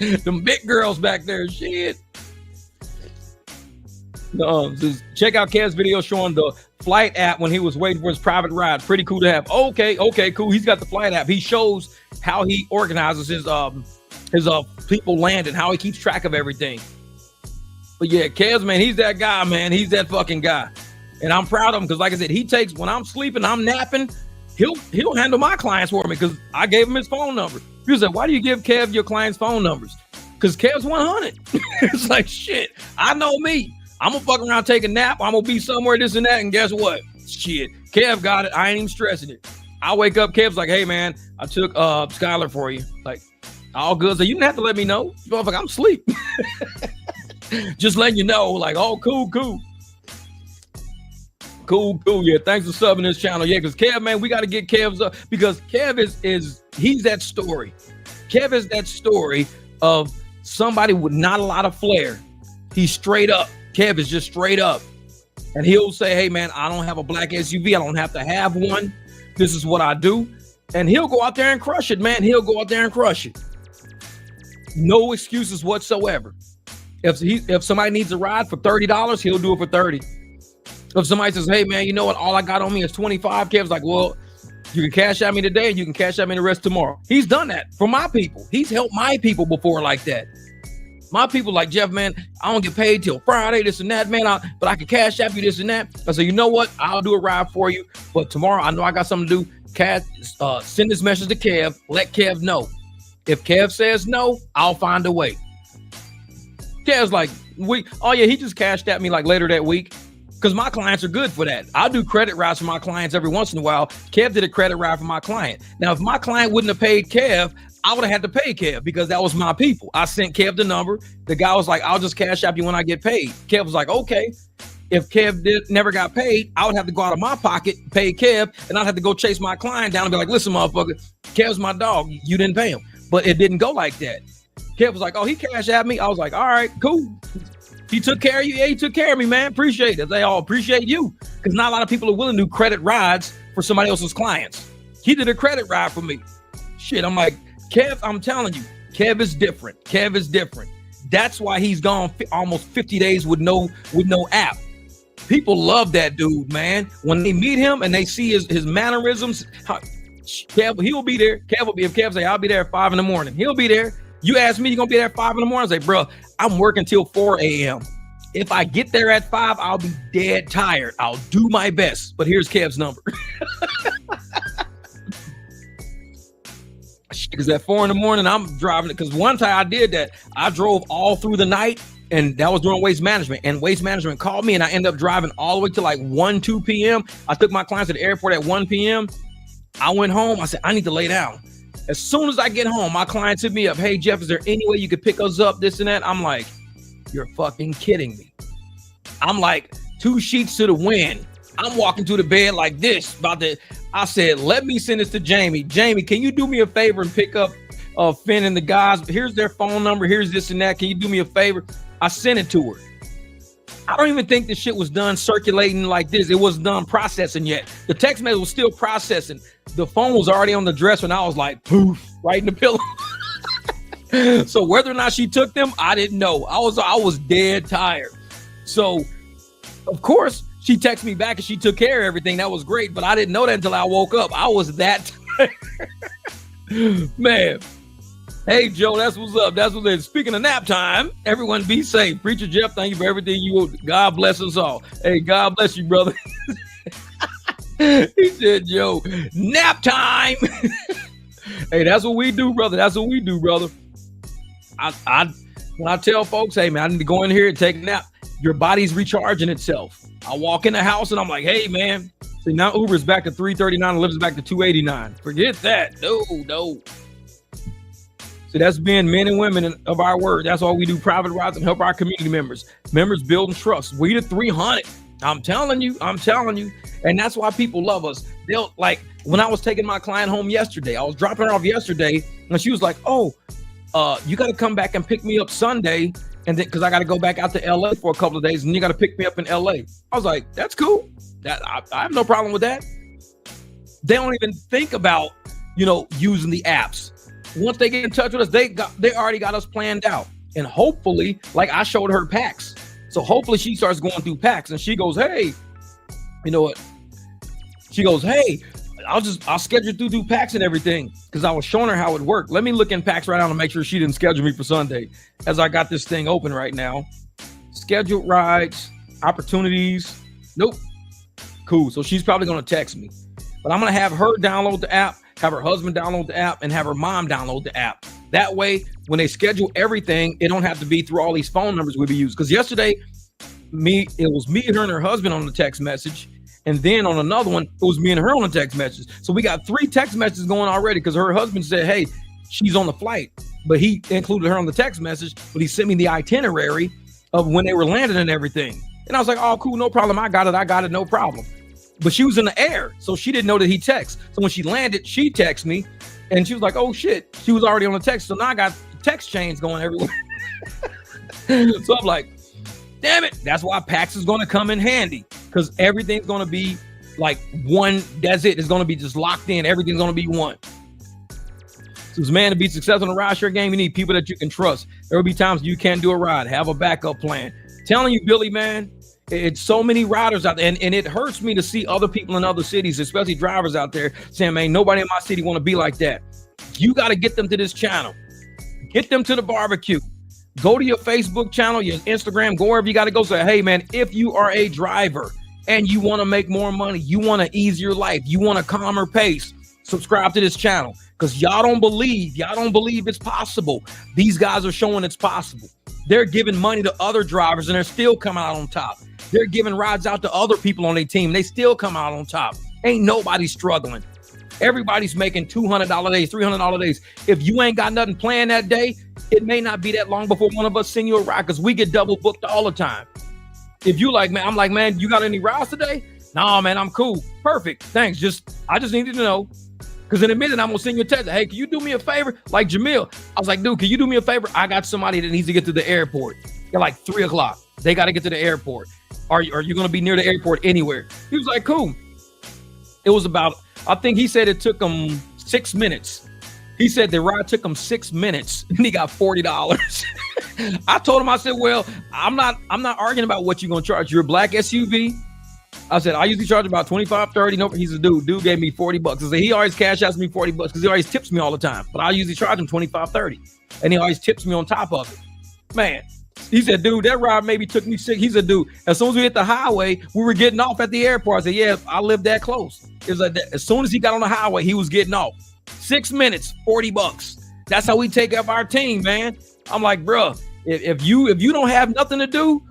like them big girls back there. Shit. Just check out Kev's video showing the flight app when he was waiting for his private ride. Pretty cool to have. Okay, cool. He's got the flight app. He shows how he organizes his people landing, how he keeps track of everything. But yeah, Kev's, man, he's that guy, man. He's that fucking guy. And I'm proud of him because, like I said, he takes, when I'm sleeping, I'm napping, he'll handle my clients for me because I gave him his phone number. He said, why do you give Kev your clients' phone numbers? Because Kev's 100. It's like, shit, I know me. I'm gonna fuck around, take a nap. I'm gonna be somewhere, this and that. And guess what? Shit, Kev got it. I ain't even stressing it. I wake up, Kev's like, hey man, I took Skylar for you. Like, all good. So you didn't have to let me know. Motherfucker, I'm asleep. Just letting you know, like, oh, cool. Yeah, thanks for subbing this channel. Yeah, because Kev, man, we got to get Kev's up because Kev is he's that story. Kev is that story of somebody with not a lot of flair. He's straight up. Kev is just straight up. And he'll say, hey man, I don't have a black SUV. I don't have to have one. This is what I do. And he'll go out there and crush it, man. He'll go out there and crush it. No excuses whatsoever. If somebody needs a ride for $30, he'll do it for $30. If somebody says, hey man, you know what? All I got on me is 25. Kev's like, well, you can cash out me today and you can cash out me the rest tomorrow. He's done that for my people. He's helped my people before like that. My people like, Jeff, man, I don't get paid till Friday, this and that, man. But I can cash out you this and that. I say, you know what? I'll do a ride for you. But tomorrow, I know I got something to do. Send this message to Kev. Let Kev know. If Kev says no, I'll find a way. Kev's like, he just cashed at me like later that week. Because my clients are good for that. I do credit rides for my clients every once in a while. Kev did a credit ride for my client. Now, if my client wouldn't have paid Kev, I would have had to pay Kev because that was my people. I sent Kev the number. The guy was like, I'll just cash out you when I get paid. Kev was like, okay. If Kev never got paid, I would have to go out of my pocket, pay Kev, and I'd have to go chase my client down and be like, listen, motherfucker, Kev's my dog. You didn't pay him. But it didn't go like that. Kev was like, oh, he cashed at me. I was like, all right, cool. He took care of you. Yeah, he took care of me, man. Appreciate it. They all appreciate you because not a lot of people are willing to do credit rides for somebody else's clients. He did a credit ride for me. Shit, I'm like, Kev, I'm telling you, Kev is different. Kev is different. That's why he's gone almost 50 days with no app. People love that dude, man. When they meet him and they see his mannerisms, Kev, he'll be there. If Kev say, I'll be there at 5 a.m, he'll be there. You ask me, you gonna be there at 5 a.m? I say, bro, I'm working till 4 a.m. If I get there at 5, I'll be dead tired. I'll do my best. But here's Kev's number. Because at 4 a.m, I'm driving it. Because one time I did that. I drove all through the night, and that was during Waste Management. And Waste Management called me, and I ended up driving all the way to like 2 p.m. I took my clients to the airport at 1 p.m. I went home. I said, I need to lay down. As soon as I get home, my clients hit me up. Hey, Jeff, is there any way you could pick us up, this and that? I'm like, you're fucking kidding me. I'm like 2 sheets to the wind. I'm walking to the bed like this. I said, let me send this to Jamie. Jamie, can you do me a favor and pick up Finn and the guys? Here's their phone number. Here's this and that. Can you do me a favor? I sent it to her. I don't even think this shit was done circulating like this. It wasn't done processing yet. The text message was still processing. The phone was already on the dresser, and I was like, poof, right in the pillow. So whether or not she took them, I didn't know. I was dead tired. So, of course, she texted me back and she took care of everything. That was great, but I didn't know that until I woke up. I was that tired. Man. Hey, Joe, that's what's up. That's what's up. Speaking of nap time, everyone be safe. Preacher Jeff, thank you for everything you do. God bless us all. Hey, God bless you, brother. He said, Joe, nap time. Hey, that's what we do, brother. That's what we do, brother. When I tell folks, hey, man, I need to go in here and take a nap, your body's recharging itself. I walk in the house and I'm like, hey, man. See, now Uber's back to $339 and Lyft's back to $289. Forget that. No. See, that's being men and women of our word. That's why we do private rides and help our community members. Members build and trust. We the 300. I'm telling you. And that's why people love us. They'll like, when I was taking my client home yesterday, I was dropping her off yesterday, and she was like, oh, you got to come back and pick me up Sunday. And then, because I got to go back out to LA for a couple of days, and you got to pick me up in LA. I was like, that's cool. I have no problem with that. They don't even think about, using the apps. Once they get in touch with us, they already got us planned out. And hopefully, like I showed her packs. So hopefully she starts going through packs and she goes, hey, you know what? She goes, hey, I'll schedule through packs and everything. Because I was showing her how it worked. Let me look in packs right now to make sure she didn't schedule me for Sunday. As I got this thing open right now. Scheduled rides, opportunities. Nope. Cool. So she's probably going to text me. But I'm going to have her download the app, have her husband download the app, and have her mom download the app. That way, when they schedule everything, it don't have to be through all these phone numbers we be using. Because yesterday, it was me, her, and her husband on the text message. And then on another one, it was me and her on the text message. So we got 3 text messages going already because her husband said, hey, she's on the flight. But he included her on the text message, but he sent me the itinerary of when they were landing and everything. And I was like, oh, cool, no problem. I got it, no problem. But she was in the air, so she didn't know that he texted. So when she landed, she texted me, and she was like, oh, shit. She was already on the text. So now I got text chains going everywhere. So I'm like, damn it. That's why PAX is going to come in handy, because everything's going to be like one. That's it. It's going to be just locked in. Everything's going to be one. So, man, to be successful in a rideshare game, you need people that you can trust. There will be times you can't do a ride. Have a backup plan. Telling you, Billy, man, it's so many riders out there, and it hurts me to see other people in other cities, especially drivers out there, saying, man, nobody in my city want to be like that. You got to get them to this channel. Get them to the barbecue. Go to your Facebook channel, your Instagram, go wherever you got to go. Say, hey, man, if you are a driver and you want to make more money, you want to ease your life, you want a calmer pace, subscribe to this channel, because y'all don't believe it's possible. These guys are showing it's possible. They're giving money to other drivers and they're still coming out on top. They're giving rides out to other people on their team. They still come out on top. Ain't nobody struggling. Everybody's making $200 days, $300 days. If you ain't got nothing planned that day, it may not be that long before one of us send you a ride, because we get double booked all the time. If you like, man, I'm like, man, you got any rides today? No, man, I'm cool. Perfect. Thanks. I just needed to know. Because in a minute, I'm going to send you a text. Hey, can you do me a favor? Like Jamil. I was like, dude, can you do me a favor? I got somebody that needs to get to the airport. At like 3 o'clock. They got to get to the airport. Are you going to be near the airport anywhere? He was like, cool. It was about, I think he said it took him 6 minutes. He said the ride took him 6 minutes and he got $40. I told him, I said, well, I'm not arguing about what you're going to charge. You're a black SUV. I said, I usually charge about 25, 30. Nope. He's a dude. Dude gave me $40. I said, he always cash outs me $40 because he always tips me all the time. But I usually charge him 25, 30. And he always tips me on top of it. Man, he said, dude, that ride maybe took me 6. He said, dude, as soon as we hit the highway, we were getting off at the airport. I said, yeah, I live that close. It was like that. As soon as he got on the highway, he was getting off. 6 minutes, $40. That's how we take up our team, man. I'm like, bro, if you don't have nothing to do,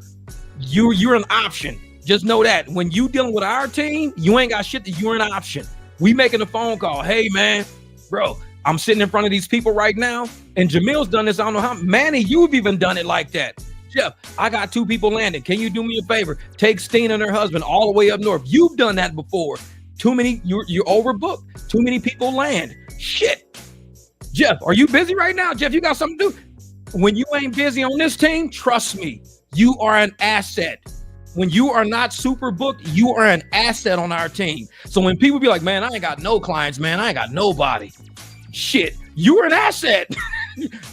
you're an option. Just know that when you dealing with our team, you ain't got shit, that you're an option. We making a phone call. Hey, man, bro, I'm sitting in front of these people right now. And Jamil's done this. I don't know how. Manny, you've even done it like that. Jeff, I got 2 people landing. Can you do me a favor? Take Steen and her husband all the way up north. You've done that before. Too many, you're overbooked. Too many people land. Shit. Jeff, are you busy right now? Jeff, you got something to do? When you ain't busy on this team, trust me, you are an asset. When you are not super booked, you are an asset on our team. So when people be like, man, I ain't got no clients, man, I ain't got nobody. Shit, you are an asset.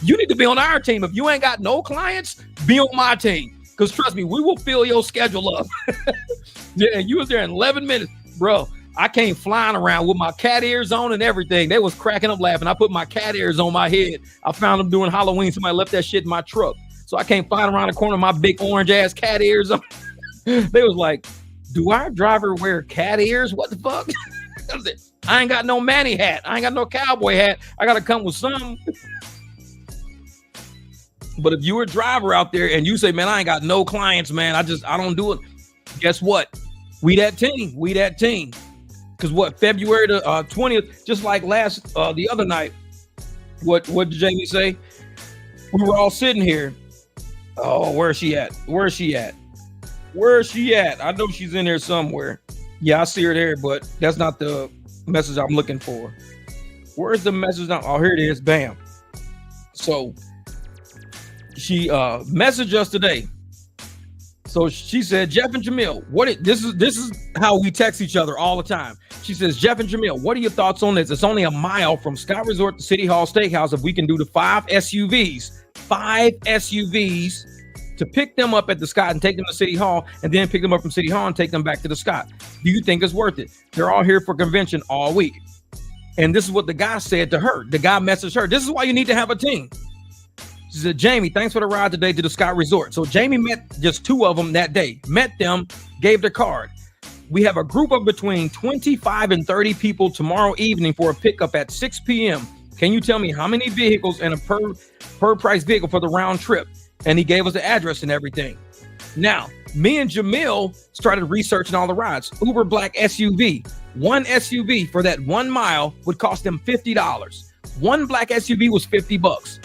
You need to be on our team. If you ain't got no clients, be on my team. Because trust me, we will fill your schedule up. Yeah, you was there in 11 minutes. Bro, I came flying around with my cat ears on and everything. They was cracking up laughing. I put my cat ears on my head. I found them doing Halloween. Somebody left that shit in my truck. So I came flying around the corner with my big orange ass cat ears on. They was like, do our driver wear cat ears? What the fuck? I ain't got no Manny hat. I ain't got no cowboy hat. I got to come with something. But if you're a driver out there and you say, man, I ain't got no clients, man, I don't do it. Guess what? We that team. Because what, February the 20th, just like the other night, what did Jamie say? We were all sitting here. Oh, where's she at? I know she's in there somewhere. Yeah, I see her there, but that's not the message I'm looking for. Where's the message now? Oh, here it is. Bam. So she messaged us today. So she said, Jeff and Jamil, this is how we text each other all the time. She says, Jeff and Jamil, what are your thoughts on this? It's only a mile from Sky Resort to City Hall Steakhouse. If we can do the 5 SUVs to pick them up at the Scott and take them to City Hall, and then pick them up from City Hall and take them back to the Scott. Do you think it's worth it? They're all here for convention all week. And this is what the guy said to her. The guy messaged her. This is why you need to have a team. She said, Jamie, thanks for the ride today to the Scott Resort. So Jamie met just 2 of them that day, met them, gave their card. We have a group of between 25 and 30 people tomorrow evening for a pickup at 6 p.m. Can you tell me how many vehicles and a per price vehicle for the round trip? And he gave us the address and everything. Now, me and Jamil started researching all the rides. Uber Black SUV. One SUV for that 1 mile would cost them $50. One black SUV was $50.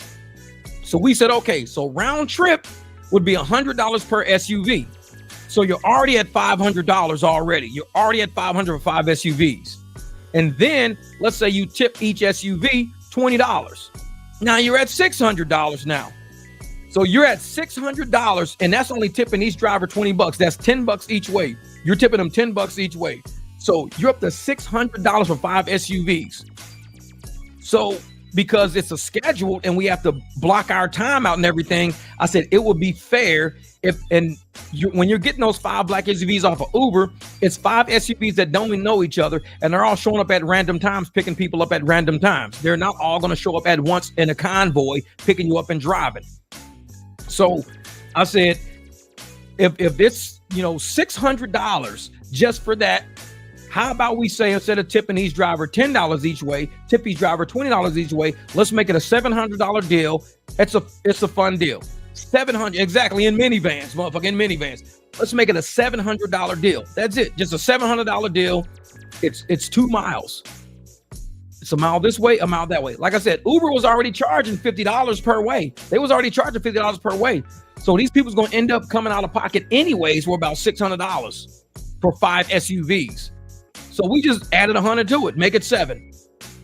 So we said, okay, so round trip would be $100 per SUV. So you're already at $500 already. You're already at $500 for 5 SUVs. And then let's say you tip each SUV $20. Now you're at $600 now. So you're at $600, and that's only tipping each driver $20. That's $10 each way. You're tipping them $10 each way. So you're up to $600 for 5 SUVs. So because it's a schedule and we have to block our time out and everything, I said it would be fair if, when you're getting those 5 black SUVs off of Uber, it's 5 SUVs that don't even know each other, and they're all showing up at random times, picking people up at random times. They're not all going to show up at once in a convoy, picking you up and driving. So I said, if it's, $600 just for that, how about we say, instead of tipping each driver $10 each way, tip each driver $20 each way, let's make it a $700 deal. It's a fun deal. $700, exactly, in minivans, motherfucker, in minivans. Let's make it a $700 deal. That's it, just a $700 deal. It's 2 miles. It's a mile this way, a mile that way. Like I said, Uber was already charging $50 per way. They was already charging $50 per way. So these people's going to end up coming out of pocket anyways for about $600 for 5 SUVs. So we just added 100 to it, make it 7.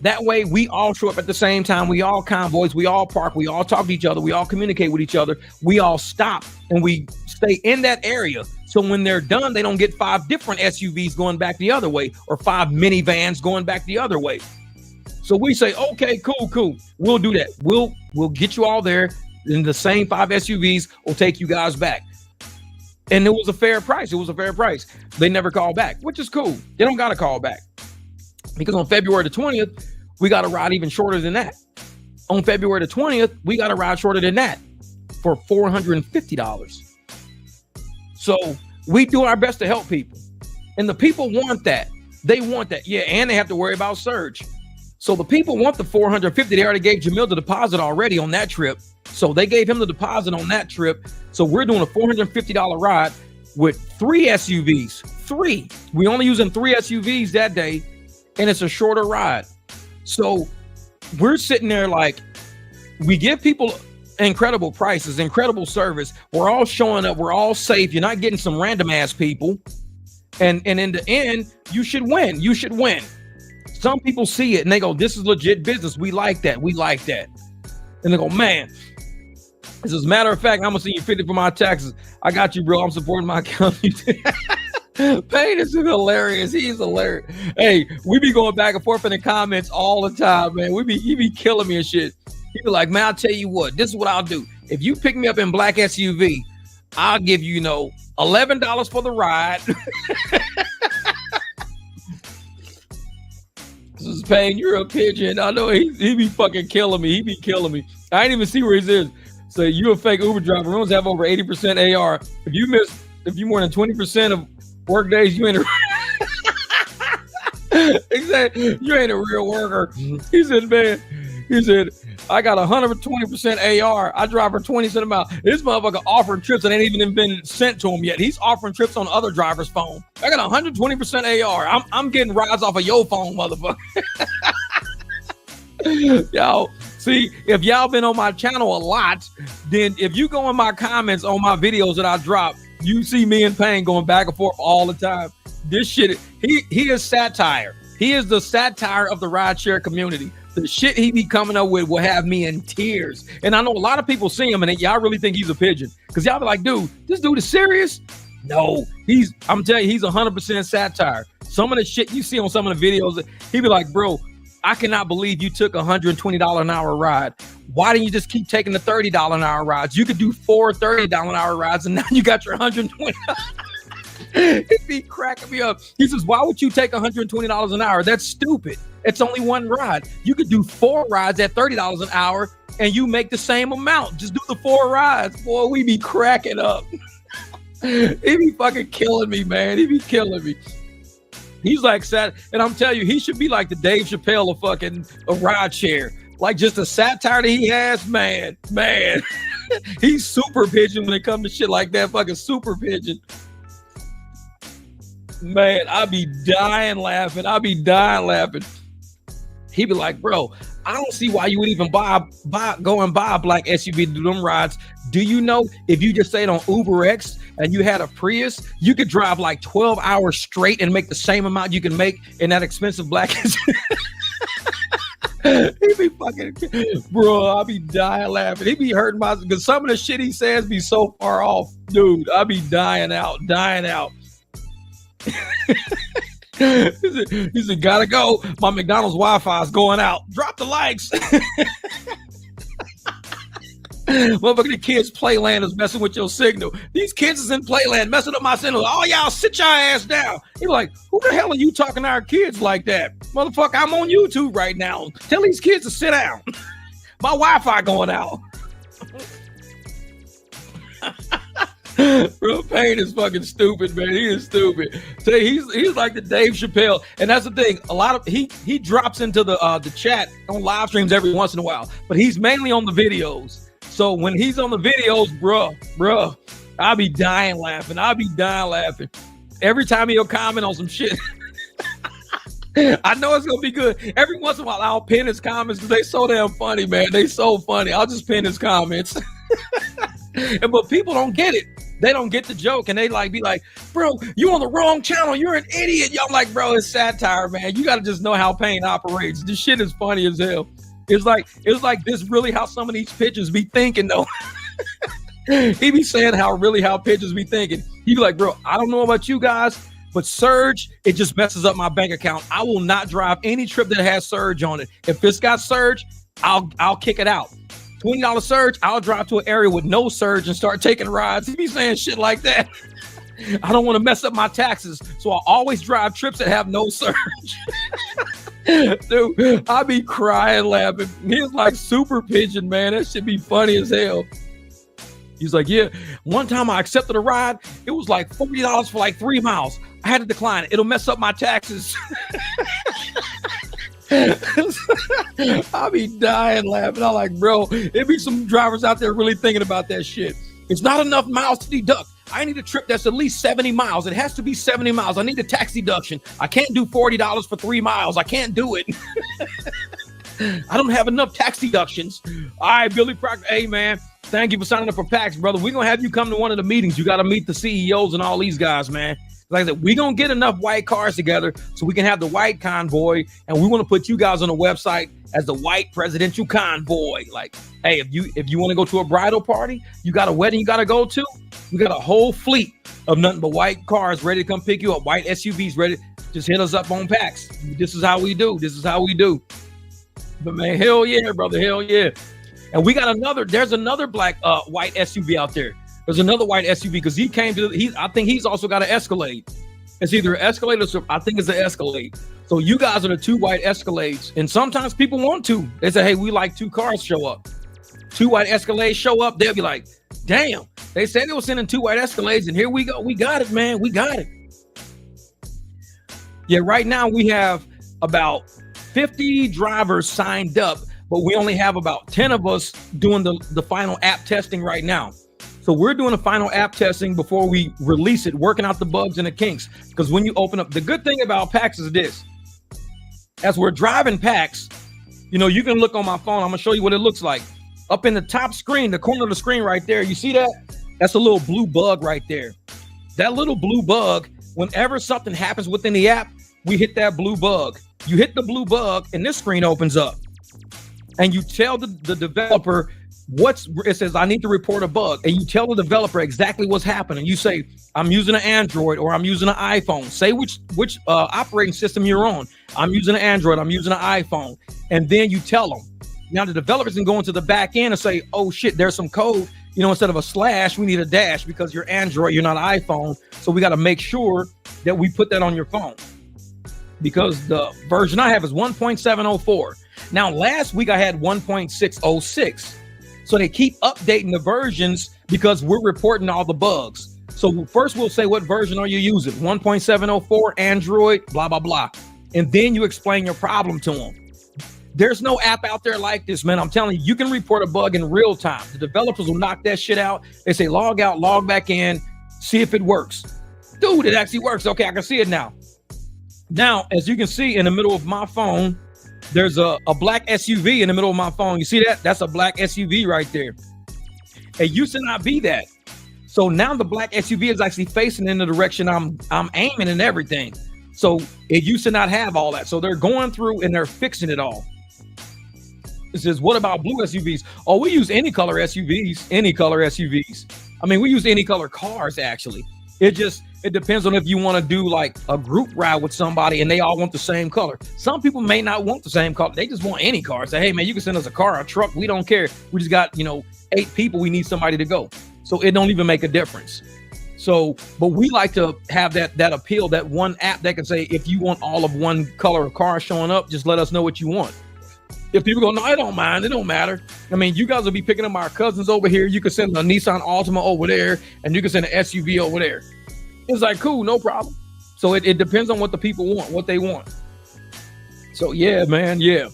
That way we all show up at the same time. We all convoys, we all park, we all talk to each other, we all communicate with each other. We all stop and we stay in that area. So when they're done, they don't get 5 different SUVs going back the other way or 5 minivans going back the other way. So we say, okay, cool. We'll do that. We'll get you all there, and the same 5 SUVs will take you guys back. And it was a fair price. They never called back, which is cool. They don't got to call back, because on February the 20th, we got a ride even shorter than that. On February the 20th, we got a ride shorter than that for $450. So we do our best to help people, and the people want that. They want that. Yeah, and they have to worry about surge. So the people want the $450. They already gave Jamil the deposit already on that trip. So they gave him the deposit on that trip. So we're doing a $450 ride with 3 SUVs. 3. We only using 3 SUVs that day, and it's a shorter ride. So we're sitting there like, we give people incredible prices, incredible service. We're all showing up. We're all safe. You're not getting some random ass people. And in the end, you should win. You should win. Some people see it and they go, this is legit business. We like that. And they go, man, as a matter of fact, I'm gonna send you 50 for my taxes. I got you, bro. I'm supporting my company. Payne is hilarious. He's hilarious. Hey, we be going back and forth in the comments all the time, man. He be killing me and shit. He be like, man, I'll tell you what, this is what I'll do. If you pick me up in black SUV, I'll give you, $11 for the ride. This is Payne, you're a pigeon. I know he be fucking killing me. I ain't even see where he is. So you a fake Uber driver. Rooms have over 80% AR. If you more than 20% of work days, you ain't exactly. You ain't a real worker. He said, I got 120% AR. I drive for 20 cents a mile. This motherfucker offering trips that ain't even been sent to him yet. He's offering trips on other drivers' phone. I got 120% AR. I'm getting rides off of your phone, motherfucker. Y'all, see, if y'all been on my channel a lot, then if you go in my comments on my videos that I drop, you see me and Payne going back and forth all the time. This shit, he is satire. He is the satire of the rideshare community. The shit he be coming up with will have me in tears. And I know a lot of people see him and y'all really think he's a pigeon. Because y'all be like, dude, this dude is serious? No, I'm telling you, he's 100% satire. Some of the shit you see on some of the videos, he be like, bro, I cannot believe you took $120 an hour ride. Why didn't you just keep taking the $30 an hour rides? You could do 4 $30 an hour rides and now you got your 120. He'd be cracking me up. He says, why would you take $120 an hour? That's stupid. It's only one ride. You could do 4 rides at $30 an hour and you make the same amount. Just do the 4 rides. Boy, we be cracking up. He be fucking killing me, man. He be killing me. He's like sad. And I'm telling you, he should be like the Dave Chappelle of fucking a ride share. Like just the satire that he has, man. He's super pigeon when it comes to shit like that. Fucking super pigeon. Man, I be dying laughing. He be like, bro, I don't see why you would even go and buy a black SUV to do them rides. Do you know if you just stayed on UberX and you had a Prius, you could drive like 12 hours straight and make the same amount you can make in that expensive black SUV? He be fucking, bro, I be dying laughing. He be hurting my, because some of the shit he says be so far off. Dude, I be dying out. He said, gotta go. My McDonald's Wi-Fi is going out. Drop the likes. Motherfucker, the kids' Playland is messing with your signal. These kids is in Playland messing up my signal. Oh, y'all sit your ass down. He like, who the hell are you talking to our kids like that? Motherfucker, I'm on YouTube right now. Tell these kids to sit down. My Wi-Fi going out. Bro, Payne is fucking stupid, man. He is stupid. So he's like the Dave Chappelle, and that's the thing. A lot of he drops into the chat on live streams every once in a while, but he's mainly on the videos. So when he's on the videos, bro, I'll be dying laughing. Every time he'll comment on some shit. I know it's gonna be good. Every once in a while, I'll pin his comments because they so damn funny, man. They so funny. I'll just pin his comments. But people don't get it. They don't get the joke, and they be like, bro, you on the wrong channel. You're an idiot. Y'all like, bro, it's satire, man. You got to just know how Payne operates. This shit is funny as hell. It's like this really how some of these pigeons be thinking, though. He be saying how pigeons be thinking. He be like, bro, I don't know about you guys, but surge, it just messes up my bank account. I will not drive any trip that has surge on it. If it's got surge, I'll kick it out. $20 surge, I'll drive to an area with no surge and start taking rides. He be saying shit like that. I don't want to mess up my taxes, so I always drive trips that have no surge. Dude, I be crying laughing. He's like super pigeon, man. That should be funny as hell. He's like, yeah, one time I accepted a ride. It was like $40 for like 3 miles. I had to decline it. It'll mess up my taxes. I'll be dying laughing. I'm like, bro, there be some drivers out there really thinking about that shit. It's not enough miles to deduct. I need a trip that's at least 70 miles. It has to be 70 miles. I need a tax deduction. I can't do $40 for 3 miles. I can't do it. I don't have enough tax deductions. All right, Billy Proctor. Hey, man, thank you for signing up for PAX, brother. We're going to have you come to one of the meetings. You got to meet the CEOs and all these guys, man. Like I said, we're going to get enough white cars together so we can have the white convoy, and we want to put you guys on the website as the white presidential convoy. Like, hey, if you want to go to a bridal party, you got a wedding you got to go to, we got a whole fleet of nothing but white cars ready to come pick you up, white SUVs ready. Just hit us up on PAX. This is how we do. But man, hell yeah, brother, hell yeah. And we got there's another black white SUV out there. There's another white SUV because I think he's also got an Escalade. It's either an Escalade or I think it's an Escalade. So you guys are the two white Escalades. And sometimes people want to. They say, hey, we like 2 cars show up. 2 white Escalades show up. They'll be like, damn, they said they were sending 2 white Escalades and here we go. We got it, man. We got it. Yeah, right now we have about 50 drivers signed up, but we only have about 10 of us doing the final app testing right now. So we're doing a final app testing before we release it, working out the bugs and the kinks. Because when you open up, the good thing about PAX is this. As we're driving PAX, you can look on my phone. I'm going to show you what it looks like. Up in the top screen, the corner of the screen right there, you see that? That's a little blue bug right there. That little blue bug, whenever something happens within the app, we hit that blue bug. You hit the blue bug and this screen opens up. And you tell the developer it says, I need to report a bug. And you tell the developer exactly what's happening. You say, I'm using an Android or I'm using an iPhone. Say which operating system you're on. I'm using an Android. I'm using an iPhone. And then you tell them. Now the developers can go into the back end and say, oh shit, there's some code. Instead of a slash, we need a dash because you're Android, you're not iPhone. So we got to make sure that we put that on your phone. Because the version I have is 1.704. Now, last week I had 1.606. So they keep updating the versions because we're reporting all the bugs. So first we'll say, what version are you using? 1.704, Android, blah, blah, blah. And then you explain your problem to them. There's no app out there like this, man. I'm telling you, you can report a bug in real time. The developers will knock that shit out. They say log out, log back in, see if it works. Dude, it actually works. Okay, I can see it now. Now, as you can see in the middle of my phone, there's a black SUV in the middle of my phone. You see that? That's a black SUV right there. It used to not be that. So now the black SUV is actually facing in the direction I'm aiming and everything. So it used to not have all that. So they're going through and they're fixing it all. It says, what about blue SUVs? Oh, we use any color SUVs, any color SUVs. I mean, we use any color cars, actually. It depends on if you want to do like a group ride with somebody and they all want the same color. Some people may not want the same color. They just want any car. Say, hey, man, you can send us a car, a truck. We don't care. We just got, 8 people. We need somebody to go. So it don't even make a difference. So, but we like to have that appeal, that one app that can say, if you want all of one color of car showing up, just let us know what you want. If people go, no, I don't mind. It don't matter. I mean, you guys will be picking up our cousins over here. You can send a Nissan Altima over there, and you can send an SUV over there. It's like, cool, no problem. So it depends on what the people want, what they want. So yeah, man, yeah.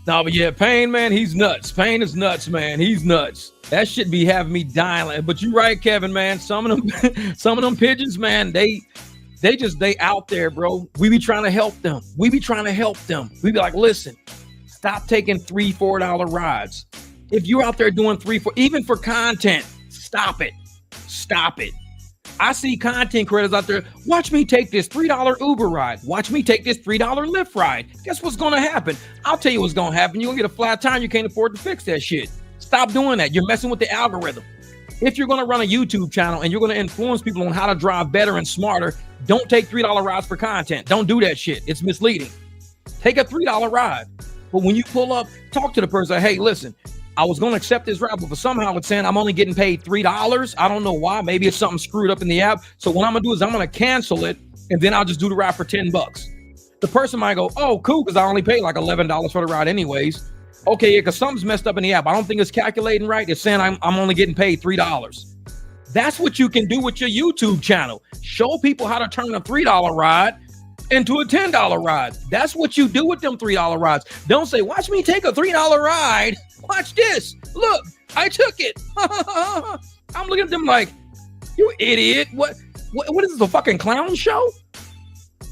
No, but yeah, Payne, man, he's nuts. Payne is nuts, man. He's nuts. That shit be having me dying. But you're right, Kevin, man. Some of them pigeons, man, they out there, bro. We be trying to help them. We be be like, listen, stop taking $3, $4 rides. If you're out there doing $3, $4, even for content, stop it. I see content creators out there. Watch me take this $3 Uber ride. Watch me take this $3 Lyft ride. Guess what's going to happen? I'll tell you what's going to happen. You're going to get a flat tire. You can't afford to fix that shit. Stop doing that. You're messing with the algorithm. If you're going to run a YouTube channel and you're going to influence people on how to drive better and smarter, don't take $3 rides for content. Don't do that shit. It's misleading. Take a $3 ride. But when you pull up, talk to the person. Hey, listen, I was going to accept this ride, but somehow it's saying I'm only getting paid $3. I don't know why. Maybe it's something screwed up in the app. So what I'm going to do is I'm going to cancel it, and then I'll just do the ride for $10. The person might go, oh, cool, because I only paid like $11 for the ride anyways. Okay, yeah, because something's messed up in the app. I don't think it's calculating right. It's saying I'm only getting paid $3. That's what you can do with your YouTube channel. Show people how to turn a $3 ride into a $10 ride. That's what you do with them $3 rides. Don't say, watch me take a $3 ride. Watch this. Look, I took it. I'm looking at them like, you idiot. What is this, a fucking clown show?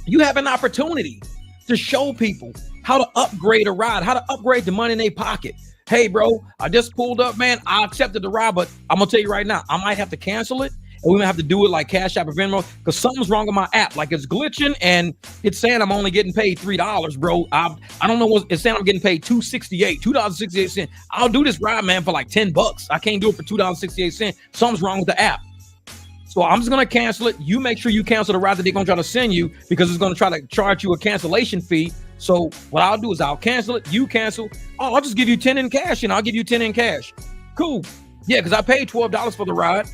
You have an opportunity to show people how to upgrade a ride, how to upgrade the money in their pocket. Hey, bro, I just pulled up, man. I accepted the ride, but I'm going to tell you right now, I might have to cancel it. And we might have to do it like Cash App or Venmo because something's wrong with my app. Like it's glitching and it's saying I'm only getting paid $3, bro. I don't know what it's saying. I'm getting paid $2.68. I'll do this ride, man, for like $10. I can't do it for $2.68. Something's wrong with the app. So I'm just going to cancel it. You make sure you cancel the ride that they're going to try to send you because it's going to try to charge you a cancellation fee. So what I'll do is I'll cancel it. You cancel. Oh, I'll just give you 10 in cash and I'll give you 10 in cash. Cool. Yeah, because I paid $12 for the ride.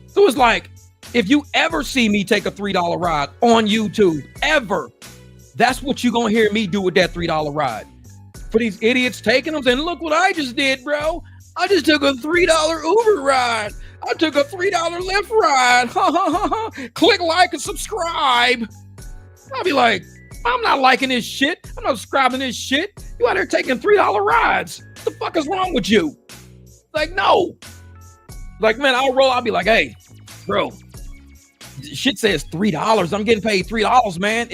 So it's like, if you ever see me take a $3 ride on YouTube, ever, that's what you're going to hear me do with that $3 ride. For these idiots taking them, saying, look what I just did, bro. I just took a $3 Uber ride. I took a $3 Lyft ride. Click like and subscribe. I'll be like, I'm not liking this shit. I'm not subscribing this shit. You out there taking $3 rides. What the fuck is wrong with you? Like, no. Like, man, I'll be like, hey, bro, shit says $3. I'm getting paid $3, man.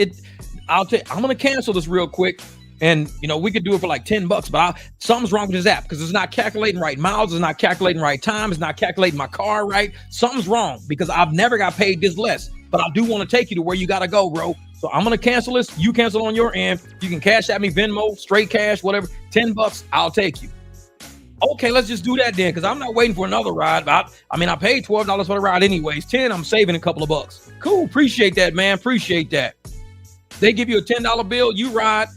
I'm going to cancel this real quick. And, we could do it for like $10, but something's wrong with this app because it's not calculating right miles. It's not calculating right time. It's not calculating my car right. Something's wrong because I've never got paid this less, but I do want to take you to where you got to go, bro. So I'm going to cancel this. You cancel on your end. You can cash at me, Venmo, straight cash, whatever, $10. I'll take you. Okay, let's just do that then, because I'm not waiting for another ride. I paid $12 for the ride anyways. 10, I'm saving a couple of bucks. Cool, appreciate that, man. Appreciate that. They give you a $10 bill, you ride.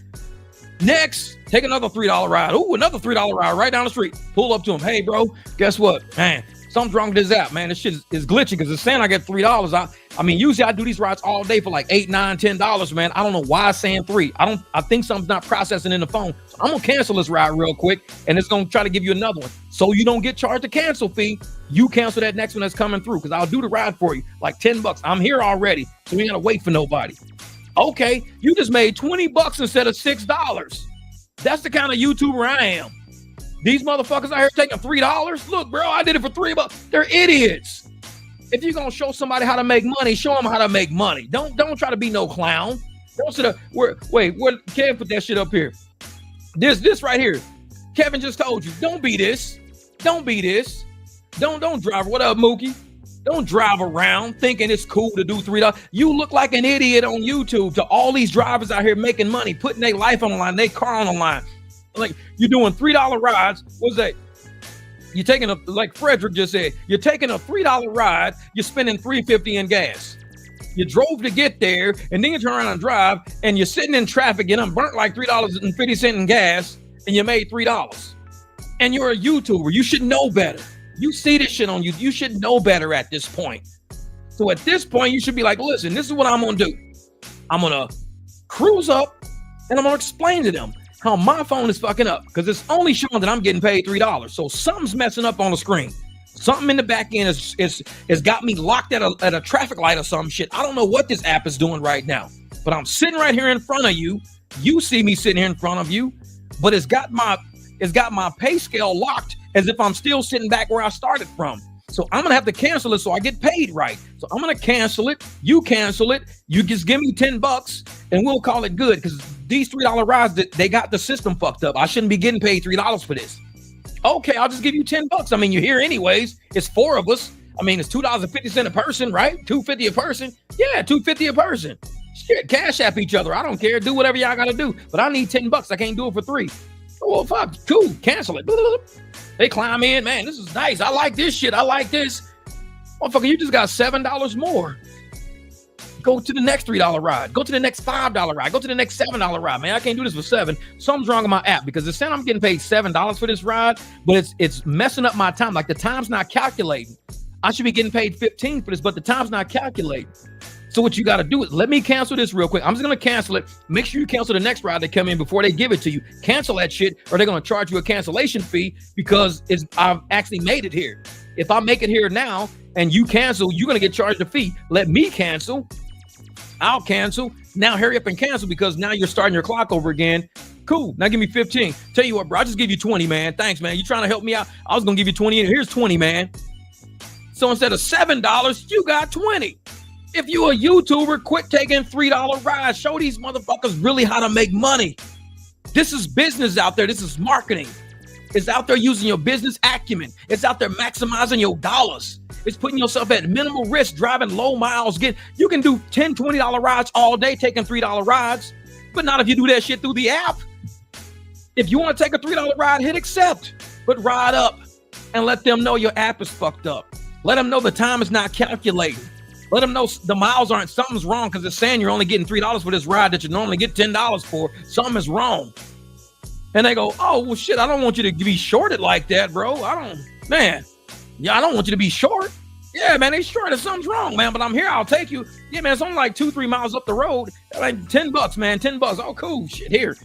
Next, take another $3 ride. Ooh, another $3 ride right down the street. Pull up to him. Hey, bro, guess what? Man, something's wrong with this app, man. This shit is glitching because it's saying I get $3. Usually I do these rides all day for like $8, $9, $10, man. I don't know why it's saying $3. I think something's not processing in the phone. So I'm gonna cancel this ride real quick, and it's gonna try to give you another one. So you don't get charged a cancel fee. You cancel that next one that's coming through, because I'll do the ride for you, like $10. I'm here already, so we ain't gotta wait for nobody. Okay, you just made $20 instead of $6. That's the kind of YouTuber I am. These motherfuckers out here taking $3. Look, bro, I did it for $3. They're idiots. If you're gonna show somebody how to make money, show them how to make money. Don't try to be no clown. Don't sit up. Wait, Kevin put that shit up here. This right here. Kevin just told you, don't be this. Don't be this. Don't drive. What up, Mookie? Don't drive around thinking it's cool to do $3. You look like an idiot on YouTube to all these drivers out here making money, putting their life on the line, their car on the line. Like, you're doing $3 rides. What's that? You're taking like Frederick just said, you're taking a $3 ride, you're spending $3.50 in gas. You drove to get there, and then you turn around and drive, and you're sitting in traffic, and I'm burnt like $3.50 in gas, and you made $3. And you're a YouTuber. You should know better. You see this shit on you. You should know better at this point. So at this point, you should be like, listen, this is what I'm going to do. I'm going to cruise up, and I'm going to explain to them how my phone is fucking up, because it's only showing that I'm getting paid $3. So something's messing up on the screen. Something in the back end is got me locked at a traffic light or some shit. I don't know what this app is doing right now, but I'm sitting right here in front of you. You see me sitting here in front of you, but it's got my pay scale locked as if I'm still sitting back where I started from. So I'm going to have to cancel it so I get paid right. So I'm going to cancel it. You cancel it. You just give me $10 and we'll call it good, because these $3 rides, they got the system fucked up. I shouldn't be getting paid $3 for this. Okay, I'll just give you $10. I mean, you're here anyways. It's 4 of us. I mean, it's $2.50 a person, right? $2.50 a person. Yeah, $2.50 a person. Shit, cash app each other. I don't care. Do whatever y'all got to do. But I need $10. I can't do it for $3. Oh, well, fuck. Cool. Cancel it. They climb in. Man, this is nice. I like this shit. I like this. Motherfucker, you just got $7 more. Go to the next $3 ride. Go to the next $5 ride. Go to the next $7 ride. Man, I can't do this for $7. Something's wrong with my app, because it's saying I'm getting paid $7 for this ride, but it's messing up my time. Like, the time's not calculating. I should be getting paid $15 for this, but the time's not calculating. So what you got to do is, let me cancel this real quick. I'm just going to cancel it. Make sure you cancel the next ride that come in before they give it to you. Cancel that shit, or they're going to charge you a cancellation fee, because I've actually made it here. If I make it here now and you cancel, you're going to get charged a fee. Let me cancel. I'll cancel. Now hurry up and cancel, because now you're starting your clock over again. Cool. Now give me 15. Tell you what, bro, I'll just give you 20, man. Thanks, man. You trying to help me out? I was going to give you 20. Here's 20, man. So instead of $7, you got 20. If you a YouTuber, quit taking $3 rides. Show these motherfuckers really how to make money. This is business out there. This is marketing. It's out there using your business acumen. It's out there maximizing your dollars. It's putting yourself at minimal risk, driving low miles. You can do $10, $20 rides all day, taking $3 rides, but not if you do that shit through the app. If you want to take a $3 ride, hit accept, but ride up and let them know your app is fucked up. Let them know the time is not calculating. Let them know the miles aren't, something's wrong, because it's saying you're only getting $3 for this ride that you normally get $10 for. Something is wrong. And they go, oh, well, shit, I don't want you to be shorted like that, bro. I don't want you to be short. Yeah, man, they shorted. Something's wrong, man, but I'm here. I'll take you. Yeah, man, it's only like 2-3 miles up the road. Like $10, man, $10. Oh, cool. Shit, here.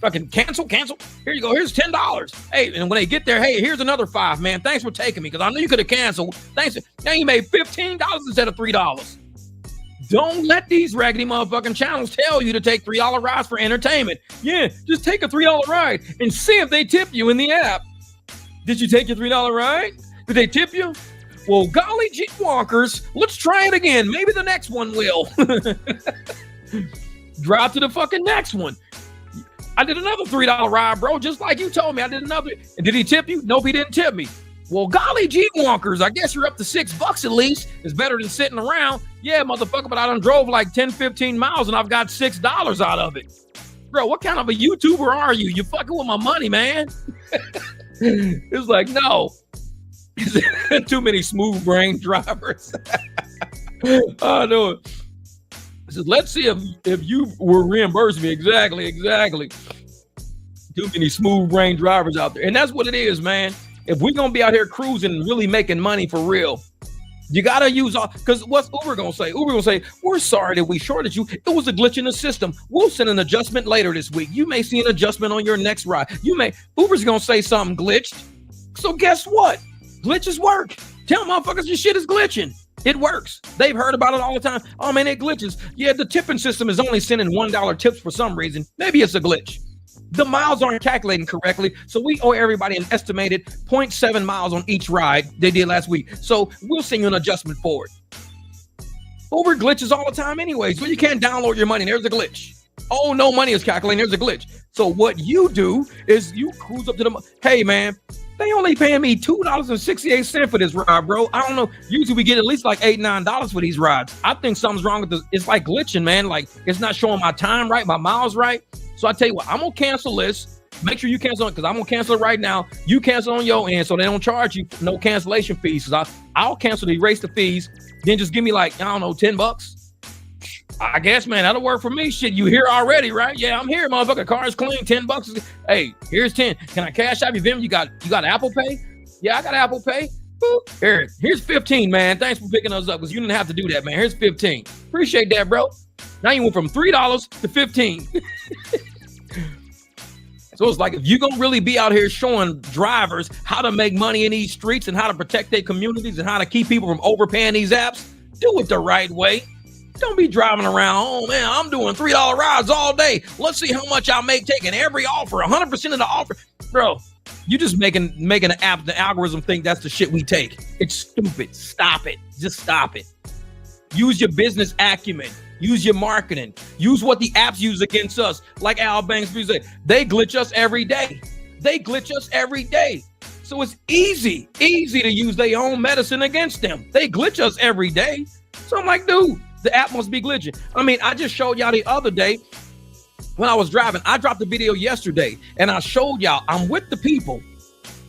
Fucking cancel. Here you go. Here's $10. Hey, and when they get there, hey, here's another $5, man. Thanks for taking me, because I knew you could have canceled. Thanks. Now you made $15 instead of $3. Don't let these raggedy motherfucking channels tell you to take $3 rides for entertainment. Yeah, just take a $3 ride and see if they tip you in the app. Did you take your $3 ride? Did they tip you? Well, golly gee wonkers, let's try it again. Maybe the next one will. Drop to the fucking next one. I did another $3 ride, bro, just like you told me. I did another. And did he tip you? Nope, he didn't tip me. Well, golly gee wonkers, I guess you're up to $6 at least. It's better than sitting around. Yeah, motherfucker, but I done drove like 10, 15 miles and I've got $6 out of it. Bro, what kind of a YouTuber are you? You fucking with my money, man. It's like, no. Too many smooth brain drivers. Oh, no. I said, let's see if you will reimburse me. Exactly. Too many smooth brain drivers out there. And that's what it is, man. If we're going to be out here cruising and really making money for real, you got to use all, because what's Uber going to say? Uber going to say, we're sorry that we shorted you. It was a glitch in the system. We'll send an adjustment later this week. You may see an adjustment on your next ride. Uber's going to say something glitched. So guess what? Glitches work. Tell motherfuckers your shit is glitching. It works. They've heard about it all the time. Oh, man, it glitches. Yeah, the tipping system is only sending $1 tips for some reason. Maybe it's a glitch. The miles aren't calculating correctly, so we owe everybody an estimated 0.7 miles on each ride they did last week. So we'll send you an adjustment for it. Uber glitches all the time anyways, but you can't download your money. There's a glitch. Oh, no money is calculating. There's a glitch. So what you do is you cruise up to the, hey, man, they only paying me $2.68 for this ride, bro. I don't know. Usually we get at least like $8, $9 for these rides. I think something's wrong with this. It's like glitching, man. Like it's not showing my time right, my miles right. So I tell you what, I'm going to cancel this. Make sure you cancel it because I'm going to cancel it right now. You cancel on your end so they don't charge you no cancellation fees. Because I'll cancel to erase the fees. Then just give me like, I don't know, $10. I guess, man, that'll work for me. Shit, you here already, right? Yeah, I'm here, motherfucker. Car's clean, $10. Hey, here's 10. Can I cash out your Venmo? You got Apple Pay? Yeah, I got Apple Pay. Boop. Here's 15, man. Thanks for picking us up because you didn't have to do that, man. Here's 15. Appreciate that, bro. Now you went from $3 to 15. So it's like if you're gonna really be out here showing drivers how to make money in these streets and how to protect their communities and how to keep people from overpaying these apps, do it the right way. Don't be driving around, oh man, I'm doing $3 rides all day. Let's see how much I make taking every offer, 100% of the offer. Bro, you just making the app, the algorithm think that's the shit we take. It's stupid. Stop it. Just stop it. Use your business acumen. Use your marketing. Use what the apps use against us. Like Al Banks said, they glitch us every day. They glitch us every day. So it's easy to use their own medicine against them. They glitch us every day. So I'm like, dude, the app must be glitching. I mean, I just showed y'all the other day when I was driving. I dropped a video yesterday and I showed y'all I'm with the people.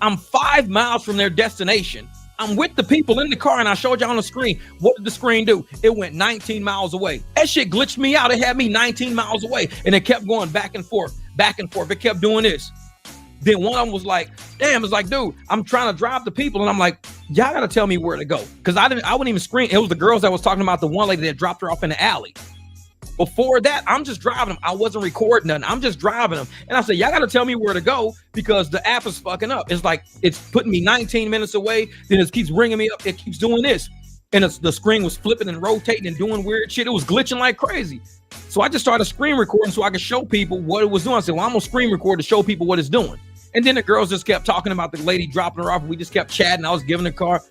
I'm 5 miles from their destination. I'm with the people in the car and I showed you on the screen. What did the screen do? It went 19 miles away. That shit glitched me out. It had me 19 miles away and it kept going back and forth, back and forth. It kept doing this. Then one of them was like, damn, it's like, dude, I'm trying to drive the people. And I'm like, y'all got to tell me where to go. Cause I wouldn't even screen. It was the girls that was talking about the one lady that dropped her off in the alley. Before that, I'm just driving them. I wasn't recording nothing. I'm just driving them. And I said, y'all got to tell me where to go because the app is fucking up. It's like, it's putting me 19 minutes away. Then it keeps ringing me up. It keeps doing this. And the screen was flipping and rotating and doing weird shit. It was glitching like crazy. So I just started screen recording so I could show people what it was doing. I said, well, I'm going to screen record to show people what it's doing. And then the girls just kept talking about the lady dropping her off. And we just kept chatting. I was giving the car.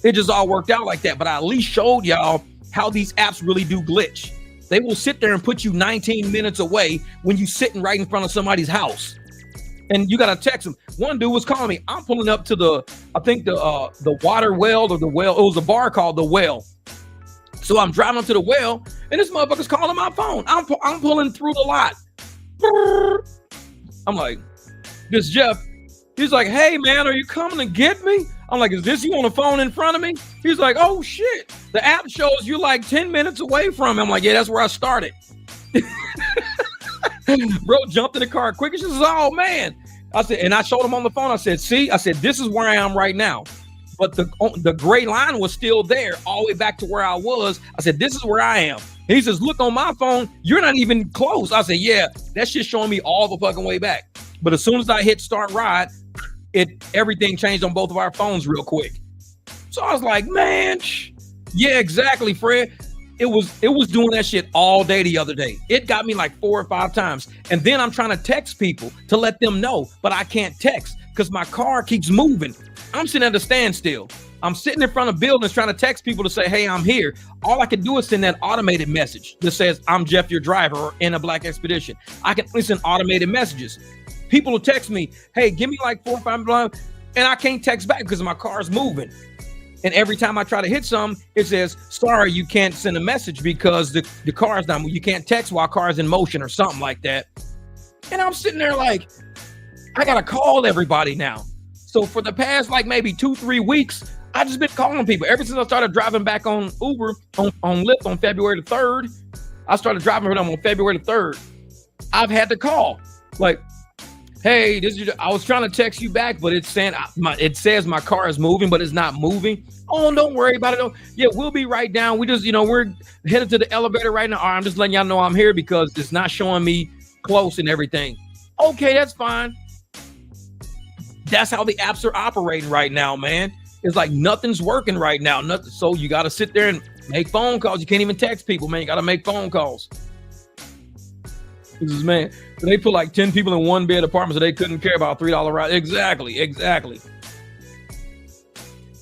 It just all worked out like that. But I at least showed y'all how these apps really do glitch. They will sit there and put you 19 minutes away when you sitting right in front of somebody's house. And you got to text them. One dude was calling me. I'm pulling up to the water well or the well. It was a bar called The Well. So I'm driving up to the well and this motherfucker's calling my phone. I'm pulling through the lot. I'm like, this Jeff. He's like, hey man, are you coming to get me? I'm like, is this you on the phone in front of me? He's like, oh shit. The app shows you like 10 minutes away from him. I'm like, yeah, that's where I started. Bro jumped in the car quick. He says, oh man. I said, and I showed him on the phone. I said, see, this is where I am right now. But the gray line was still there all the way back to where I was. I said, this is where I am. He says, look on my phone. You're not even close. I said, yeah, that's just showing me all the fucking way back. But as soon as I hit start ride, everything changed on both of our phones real quick. So I was like, man, yeah, exactly, Fred. It was doing that shit all day the other day. It got me like 4 or 5 times. And then I'm trying to text people to let them know, but I can't text because my car keeps moving. I'm sitting at a standstill. I'm sitting in front of buildings trying to text people to say, hey, I'm here. All I can do is send that automated message that says, I'm Jeff, your driver, or in a black expedition. I can send automated messages. People will text me, hey, give me like 4 or 5, blah, and I can't text back because my car's moving. And every time I try to hit something, it says, sorry, you can't send a message because the car's not moving. You can't text while car's in motion or something like that. And I'm sitting there like, I got to call everybody now. So for the past like maybe 2-3 weeks, I just been calling people. Ever since I started driving back on Uber, on Lyft on February the 3rd, I started driving with them on February the 3rd. I've had to call. Like, hey, I was trying to text you back, but it's saying it says my car is moving, but it's not moving. Oh, don't worry about it. Yeah, we'll be right down. We just, we're headed to the elevator right now. All right, I'm just letting y'all know I'm here because it's not showing me close and everything. Okay, that's fine. That's how the apps are operating right now, man. It's like nothing's working right now. Nothing. So you got to sit there and make phone calls. You can't even text people, man. You got to make phone calls. This is man. So they put like 10 people in one bed apartment, so they couldn't care about $3 ride. Exactly.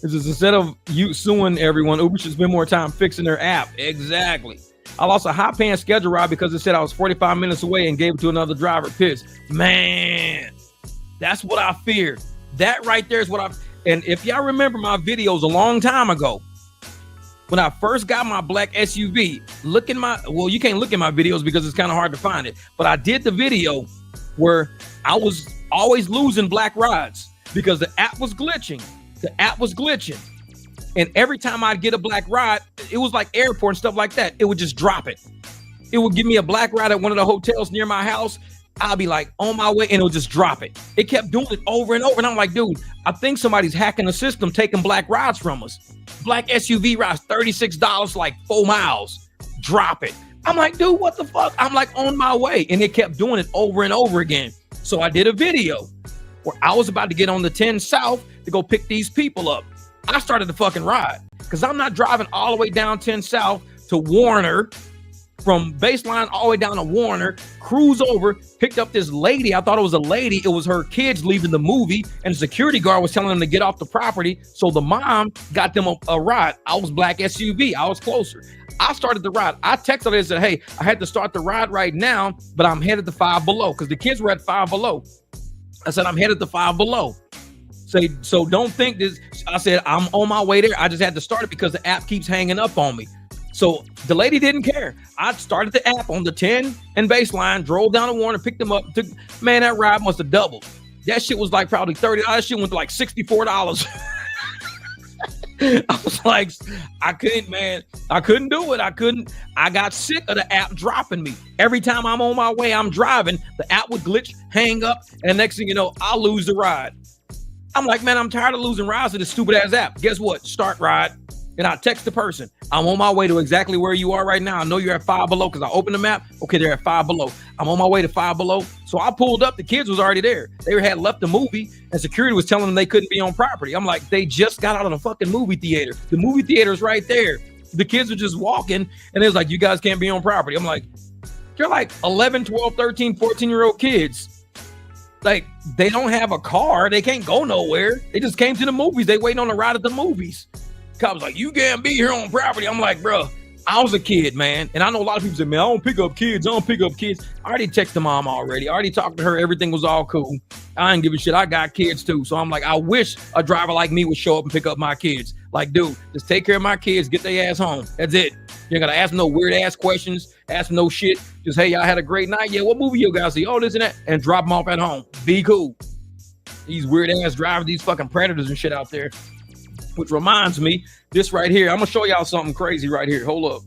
This is instead of you suing everyone, Uber should spend more time fixing their app. Exactly. I lost a high-paying schedule ride because it said I was 45 minutes away and gave it to another driver. Pissed. Man, that's what I feared. That right there is what I. And if y'all remember my videos a long time ago, when I first got my black SUV, you can't look at my videos because it's kind of hard to find it. But I did the video where I was always losing black rides because the app was glitching. And every time I'd get a black ride, it was like airport and stuff like that. It would just drop it. It would give me a black ride at one of the hotels near my house. I'll be like on my way and it'll just drop it. It kept doing it over and over. And I'm like, dude, I think somebody's hacking the system, taking black rides from us. Black SUV rides, $36, like 4 miles. Drop it. I'm like, dude, what the fuck? I'm like on my way. And it kept doing it over and over again. So I did a video where I was about to get on the 10 South to go pick these people up. I started the fucking ride because I'm not driving all the way down 10 South to Warner, from Baseline all the way down to Warner, cruise over, picked up this lady. I thought it was a lady. It was her kids leaving the movie, and the security guard was telling them to get off the property. So the mom got them a ride. I was black SUV. I was closer. I started the ride. I texted her and said, hey, I had to start the ride right now, but I'm headed to Five Below because the kids were at Five Below. I said, I'm headed to Five Below. So don't think this. I said, I'm on my way there. I just had to start it because the app keeps hanging up on me. So the lady didn't care. I started the app on the 10 and Baseline, drove down to Warner, picked them up. Man, that ride must have doubled. That shit was like probably $30. That shit went to like $64. I was like, I couldn't do it. I got sick of the app dropping me. Every time I'm on my way, I'm driving, the app would glitch, hang up, and next thing you know, I'll lose the ride. I'm like, man, I'm tired of losing rides to this stupid ass app. Guess what? Start ride. And I text the person. I'm on my way to exactly where you are right now. I know you're at Five Below because I opened the map. Okay, they're at Five Below. I'm on my way to Five Below. So I pulled up. The kids was already there. They had left the movie and security was telling them they couldn't be on property. I'm like, they just got out of the fucking movie theater. The movie theater is right there. The kids were just walking and it was like, you guys can't be on property. I'm like, you're like 11, 12, 13, 14-year-old kids. Like, they don't have a car. They can't go nowhere. They just came to the movies. They waiting on a ride at the movies. Cops like, you can't be here on property. I'm like, bro, I was a kid, man. And I know a lot of people say, man, I don't pick up kids. I already texted mom already. I already talked to her. Everything was all cool. I ain't give a shit. I got kids too. So I'm like, I wish a driver like me would show up and pick up my kids. Like, dude, just take care of my kids. Get their ass home. That's it. You ain't got to ask them no weird ass questions. Ask them no shit. Just, hey, y'all had a great night. Yeah, what movie you guys see? Oh, this and that. And drop them off at home. Be cool. These weird ass drivers, these fucking predators and shit out there. Which reminds me, this right here, I'm gonna show y'all something crazy right here. Hold up.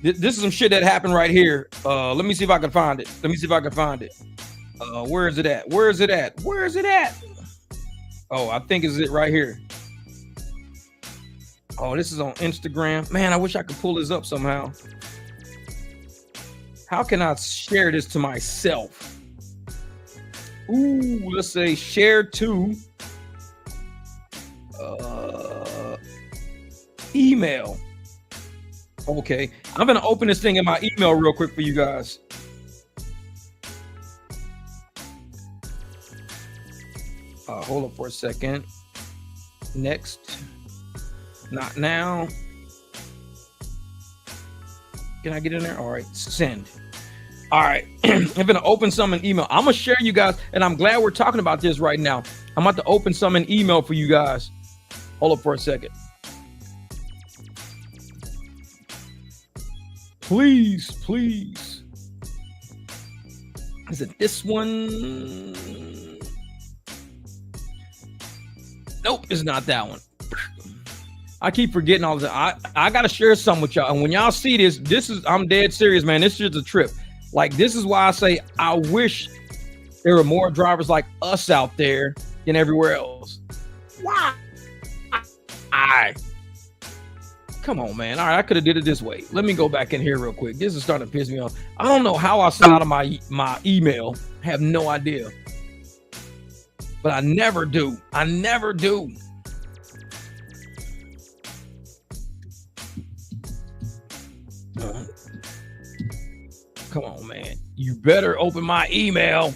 This is some shit that happened right here. Let me see if I can find it. Where is it at? Oh, I think it's it right here. Oh, this is on Instagram. Man, I wish I could pull this up somehow. How can I share this to myself? Ooh, let's say share to email. Okay, I'm gonna open this thing in my email real quick for you guys. Hold up for a second. Next. Not now. Can I get in there? All right, send. All right, I'm gonna open some in email. I'm gonna share you guys, and I'm glad we're talking about this right now. I'm about to open some in email for you guys. Hold up for a second. Please. Is it this one? Nope, it's not that one. I keep forgetting all the time. I gotta share something with y'all. And when y'all see this is, I'm dead serious, man. This is just a trip. Like, this is why I say I wish there were more drivers like us out there than everywhere else. Why? Come on, man. All right, I could have did it this way. Let me go back in here real quick. This is starting to piss me off. I don't know how I sent out of my email. I have no idea. But I never do. Come on, You better open my email.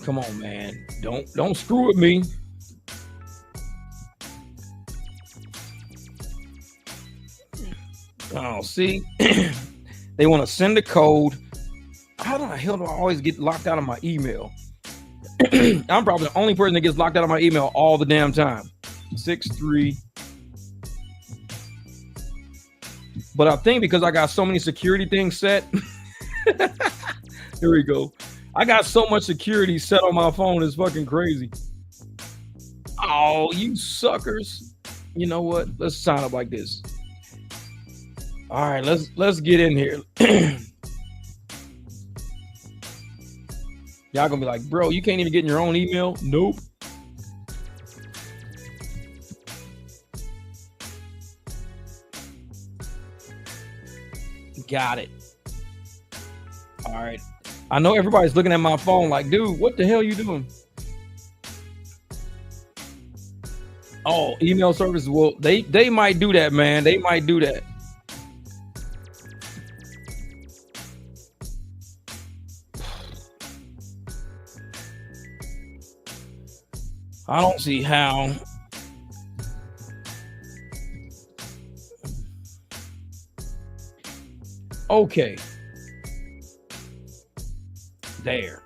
Come on, man. Don't screw with me. Oh, see, they want to send a code. How the hell do I always get locked out of my email? I'm probably the only person that gets locked out of my email all the damn time. 6-3. But I think because I got so many security things set. Here we go. I got so much security set on my phone. It's fucking crazy. Oh, you suckers. You know what? Let's sign up like this. All right, let's get in here. Y'all gonna be like, bro, you can't even get in your own email? Nope. Got it. All right. I know everybody's looking at my phone like, dude, what the hell are you doing? Oh, email service. Well, they might do that, man. They might do that. I don't see how. Okay. There.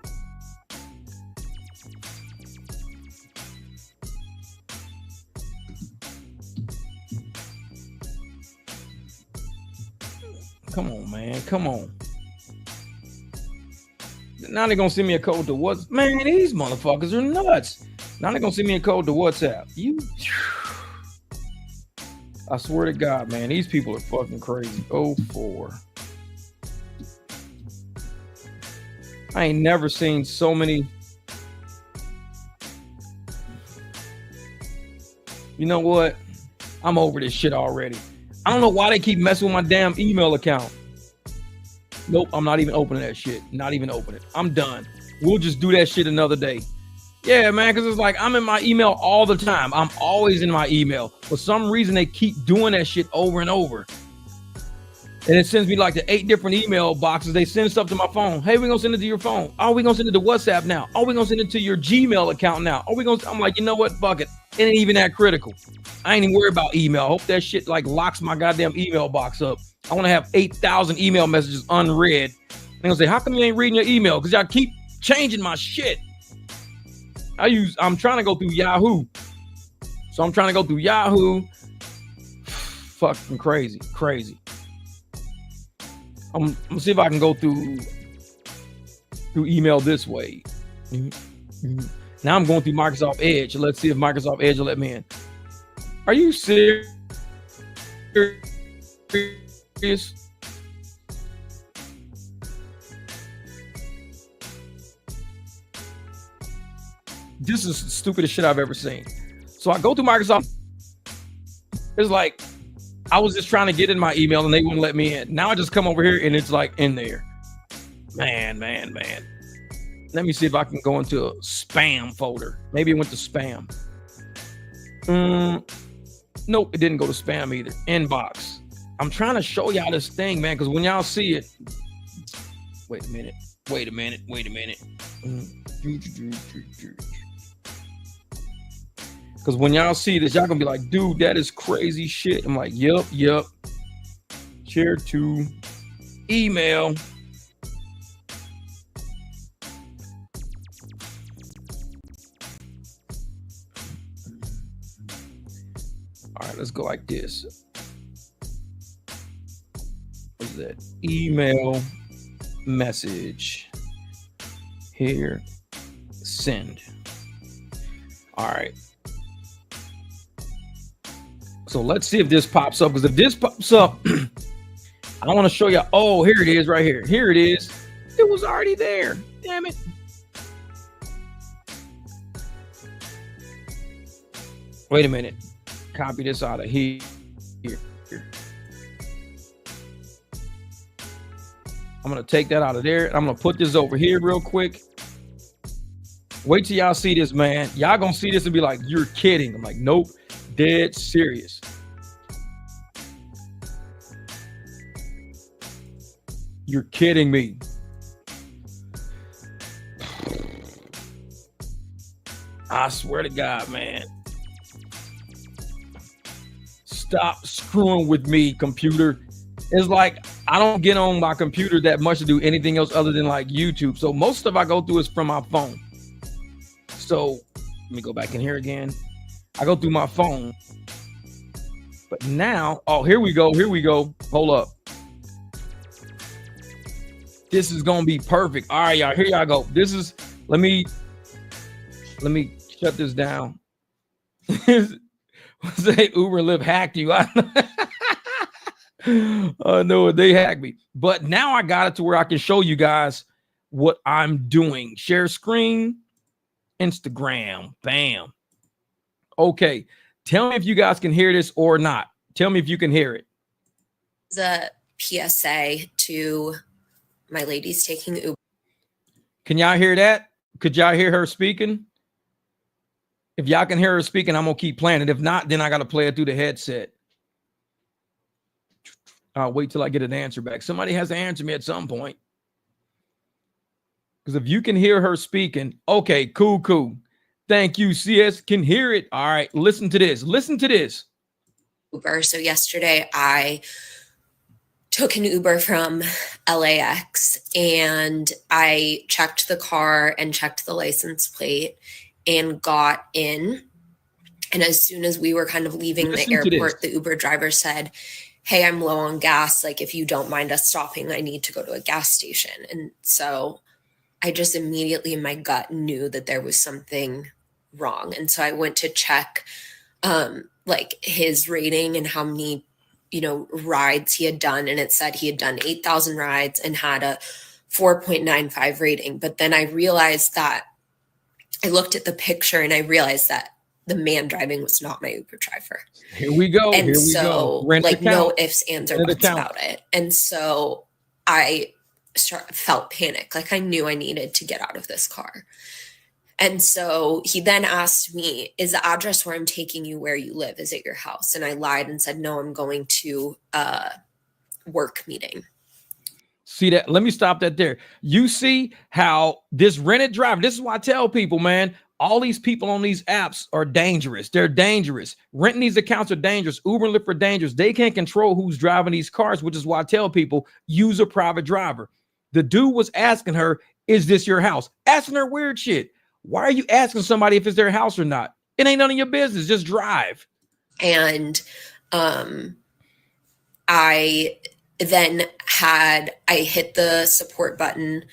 Come on, man. Come on. Now they're gonna send me a code to WhatsApp. Man, these motherfuckers are nuts. Now they're gonna send me a code to WhatsApp. I swear to God, man, these people are fucking crazy. 04. I ain't never seen so many. You know what? I'm over this shit already. I don't know why they keep messing with my damn email account. Nope, I'm not even opening that shit. Not even opening it. I'm done. We'll just do that shit another day. Yeah, man, because it's like I'm in my email all the time. I'm always in my email. For some reason, they keep doing that shit over and over. And it sends me like the 8 different email boxes. They send stuff to my phone. Hey, we're going to send it to your phone. Oh, we're going to send it to WhatsApp now. Oh, we're going to send it to your Gmail account now. Oh, I'm like, you know what? Fuck it. It ain't even that critical. I ain't even worried about email. I hope that shit like locks my goddamn email box up. I want to have 8,000 email messages unread. They're going to say, how come you ain't reading your email? Because y'all keep changing my shit. I'm trying to go through Yahoo. So I'm trying to go through Yahoo. Fucking crazy. I'm gonna see if I can go through email this way. Now I'm going through Microsoft Edge. Let's see if Microsoft Edge will let me in. Are you serious? This is the stupidest shit I've ever seen. So I go through Microsoft. It's like I was just trying to get in my email and they wouldn't let me in. Now I just come over here and it's like in there. Man. Let me see if I can go into a spam folder. Maybe it went to spam. Nope, it didn't go to spam either. Inbox. I'm trying to show y'all this thing, man, because when y'all see it. Wait a minute. Because when y'all see this, y'all gonna be like, dude, that is crazy shit. I'm like, yep. Share to email. All right, let's go like this. What's that? Email message. Here. Send. All right. So let's see if this pops up. Because if this pops up, I want to show you. Oh, here it is right here. Here it is. It was already there. Damn it. Wait a minute. Copy this out of here. I'm going to take that out of there. I'm going to put this over here real quick. Wait till y'all see this, man. Y'all going to see this and be like, you're kidding. I'm like, nope. Dead serious. You're kidding me. I swear to God, man. Stop screwing with me, computer. It's like I don't get on my computer that much to do anything else other than like YouTube. So most stuff I go through is from my phone. So let me go back in here again. I go through my phone. But now, oh, here we go. Here we go. Hold up. This is gonna be perfect. All right, y'all. Here y'all go. This is let me shut this down. Say Uber and Lyft hacked you. I know they hacked me. But now I got it to where I can show you guys what I'm doing. Share screen, Instagram, bam. Okay, tell me if you guys can hear this or not. Tell me if you can hear it. The PSA to my ladies taking Uber. Can y'all hear that? Could y'all hear her speaking? If y'all can hear her speaking, I'm going to keep playing it. If not, then I got to play it through the headset. I'll wait till I get an answer back. Somebody has to answer me at some point. Because if you can hear her speaking, okay, cool. Thank you, CS. Can hear it. All right, listen to this. Listen to this. Uber. So yesterday I took an Uber from LAX and I checked the car and checked the license plate and got in. And as soon as we were kind of leaving the airport, the Uber driver said, "Hey, I'm low on gas. Like, if you don't mind us stopping, I need to go to a gas station." And so I just immediately in my gut knew that there was something wrong. And so I went to check like his rating and how many, rides he had done. And it said he had done 8,000 rides and had a 4.95 rating. But then I realized that I looked at the picture and I realized that the man driving was not my Uber driver. Here we go. And Here so, we go. Like, no ifs, ands, or buts about it. And so I felt panic. Like I knew I needed to get out of this car. And so he then asked me, "Is the address where I'm taking you where you live? Is it your house?" And I lied and said, "No, I'm going to a work meeting." See that? Let me stop that there. You see how this rented driver, this is why I tell people, man, all these people on these apps are dangerous. They're dangerous. Renting these accounts are dangerous. Uber and Lyft are dangerous. They can't control who's driving these cars, which is why I tell people, use a private driver. The dude was asking her, "Is this your house?" Asking her weird shit. Why are you asking somebody if it's their house or not? It ain't none of your business. Just drive. And I then I hit the support button,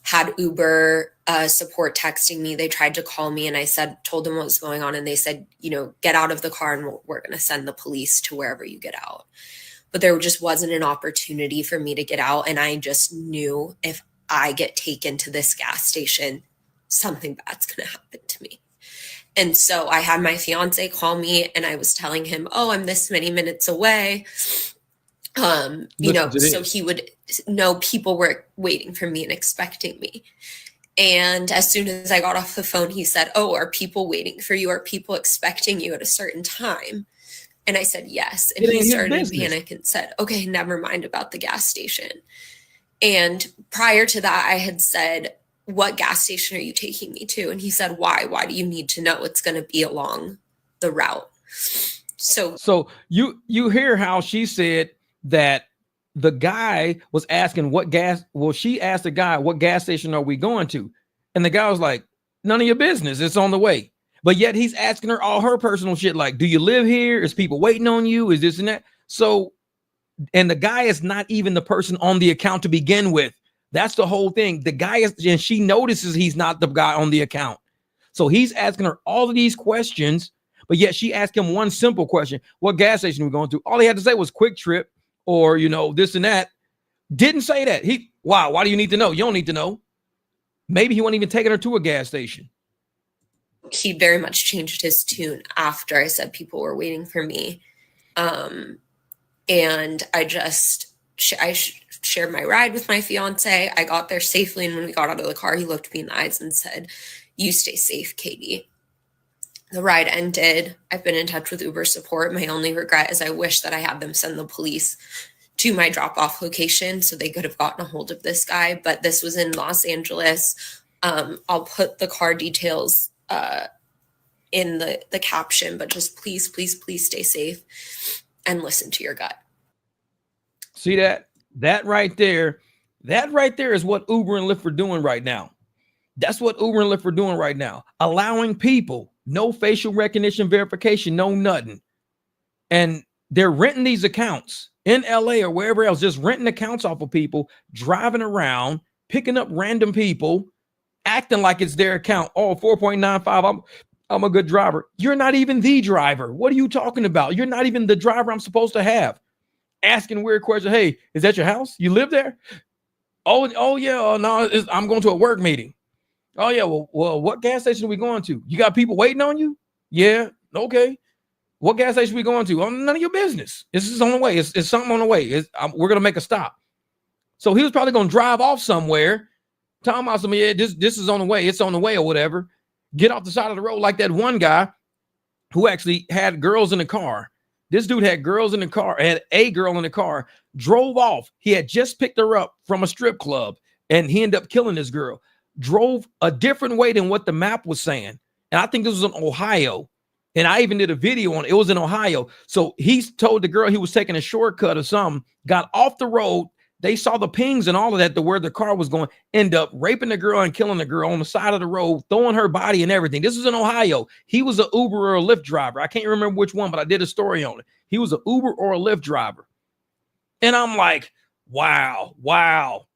had Uber support texting me. They tried to call me and I told them what was going on. And they said, get out of the car and we're going to send the police to wherever you get out. But there just wasn't an opportunity for me to get out. And I just knew if I get taken to this gas station, something bad's going to happen to me. And so I had my fiance call me and I was telling him, "Oh, I'm this many minutes away." So he would know people were waiting for me and expecting me. And as soon as I got off the phone, he said, "Oh, are people waiting for you? Are people expecting you at a certain time?" And I said, "Yes." And he started to panic and said, "Okay, never mind about the gas station." And prior to that, I had said, "What gas station are you taking me to?" And he said, "Why? Why do you need to know? It's going to be along the route." So you hear how she said that the guy was asking what gas. Well, she asked the guy, "What gas station are we going to?" And the guy was like, "None of your business. It's on the way." But yet he's asking her all her personal shit. Like, "Do you live here? Is people waiting on you? Is this and that?" So, and the guy is not even the person on the account to begin with. That's the whole thing. The guy is, and she notices he's not the guy on the account. So he's asking her all of these questions, but yet she asked him one simple question: "What gas station are we going to?" All he had to say was Quick Trip or, this and that. Didn't say that. Why do you need to know? You don't need to know. Maybe he wasn't even taking her to a gas station. He very much changed his tune after I said people were waiting for me. And I shared my ride with my fiance. I got there safely. And when we got out of the car, he looked me in the eyes and said, "You stay safe, Katie." The ride ended. I've been in touch with Uber support. My only regret is I wish that I had them send the police to my drop-off location, so they could have gotten a hold of this guy. But this was in Los Angeles. I'll put the car details in the caption, but just please, please, please stay safe and listen to your gut. See that right there is what Uber and Lyft are doing right now. That's what Uber and Lyft are doing right now. Allowing people, no facial recognition verification, no nothing. And they're renting these accounts in LA or wherever else, just renting accounts off of people, driving around, picking up random people, acting like it's their account. Oh, 4.95, I'm a good driver. You're not even the driver. What are you talking about? You're not even the driver I'm supposed to have. Asking weird questions. Hey, is that your house? You live there? Oh yeah. No, I'm going to a work meeting. Oh yeah. Well, what gas station are we going to? You got people waiting on you? Yeah. Okay. What gas station are we going to? Oh, none of your business. This is on the way. It's something on the way. We're going to make a stop. So he was probably going to drive off somewhere. Talking about something. Yeah, this is on the way. It's on the way or whatever. Get off the side of the road like that one guy who actually had girls in the car. This dude had girls in the car, had a girl in the car, drove off. He had just picked her up from a strip club, and he ended up killing this girl. Drove a different way than what the map was saying. And I think this was in Ohio. And I even did a video on it. It was in Ohio. So he told the girl he was taking a shortcut or something, got off the road. They saw the pings and all of that to where the car was going, end up raping the girl and killing the girl on the side of the road, throwing her body and everything. This was in Ohio. He was an Uber or a Lyft driver. I can't remember which one, but I did a story on it. He was an Uber or a Lyft driver. And I'm like, wow.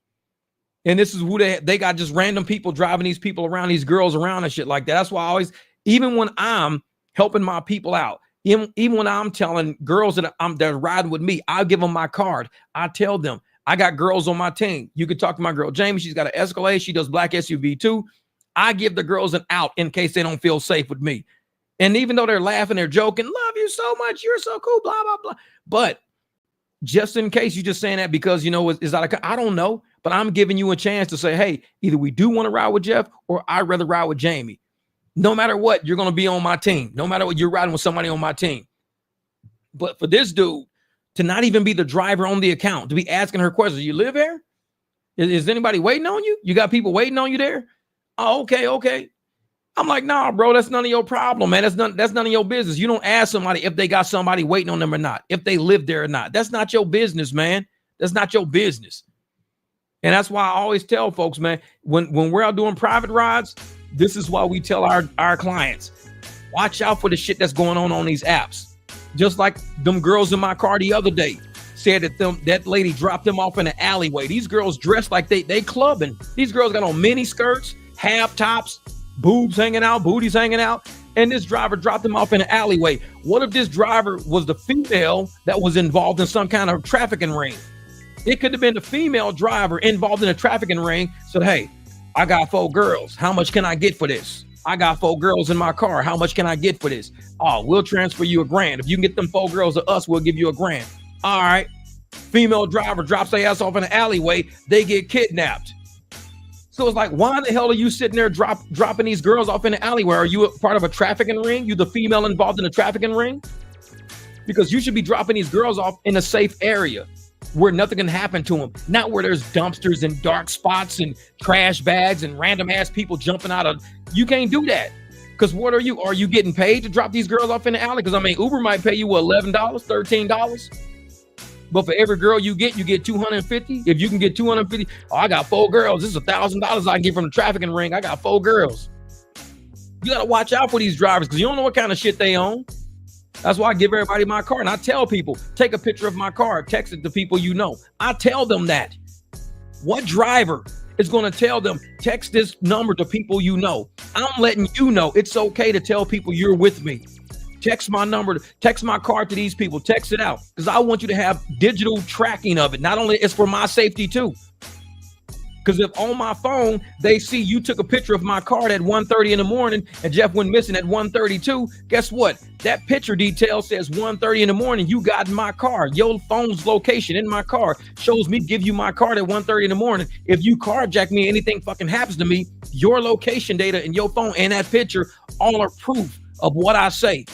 And this is who they got, just random people driving these people around, these girls around and shit like that. That's why I always, even when I'm helping my people out, even when I'm telling girls that they're riding with me, I'll give them my card. I tell them, I got girls on my team. You could talk to my girl, Jamie. She's got an Escalade. She does black SUV too. I give the girls an out in case they don't feel safe with me. And even though they're laughing, they're joking, love you so much. You're so cool, blah, blah, blah. But just in case you're just saying that because, I don't know, but I'm giving you a chance to say, hey, either we do want to ride with Jeff or I'd rather ride with Jamie. No matter what, you're going to be on my team. No matter what, you're riding with somebody on my team. But for this dude to not even be the driver on the account, to be asking her questions, you live here? Is anybody waiting on you? You got people waiting on you there? Oh, okay. I'm like, nah, bro, that's none of your problem, man. That's none of your business. You don't ask somebody if they got somebody waiting on them or not, if they live there or not. That's not your business, man. That's not your business. And that's why I always tell folks, man, when we're out doing private rides, this is why we tell our clients, watch out for the shit that's going on these apps. Just like them girls in my car the other day said that lady dropped them off in an alleyway. These girls dressed like they clubbing. These girls got on mini skirts, half tops, boobs hanging out, booties hanging out. And this driver dropped them off in an alleyway. What if this driver was the female that was involved in some kind of trafficking ring? It could have been the female driver involved in a trafficking ring. Said, hey, I got 4 girls. How much can I get for this? I got 4 girls in my car. How much can I get for this? Oh, we'll transfer you $1,000. If you can get them 4 girls to us, we'll give you $1,000. All right. Female driver drops their ass off in an alleyway. They get kidnapped. So it's like, why the hell are you sitting there dropping these girls off in the alleyway? Are you a part of a trafficking ring? You the female involved in a trafficking ring? Because you should be dropping these girls off in a safe area where nothing can happen to them. Not where there's dumpsters and dark spots and trash bags and random ass people jumping out of. You can't do that. Because what are you? Are you getting paid to drop these girls off in the alley? Because Uber might pay you $11, $13. But for every girl you get $250. If you can get $250, I got 4 girls. This is $1,000 I can get from the trafficking ring. I got 4 girls. You got to watch out for these drivers because you don't know what kind of shit they own. That's why I give everybody my car. And I tell people, take a picture of my car, text it to people you know. I tell them that. What driver is going to tell them, text this number to people you know? I'm letting you know it's okay to tell people you're with me. Text my number, text my card to these people, text it out. Because I want you to have digital tracking of it. Not only it's for my safety too. Because if on my phone, they see you took a picture of my card at 1:30 in the morning and Jeff went missing at 1:32, guess what? That picture detail says 1:30 in the morning, you got in my car. Your phone's location in my car shows me give you my card at 1:30 in the morning. If you carjack me, anything fucking happens to me, your location data and your phone and that picture all are proof of what I say.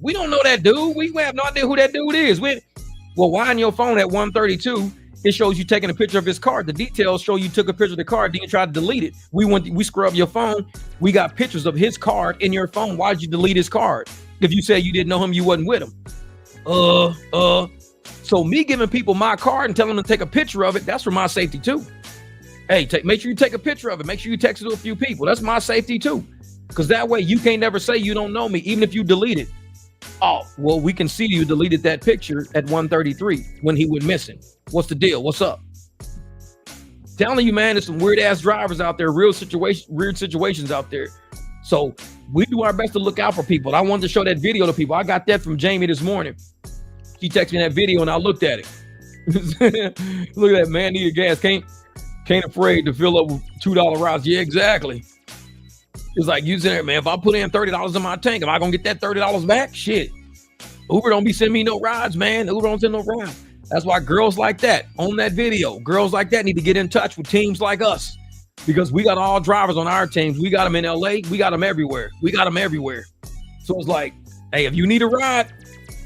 We don't know that dude. We have no idea who that dude is. Well, Well, why on your phone at 132, it shows you taking a picture of his card. The details show you took a picture of the card, then you tried to delete it. We scrubbed your phone. We got pictures of his card in your phone. Why did you delete his card? If you said you didn't know him, you wasn't with him. So me giving people my card and telling them to take a picture of it, that's for my safety too. Hey, make sure you take a picture of it. Make sure you text it to a few people. That's my safety too. Because that way you can't never say you don't know me, even if you delete it. Oh, well, we can see you deleted that picture at 133 when he went missing. What's the deal? What's up? Telling you, man, there's some weird ass drivers out there, weird situations out there. So we do our best to look out for people. I wanted to show that video to people. I got that from Jamie this morning. She texted me that video and I looked at it. Look at that, man, needed gas. Can't afraid to fill up with $2 rides. Yeah, exactly. It's like you there, man. If I put in $30 in my tank, am I gonna get that $30 back? Shit. Uber don't be sending me no rides, man. Uber don't send no rides. That's why girls like that on that video, girls like that need to get in touch with teams like us, because we got all drivers on our teams. We got them in LA. We got them everywhere. So it's like, hey, if you need a ride,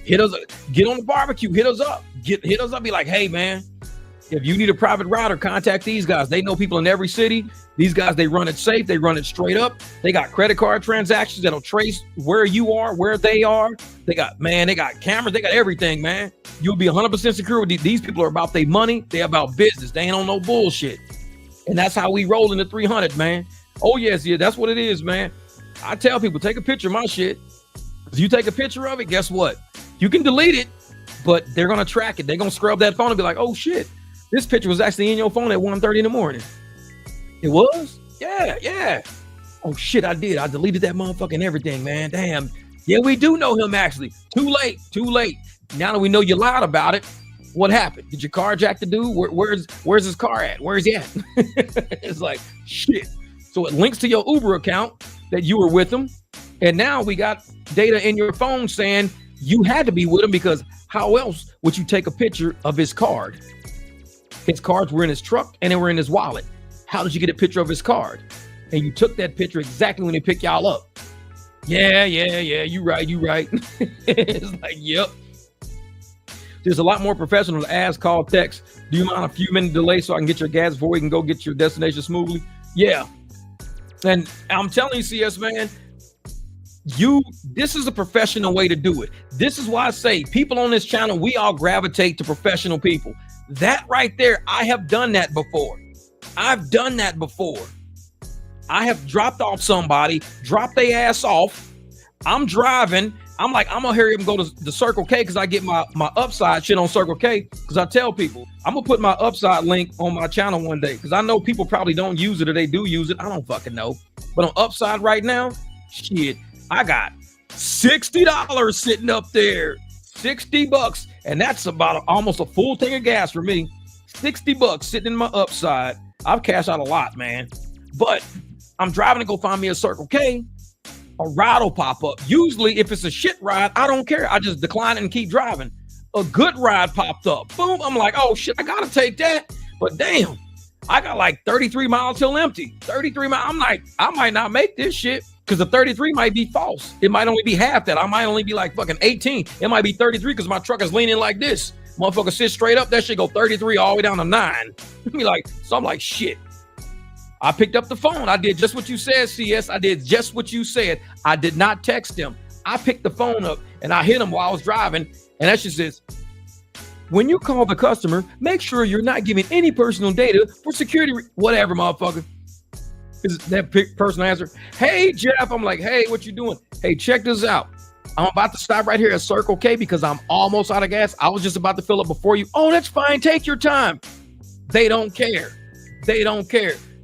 hit us. Get on the barbecue. Hit us up. Hit us up. Be like, hey, man, if you need a private rider, contact these guys. They know people in every city. These guys, they run it safe. They run it straight up. They got credit card transactions that'll trace where you are, where they are. They got cameras. They got everything, man. You'll be 100% secure with these people. Are about their money. They're about business. They ain't on no bullshit. And that's how we roll in the 300, man. Oh, yes, yeah, that's what it is, man. I tell people, take a picture of my shit. If you take a picture of it, guess what? You can delete it, but they're going to track it. They're going to scrub that phone and be like, oh, shit, this picture was actually in your phone at 1:30 in the morning. It was? Yeah. Oh, shit, I did. I deleted that motherfucking everything, man. Damn. Yeah, we do know him, actually. Too late. Now that we know you lied about it, what happened? Did you carjack the dude? Where's his car at? Where's he at? It's like, shit. So it links to your Uber account that you were with him. And now we got data in your phone saying you had to be with him, because how else would you take a picture of his card? His cards were in his truck and they were in his wallet. How did you get a picture of his card? And you took that picture exactly when they picked y'all up. Yeah, you right. It's like, yep. There's a lot more professional to ask, call, text. Do you mind a few minute delay so I can get your gas before we can go get your destination smoothly? Yeah. And I'm telling you, CS, man, this is a professional way to do it. This is why I say people on this channel, we all gravitate to professional people. That right there, I have done that before. I have dropped off somebody, dropped their ass off. I'm driving. I'm like, I'm gonna hurry up and go to the Circle K, because I get my upside shit on Circle K. Because I tell people, I'm gonna put my upside link on my channel one day, because I know people probably don't use it, or they do use it. I don't fucking know. But on upside right now, shit, I got $60 sitting up there. $60, and that's about almost a full tank of gas for me. $60 sitting in my upside. I've cashed out a lot, man. But I'm driving to go find me a Circle K. A ride will pop up. Usually, if it's a shit ride, I don't care. I just decline it and keep driving. A good ride popped up. Boom. I'm like, oh shit, I gotta take that. But damn, I got like 33 miles till empty. 33 miles. I'm like, I might not make this shit, because the 33 might be false. It might only be half that. I might only be like fucking 18. It might be 33 because my truck is leaning like this. Motherfucker sit straight up. That shit go 33 all the way down to 9. So I'm like, shit. I picked up the phone. I did just what you said, CS. I did just what you said. I did not text him. I picked the phone up and I hit him while I was driving. And that shit says, when you call the customer, make sure you're not giving any personal data for security. Whatever, motherfucker. Is that person answer? Hey, Jeff. I'm like, hey, what you doing? Hey, check this out. I'm about to stop right here at Circle K because I'm almost out of gas. I was just about to fill up before you. Oh, that's fine. Take your time. They don't care.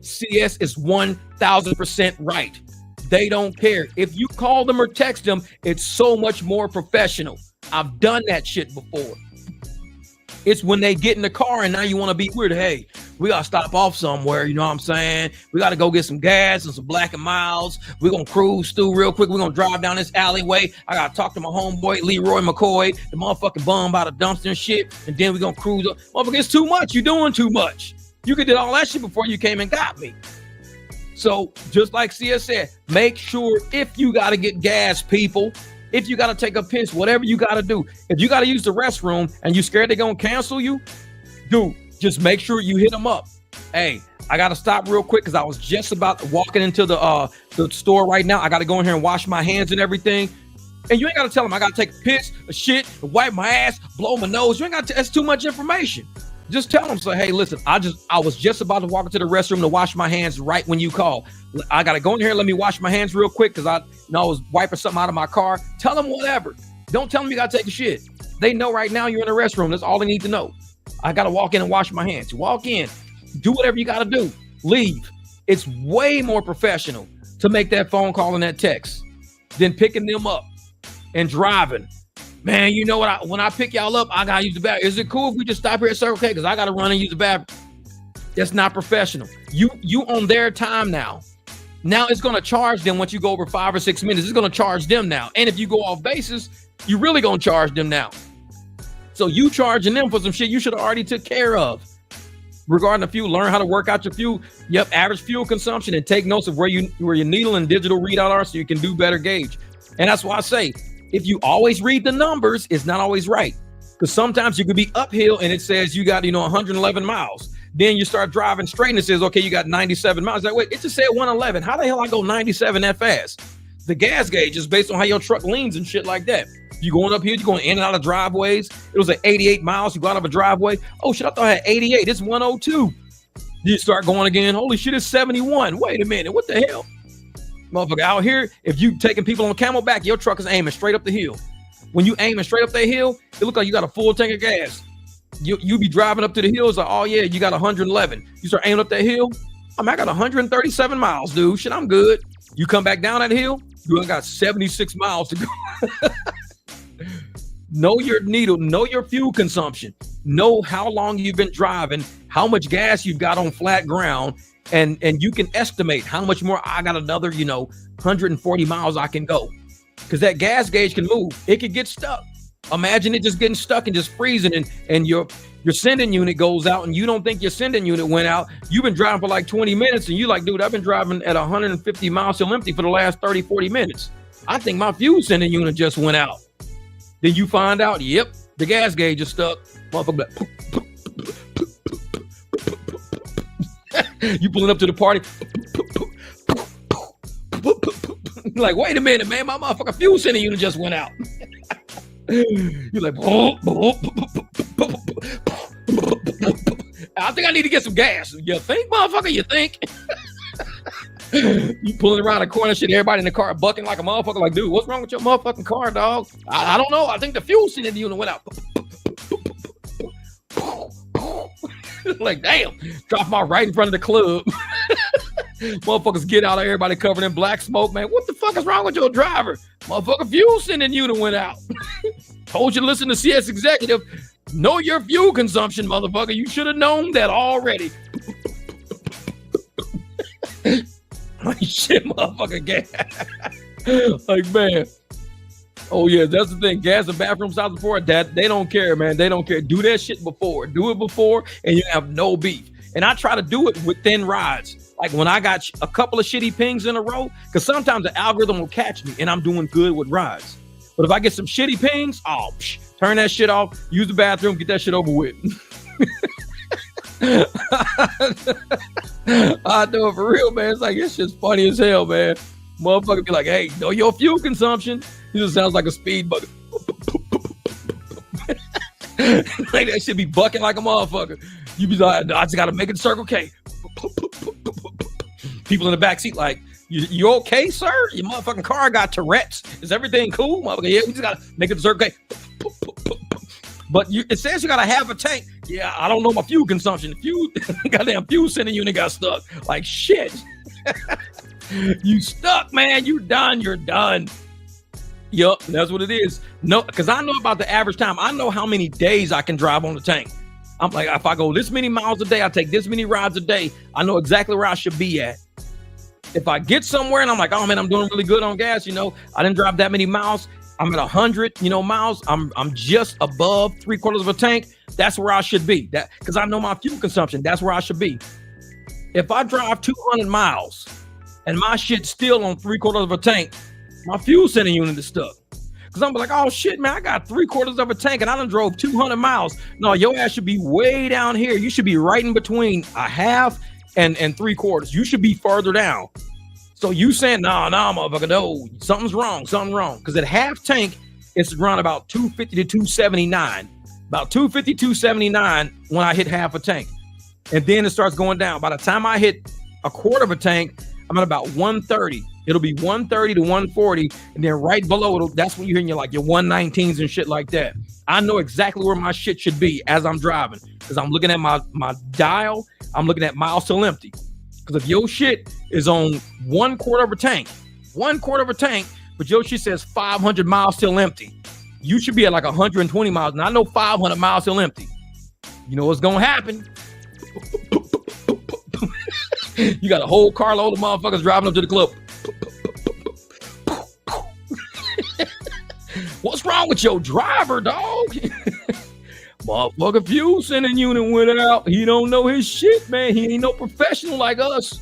CS is 1000% right. They don't care. If you call them or text them, it's so much more professional. I've done that shit before. It's when they get in the car and now you want to be weird. Hey, we got to stop off somewhere. You know what I'm saying? We got to go get some gas and some Black and Miles. We're going to cruise through real quick. We're going to drive down this alleyway. I got to talk to my homeboy, Leroy McCoy, the motherfucking bum by the dumpster and shit. And then we're going to cruise up. Motherfucker, it's too much. You're doing too much. You could do all that shit before you came and got me. So just like CS said, make sure if you got to get gas, people, If you got to take a piss, whatever you got to do. If you got to use the restroom and you scared they're going to cancel you, dude, just make sure you hit them up. Hey, I got to stop real quick because I was just about walking into the store right now. I got to go in here and wash my hands and everything. And you ain't got to tell them I got to take a piss, a shit, wipe my ass, blow my nose. You ain't got to, that's too much information. Just tell them, say, hey, listen, I was just about to walk into the restroom to wash my hands right when you call. I got to go in here and let me wash my hands real quick because I was wiping something out of my car. Tell them whatever. Don't tell them you got to take a shit. They know right now you're in the restroom. That's all they need to know. I got to walk in and wash my hands. Walk in, do whatever you got to do. Leave. It's way more professional to make that phone call and that text than picking them up and driving. Man, you know what? When I pick y'all up, I gotta use the bathroom. Is it cool if we just stop here at Circle K? Because I gotta run and use the bathroom. That's not professional. You on their time now. Now it's gonna charge them once you go over 5 or 6 minutes. It's gonna charge them now. And if you go off basis, you really gonna charge them now. So you charging them for some shit you should have already took care of. Regarding the fuel, learn how to work out your fuel. Yep, average fuel consumption, and take notes of where your needle and digital readout are so you can do better gauge. And that's why I say, if you always read the numbers, it's not always right. Because sometimes you could be uphill and it says you got, 111 miles. Then you start driving straight and it says, okay, you got 97 miles. Like, wait, it just said 111. How the hell I go 97 that fast? The gas gauge is based on how your truck leans and shit like that. You going up here, you're going in and out of driveways. It was at 88 miles. You go out of a driveway. Oh shit, I thought I had 88. It's 102. You start going again. Holy shit, it's 71. Wait a minute. What the hell? Motherfucker, out here, if you taking people on camelback, your truck is aiming straight up the hill. When you aiming straight up that hill, it look like you got a full tank of gas. You be driving up to the hill, it's like, oh yeah, you got 111. You start aiming up that hill, I got 137 miles, dude. Shit, I'm good. You come back down that hill, you got 76 miles to go. Know your needle, know your fuel consumption, know how long you've been driving, how much gas you've got on flat ground, and you can estimate how much more. I got another 140 miles I can go, because that gas gauge can move. It could get stuck. Imagine it just getting stuck and just freezing, and your sending unit goes out and you don't think your sending unit went out. You've been driving for like 20 minutes and you like, dude, I've been driving at 150 miles till empty for the last 30, 40 minutes. I think my fuel sending unit just went out. Then you find out, yep, the gas gauge is stuck. Motherfucker, you pulling up to the party. Like, wait a minute, man, my motherfucking fuel sending unit just went out. You're like, I think I need to get some gas. You think, motherfucker? You think? You pulling around the corner, shit, everybody in the car bucking like a motherfucker. Like, dude, what's wrong with your motherfucking car, dog? I don't know. I think the fuel sending unit went out. Like, damn, drop my right in front of the club. Motherfuckers get out of everybody covered in black smoke, man. What the fuck is wrong with your driver? Motherfucker, fuel sending unit went out. Told you to listen to CS Executive. Know your fuel consumption, motherfucker. You should have known that already. Like, shit, motherfucker, gas. Like, man. Oh, yeah, that's the thing. Gas and bathrooms out before that, they don't care, man. They don't care. Do that shit before. Do it before, and you have no beef. And I try to do it with thin rides. Like when I got a couple of shitty pings in a row, because sometimes the algorithm will catch me and I'm doing good with rides. But if I get some shitty pings, turn that shit off, use the bathroom, get that shit over with. I know it for real, man. It's like, this shit's funny as hell, man. Motherfucker be like, hey, know your fuel consumption. It just sounds like a speed bugger. Like that shit be bucking like a motherfucker. You be like, I just gotta make it Circle K. People in the back seat like, you okay, sir? Your motherfucking car got Tourette's. Is everything cool? Motherfucker, yeah, we just gotta make it Circle K. But it says you gotta have a tank. Yeah, I don't know my fuel consumption. Goddamn fuel sending unit got stuck. Like, shit. You stuck, man. You're done. Yup, that's what it is. No, because I know about the average time. I know how many days I can drive on the tank. I'm like, if I go this many miles a day, I take this many rides a day, I know exactly where I should be at. If I get somewhere and I'm like, oh man, I'm doing really good on gas, I didn't drive that many miles. I'm at 100, miles. I'm just above 3/4 of a tank. That's where I should be. That because I know my fuel consumption. That's where I should be. If I drive 200 miles and my shit's still on 3/4 of a tank, my fuel sending unit is stuck. Because I'm like, oh shit, man, I got 3/4 of a tank and I done drove 200 miles. No, your ass should be way down here. You should be right in between a half and 3/4. You should be further down. So you saying, nah, motherfucker, no, something's wrong. Because at half tank, it's around about 250 to 279. About 250, 279 when I hit half a tank. And then it starts going down. By the time I hit 1/4 of a tank, I'm at about 130. It'll be 130 to 140. And then right below it, that's when you're hitting your 119s and shit like that. I know exactly where my shit should be as I'm driving. Because I'm looking at my dial. I'm looking at miles till empty. Because if your shit is on 1/4 of a tank, but your shit says 500 miles till empty, you should be at like 120 miles. And I know 500 miles till empty. You know what's going to happen? You got a whole carload of motherfuckers driving up to the club. What's wrong with your driver, dog? Motherfucker fuel sending unit went out. He don't know his shit, man. He ain't no professional like us.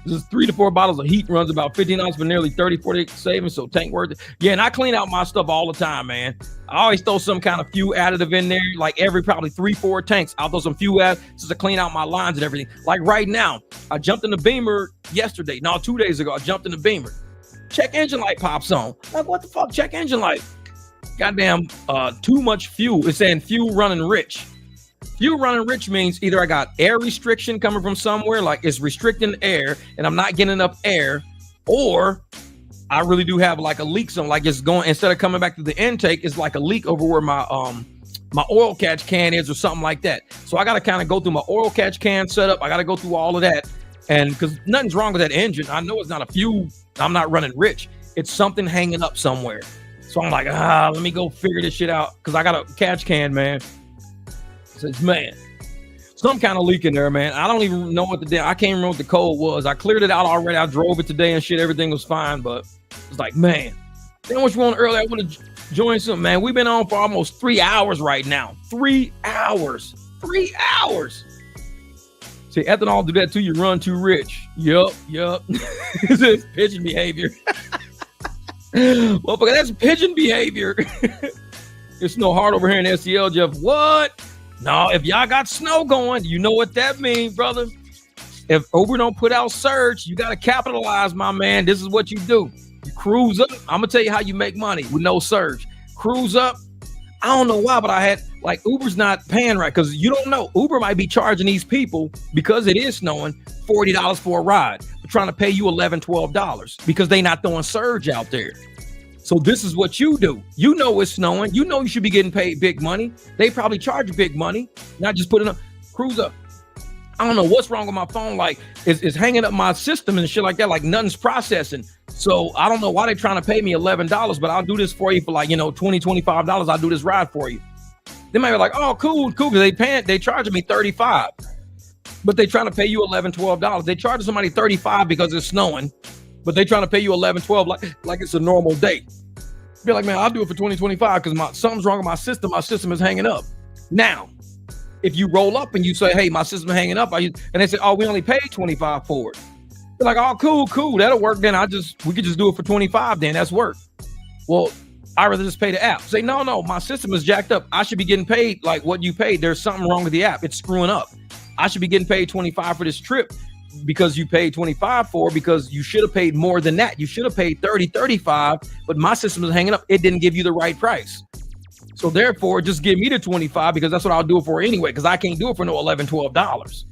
This is 3 to 4 bottles of heat, runs about $15 for nearly 30-40 savings, so tank worth it. Yeah, and I clean out my stuff all the time, man. I always throw some kind of fuel additive in there, like every probably 3-4 tanks. I'll throw some fuel additives just to clean out my lines and everything. Like right now, I jumped in the Beamer yesterday. No, 2 days ago, I jumped in the Beamer. Check engine light pops on. Like, what the fuck? Check engine light. Goddamn, too much fuel. It's saying fuel running rich. Fuel running rich means either I got air restriction coming from somewhere, like it's restricting air and I'm not getting enough air, or I really do have like a leak. So like it's going, instead of coming back to the intake, it's like a leak over where my oil catch can is or something like that. So I got to kind of go through my oil catch can setup. I got to go through all of that. And because nothing's wrong with that engine. I know it's not a fuel. I'm not running rich. It's something hanging up somewhere. So I'm like, let me go figure this shit out. Cause I got a catch can, man. Says, man, some kind of leak in there, man. I don't even know what I can't remember what the code was. I cleared it out already. I drove it today and shit. Everything was fine, but it's like, man, then what you want earlier? I want to join some, man. We've been on for almost 3 hours right now. 3 hours. 3 hours. See, ethanol do that too. You run too rich. Yup. It's pigeon behavior. Well, that's pigeon behavior. It's no hard over here in SEL, Jeff. What? No, if y'all got snow going, you know what that means, brother. If Uber don't put out surge, you got to capitalize, my man. This is what you do. You cruise up. I'm going to tell you how you make money with no surge. Cruise up. I don't know why, but I had, like, Uber's not paying right because you don't know. Uber might be charging these people, because it is snowing, $40 for a ride. They're trying to pay you $11, $12 because they not throwing surge out there. So this is what you do. You know it's snowing. You know you should be getting paid big money. They probably charge you big money, not just putting up. Cruise up. I don't know what's wrong with my phone. Like it's hanging up my system and shit like that. Like nothing's processing. So I don't know why they're trying to pay me $11, but I'll do this for you for like, $20, $25. I'll do this ride for you. They might be like, oh, cool. Because they charging me $35, but they trying to pay you $11, $12. They charge somebody $35 because it's snowing, but they trying to pay you $11, $12 like it's a normal day. Be like, man, I'll do it for $20, $25 because something's wrong with my system. My system is hanging up. Now, if you roll up and you say, hey, my system hanging up, and they say, oh, we only paid $25 for it. They're like, oh, cool. That'll work. Then we could just do it for $25. Then that's work. Well, I'd rather just pay the app. Say, no, my system is jacked up. I should be getting paid like what you paid. There's something wrong with the app. It's screwing up. I should be getting paid $25 for this trip because you paid $25 for it, because you should have paid more than that. You should have paid $30, $35, but my system is hanging up. It didn't give you the right price. So therefore, just give me the $25 because that's what I'll do it for anyway, because I can't do it for no $11, $12.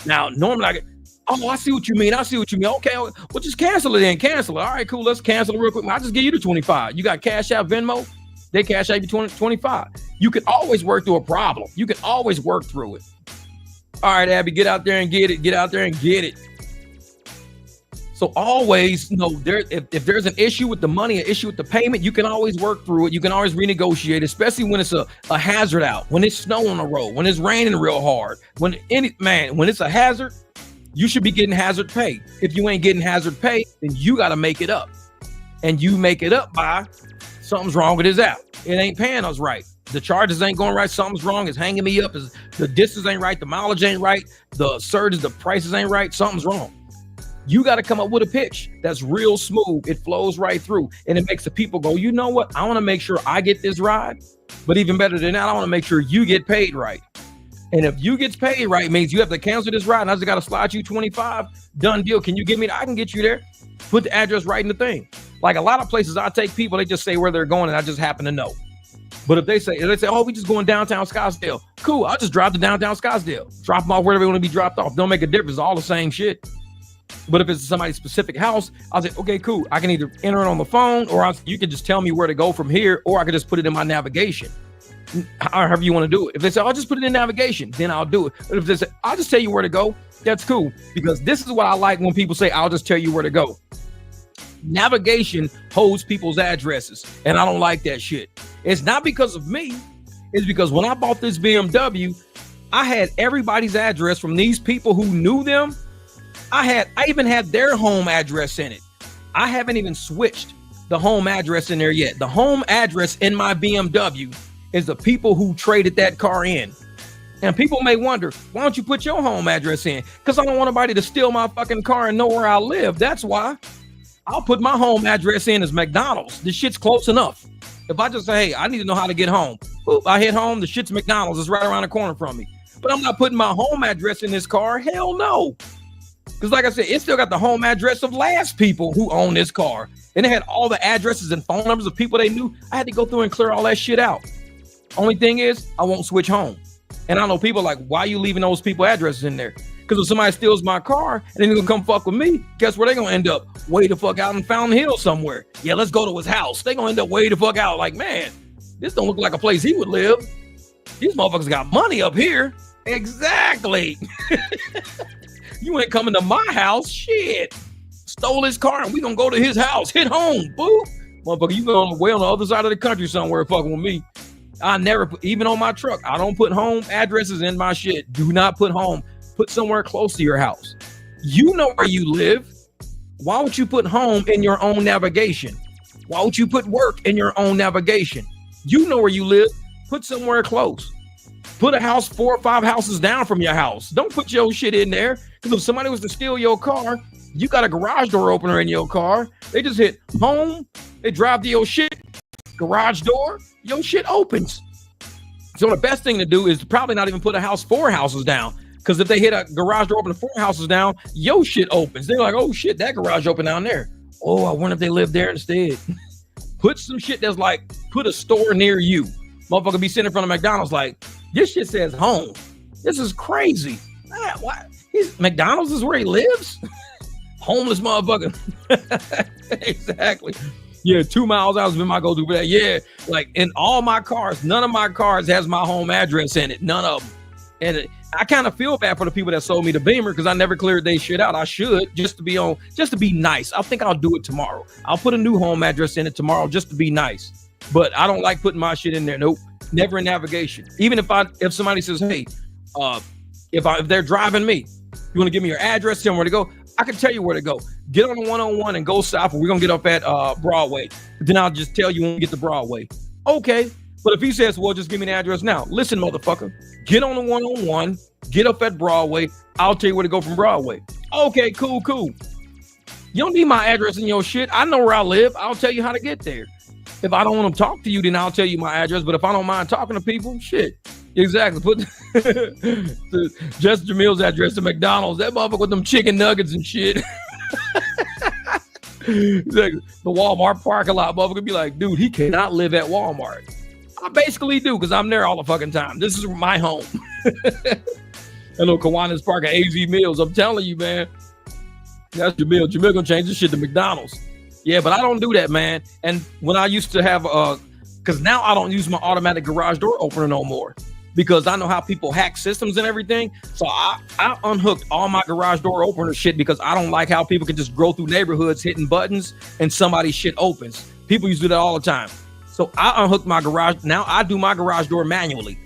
Now, normally I get, oh, I see what you mean. Okay, well, just cancel it then. Cancel it. All right, cool. Let's cancel it real quick. I'll just give you the $25. You got Cash App, Venmo? They cash out you $25. You can always work through a problem. You can always work through it. All right, Abby, get out there and get it. Get out there and get it. So always, if there's an issue with the money, an issue with the payment, you can always work through it. You can always renegotiate, especially when it's a hazard out, when it's snow on the road, when it's raining real hard, when it's a hazard, you should be getting hazard pay. If you ain't getting hazard pay, then you got to make it up. And you make it up by something's wrong with his app. It ain't paying us right. The charges ain't going right. Something's wrong. It's hanging me up. The distance ain't right. The mileage ain't right. The surges, the prices ain't right. Something's wrong. You got to come up with a pitch that's real smooth. It flows right through, and it makes the people go, you know what? I want to make sure I get this ride, but even better than that, I want to make sure you get paid right. And if you get paid right, means you have to cancel this ride, and I just got to slide you 25. Done deal. Can you give me? I can get you there. Put the address right in the thing. Like a lot of places, I take people, they just say where they're going, and I just happen to know. But if they say, oh, we just going downtown Scottsdale. Cool. I'll just drive to downtown Scottsdale. Drop them off wherever they want to be dropped off. Don't make a difference. It's all the same shit. But if it's somebody's specific house, I'll say, okay, cool. I can either enter it on the phone, or you can just tell me where to go from here, or I can just put it in my navigation. However you want to do it. If they say, I'll just put it in navigation, then I'll do it. But if they say, I'll just tell you where to go, that's cool. Because this is what I like when people say, I'll just tell you where to go. Navigation holds people's addresses, and I don't like that shit. It's not because of me. It's because when I bought this BMW, I had everybody's address from these people who knew them. I even had their home address in it. I haven't even switched the home address in there yet. The home address in my BMW is the people who traded that car in. And people may wonder, why don't you put your home address in? Because I don't want nobody to steal my fucking car and know where I live. That's why. I'll put my home address in as McDonald's. This shit's close enough. If I just say, hey, I need to know how to get home. Oop, I hit home, the shit's McDonald's. It's right around the corner from me. But I'm not putting my home address in this car. Hell no. Because like I said, it still got the home address of last people who own this car. And it had all the addresses and phone numbers of people they knew. I had to go through and clear all that shit out. Only thing is, I won't switch home. And I know people like, why are you leaving those people addresses in there? Because if somebody steals my car and then they're going to come fuck with me, guess where they're going to end up? Way the fuck out in Fountain Hill somewhere. Yeah, let's go to his house. They're going to end up way the fuck out. Like, man, this don't look like a place he would live. These motherfuckers got money up here. Exactly. You ain't coming to my house. Shit. Stole his car and we going to go to his house. Hit home, boo. Motherfucker, you going way on the other side of the country somewhere fucking with me. I never put, even on my truck, I don't put home addresses in my shit. Do not put home. Put somewhere close to your house. You know where you live. Why would you put home in your own navigation? Why would you put work in your own navigation? You know where you live. Put somewhere close. Put a house 4 or 5 houses down from your house. Don't put your shit in there. Because if somebody was to steal your car, you got a garage door opener in your car. They just hit home. They drive to your shit. Garage door. Your shit opens. So the best thing to do is probably not even put a house 4 houses down. Because if they hit a garage door open 4 houses down, your shit opens. They're like, oh shit, that garage open down there. Oh, I wonder if they live there instead. Put some shit that's like, put a store near you. Motherfucker be sitting in front of McDonald's like, this shit says home. This is crazy. What? McDonald's is where he lives? Homeless motherfucker. Exactly. Yeah, 2 miles out has been my go-to for that. Yeah, like in all my cars, none of my cars has my home address in it. None of them. And I kind of feel bad for the people that sold me the Beamer because I never cleared their shit out. I should just to be nice. I think I'll do it tomorrow. I'll put a new home address in it tomorrow just to be nice. But I don't like putting my shit in there. Nope, never in navigation. Even if somebody says, hey, if they're driving me, you want to give me your address, tell me where to go. I can tell you where to go. Get on the 101 and go south, or we're gonna get up at Broadway. Then I'll just tell you when we get to Broadway. Okay. But if he says, well, just give me the address now. Listen, motherfucker, get on the 101, get up at Broadway. I'll tell you where to go from Broadway. Okay, cool. You don't need my address in your shit. I know where I live. I'll tell you how to get there. If I don't want to talk to you, then I'll tell you my address. But if I don't mind talking to people, shit. Exactly. Put just Jamil's address to McDonald's. That motherfucker with them chicken nuggets and shit. Exactly. The Walmart parking lot motherfucker be like, dude, he cannot live at Walmart. I basically do because I'm there all the fucking time. This is my home. I know Kiwanis Park at AZ Mills. I'm telling you, man. That's Jamil. Jamil gonna change this shit to McDonald's. Yeah, but I don't do that, man. And when I used to have because now I don't use my automatic garage door opener no more because I know how people hack systems and everything. So I unhooked all my garage door opener shit because I don't like how people can just go through neighborhoods hitting buttons and somebody's shit opens. People used to do that all the time. So I unhooked my garage. Now I do my garage door manually.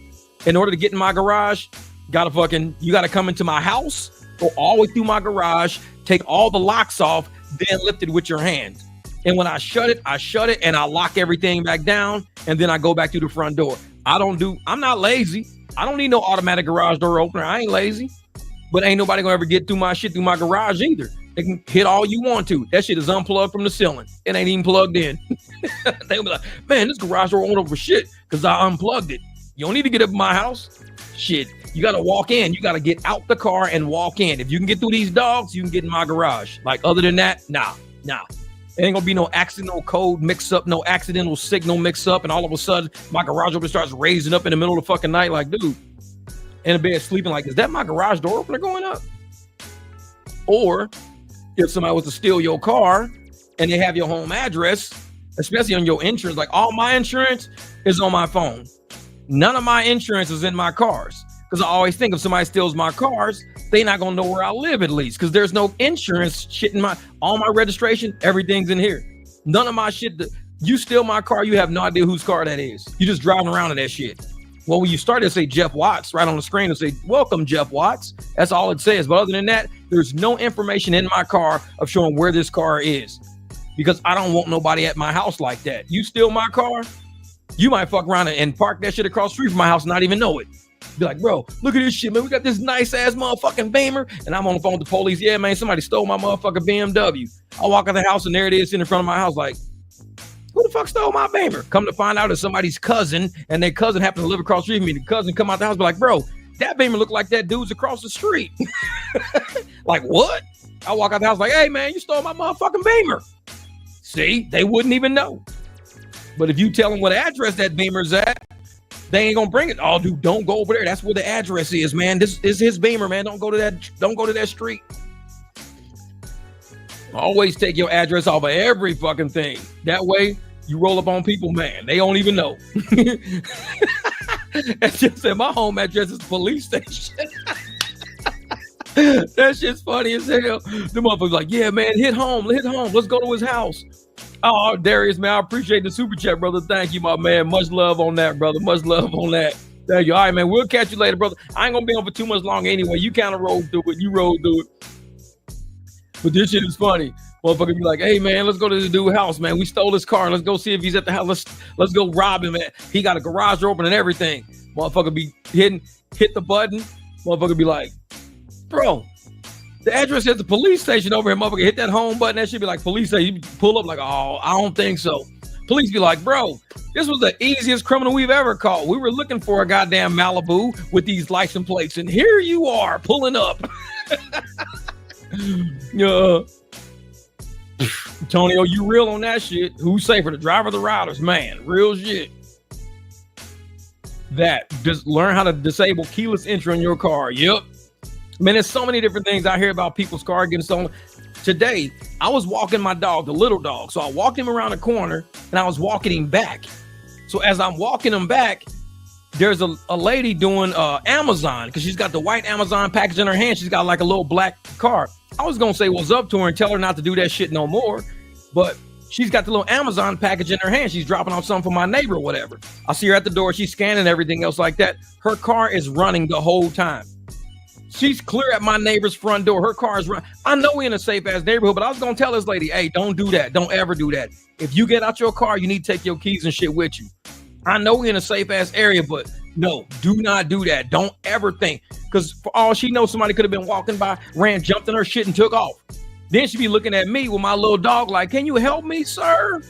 In order to get in my garage, you gotta come into my house, go all the way through my garage, take all the locks off, then lift it with your hands. And when I shut it, and I lock everything back down, and then I go back through the front door. I'm not lazy. I don't need no automatic garage door opener. I ain't lazy. But ain't nobody gonna ever get through my shit through my garage either. They can hit all you want to. That shit is unplugged from the ceiling. It ain't even plugged in. They'll be like, man, this garage door won't over shit because I unplugged it. You don't need to get up in my house. Shit, you got to walk in. You got to get out the car and walk in. If you can get through these dogs, you can get in my garage. Like, other than that, nah. There ain't gonna be no accidental code mix up, no accidental signal mix up, and all of a sudden my garage opener starts raising up in the middle of the fucking night. Like, dude, in a bed sleeping, like, is that my garage door opener going up? Or if somebody was to steal your car and they have your home address, especially on your insurance, like all my insurance is on my phone. None of my insurance is in my cars. Because I always think if somebody steals my cars, they not gonna know where I live at least. Because there's no insurance shit in all my registration, everything's in here. None of my shit, you steal my car, you have no idea whose car that is. You just driving around in that shit. Well, when you start to say Jeff Watts right on the screen and say, welcome, Jeff Watts. That's all it says. But other than that, there's no information in my car of showing where this car is. Because I don't want nobody at my house like that. You steal my car, you might fuck around and park that shit across the street from my house and not even know it. Be like, bro, look at this shit, man. We got this nice ass motherfucking Beamer. And I'm on the phone with the police. Yeah, man, somebody stole my motherfucking BMW. I walk out the house and there it is sitting in front of my house. Like, who the fuck stole my Beamer? Come to find out it's somebody's cousin, and their cousin happened to live across the street from me. The cousin come out the house, be like, bro, that Beamer look like that dude's across the street. Like, what? I walk out the house like, hey, man, you stole my motherfucking Beamer. See, they wouldn't even know. But if you tell them what address that Beamer's at, they ain't gonna bring it. Oh, dude, don't go over there. That's where the address is, man. This is his Beamer, man. Don't go to that street. Always take your address off of every fucking thing. That way, you roll up on people, man. They don't even know. That's just said my home address is the police station. That shit's funny as hell. The motherfucker's like, yeah, man, hit home. Let's go to his house. Oh, Darius, man, I appreciate the super chat, brother. Thank you, my man. Much love on that, brother. Much love on that. Thank you. All right, man, we'll catch you later, brother. I ain't gonna be on for too much long anyway. You kind of roll through it. You roll through it. But this shit is funny. Motherfucker be like, hey, man, let's go to the dude's house, man. We stole his car. Let's go see if he's at the house. Let's go rob him, man. He got a garage door open and everything. Motherfucker be hit the button. Motherfucker be like, bro, the address is the police station over here. Motherfucker hit that home button. That should be like police station. You pull up like, oh, I don't think so. Police be like, bro, this was the easiest criminal we've ever caught. We were looking for a goddamn Malibu with these license plates, and here you are pulling up. Antonio, you real on that shit? Who's safer, the driver or the riders? Man, real shit. That just learn how to disable keyless entry on your car. Yep. Man, there's so many different things I hear about people's car getting stolen. Today, I was walking my dog, the little dog. So I walked him around the corner and I was walking him back. So as I'm walking him back, there's a lady doing Amazon because she's got the white Amazon package in her hand. She's got like a little black car. I was going to say what's up to her and tell her not to do that shit no more. But she's got the little Amazon package in her hand. She's dropping off something for my neighbor or whatever. I see her at the door. She's scanning everything else like that. Her car is running the whole time. She's clear at my neighbor's front door. Her car is running. I know we're in a safe ass neighborhood, but I was going to tell this lady, hey, don't do that. Don't ever do that. If you get out your car, you need to take your keys and shit with you. I know we're in a safe ass area, but no, do not do that. Don't ever think. Because for all she knows, somebody could have been walking by, jumped in her shit and took off. Then she'd be looking at me with my little dog like, can you help me, sir?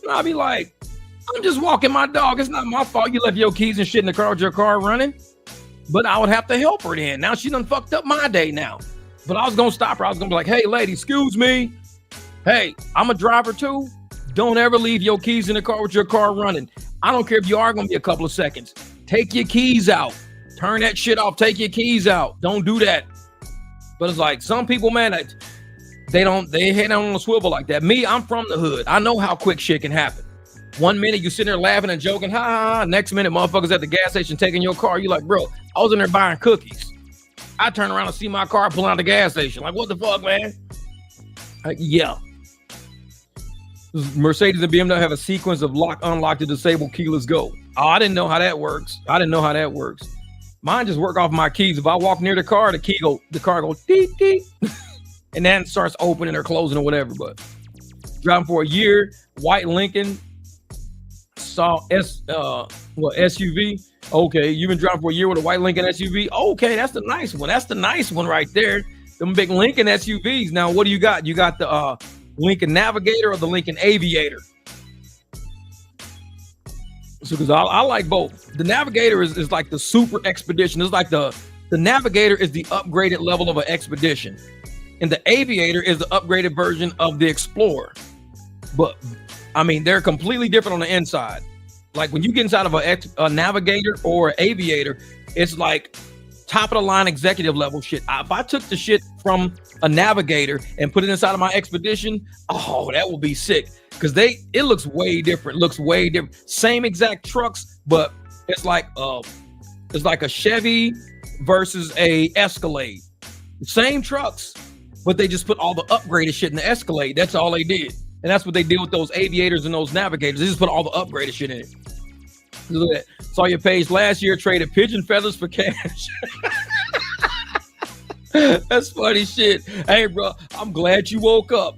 And I'll be like, I'm just walking my dog. It's not my fault you left your keys and shit in the car with your car running. But I would have to help her then. Now she done fucked up my day now. But I was going to stop her. I was going to be like, hey, lady, excuse me. Hey, I'm a driver too. Don't ever leave your keys in the car with your car running. I don't care if you are going to be a couple of seconds. Take your keys out. Turn that shit off. Take your keys out. Don't do that. But it's like some people, man, they head on a swivel like that. Me, I'm from the hood. I know how quick shit can happen. 1 minute you sitting there laughing and joking, ha ha ha. Next minute, motherfuckers at the gas station taking your car. You like, bro, I was in there buying cookies. I turn around and see my car pulling out the gas station. Like, what the fuck, man? Like, yeah. Mercedes and BMW have a sequence of lock, unlock to disable keyless go. Oh, I didn't know how that works. Mine just work off my keys. If I walk near the car, the car goes deep, deep. And then it starts opening or closing or whatever. But driving for a year, white Lincoln, saw SUV. Okay, you've been driving for a year with a white Lincoln SUV. Okay, that's the nice one. That's the nice one right there. them big Lincoln SUVs. Now, what do you got? You got the Lincoln Navigator or the Lincoln Aviator? So, because I like both. The Navigator is like the super expedition. It's like the Navigator is the upgraded level of an expedition, and the Aviator is the upgraded version of the Explorer. But I mean, they're completely different on the inside. Like when you get inside of a Navigator or an Aviator, it's like top of the line executive level shit. If I took the shit from a Navigator and put it inside of my Expedition, oh, that would be sick. Because it looks way different. Same exact trucks, but it's like a Chevy versus a Escalade. Same trucks, but they just put all the upgraded shit in the Escalade. That's all they did. And that's what they did with those Aviators and those Navigators. They just put all the upgraded shit in it. Look at that. Saw your page last year, traded pigeon feathers for cash. That's funny shit. Hey, bro, I'm glad you woke up.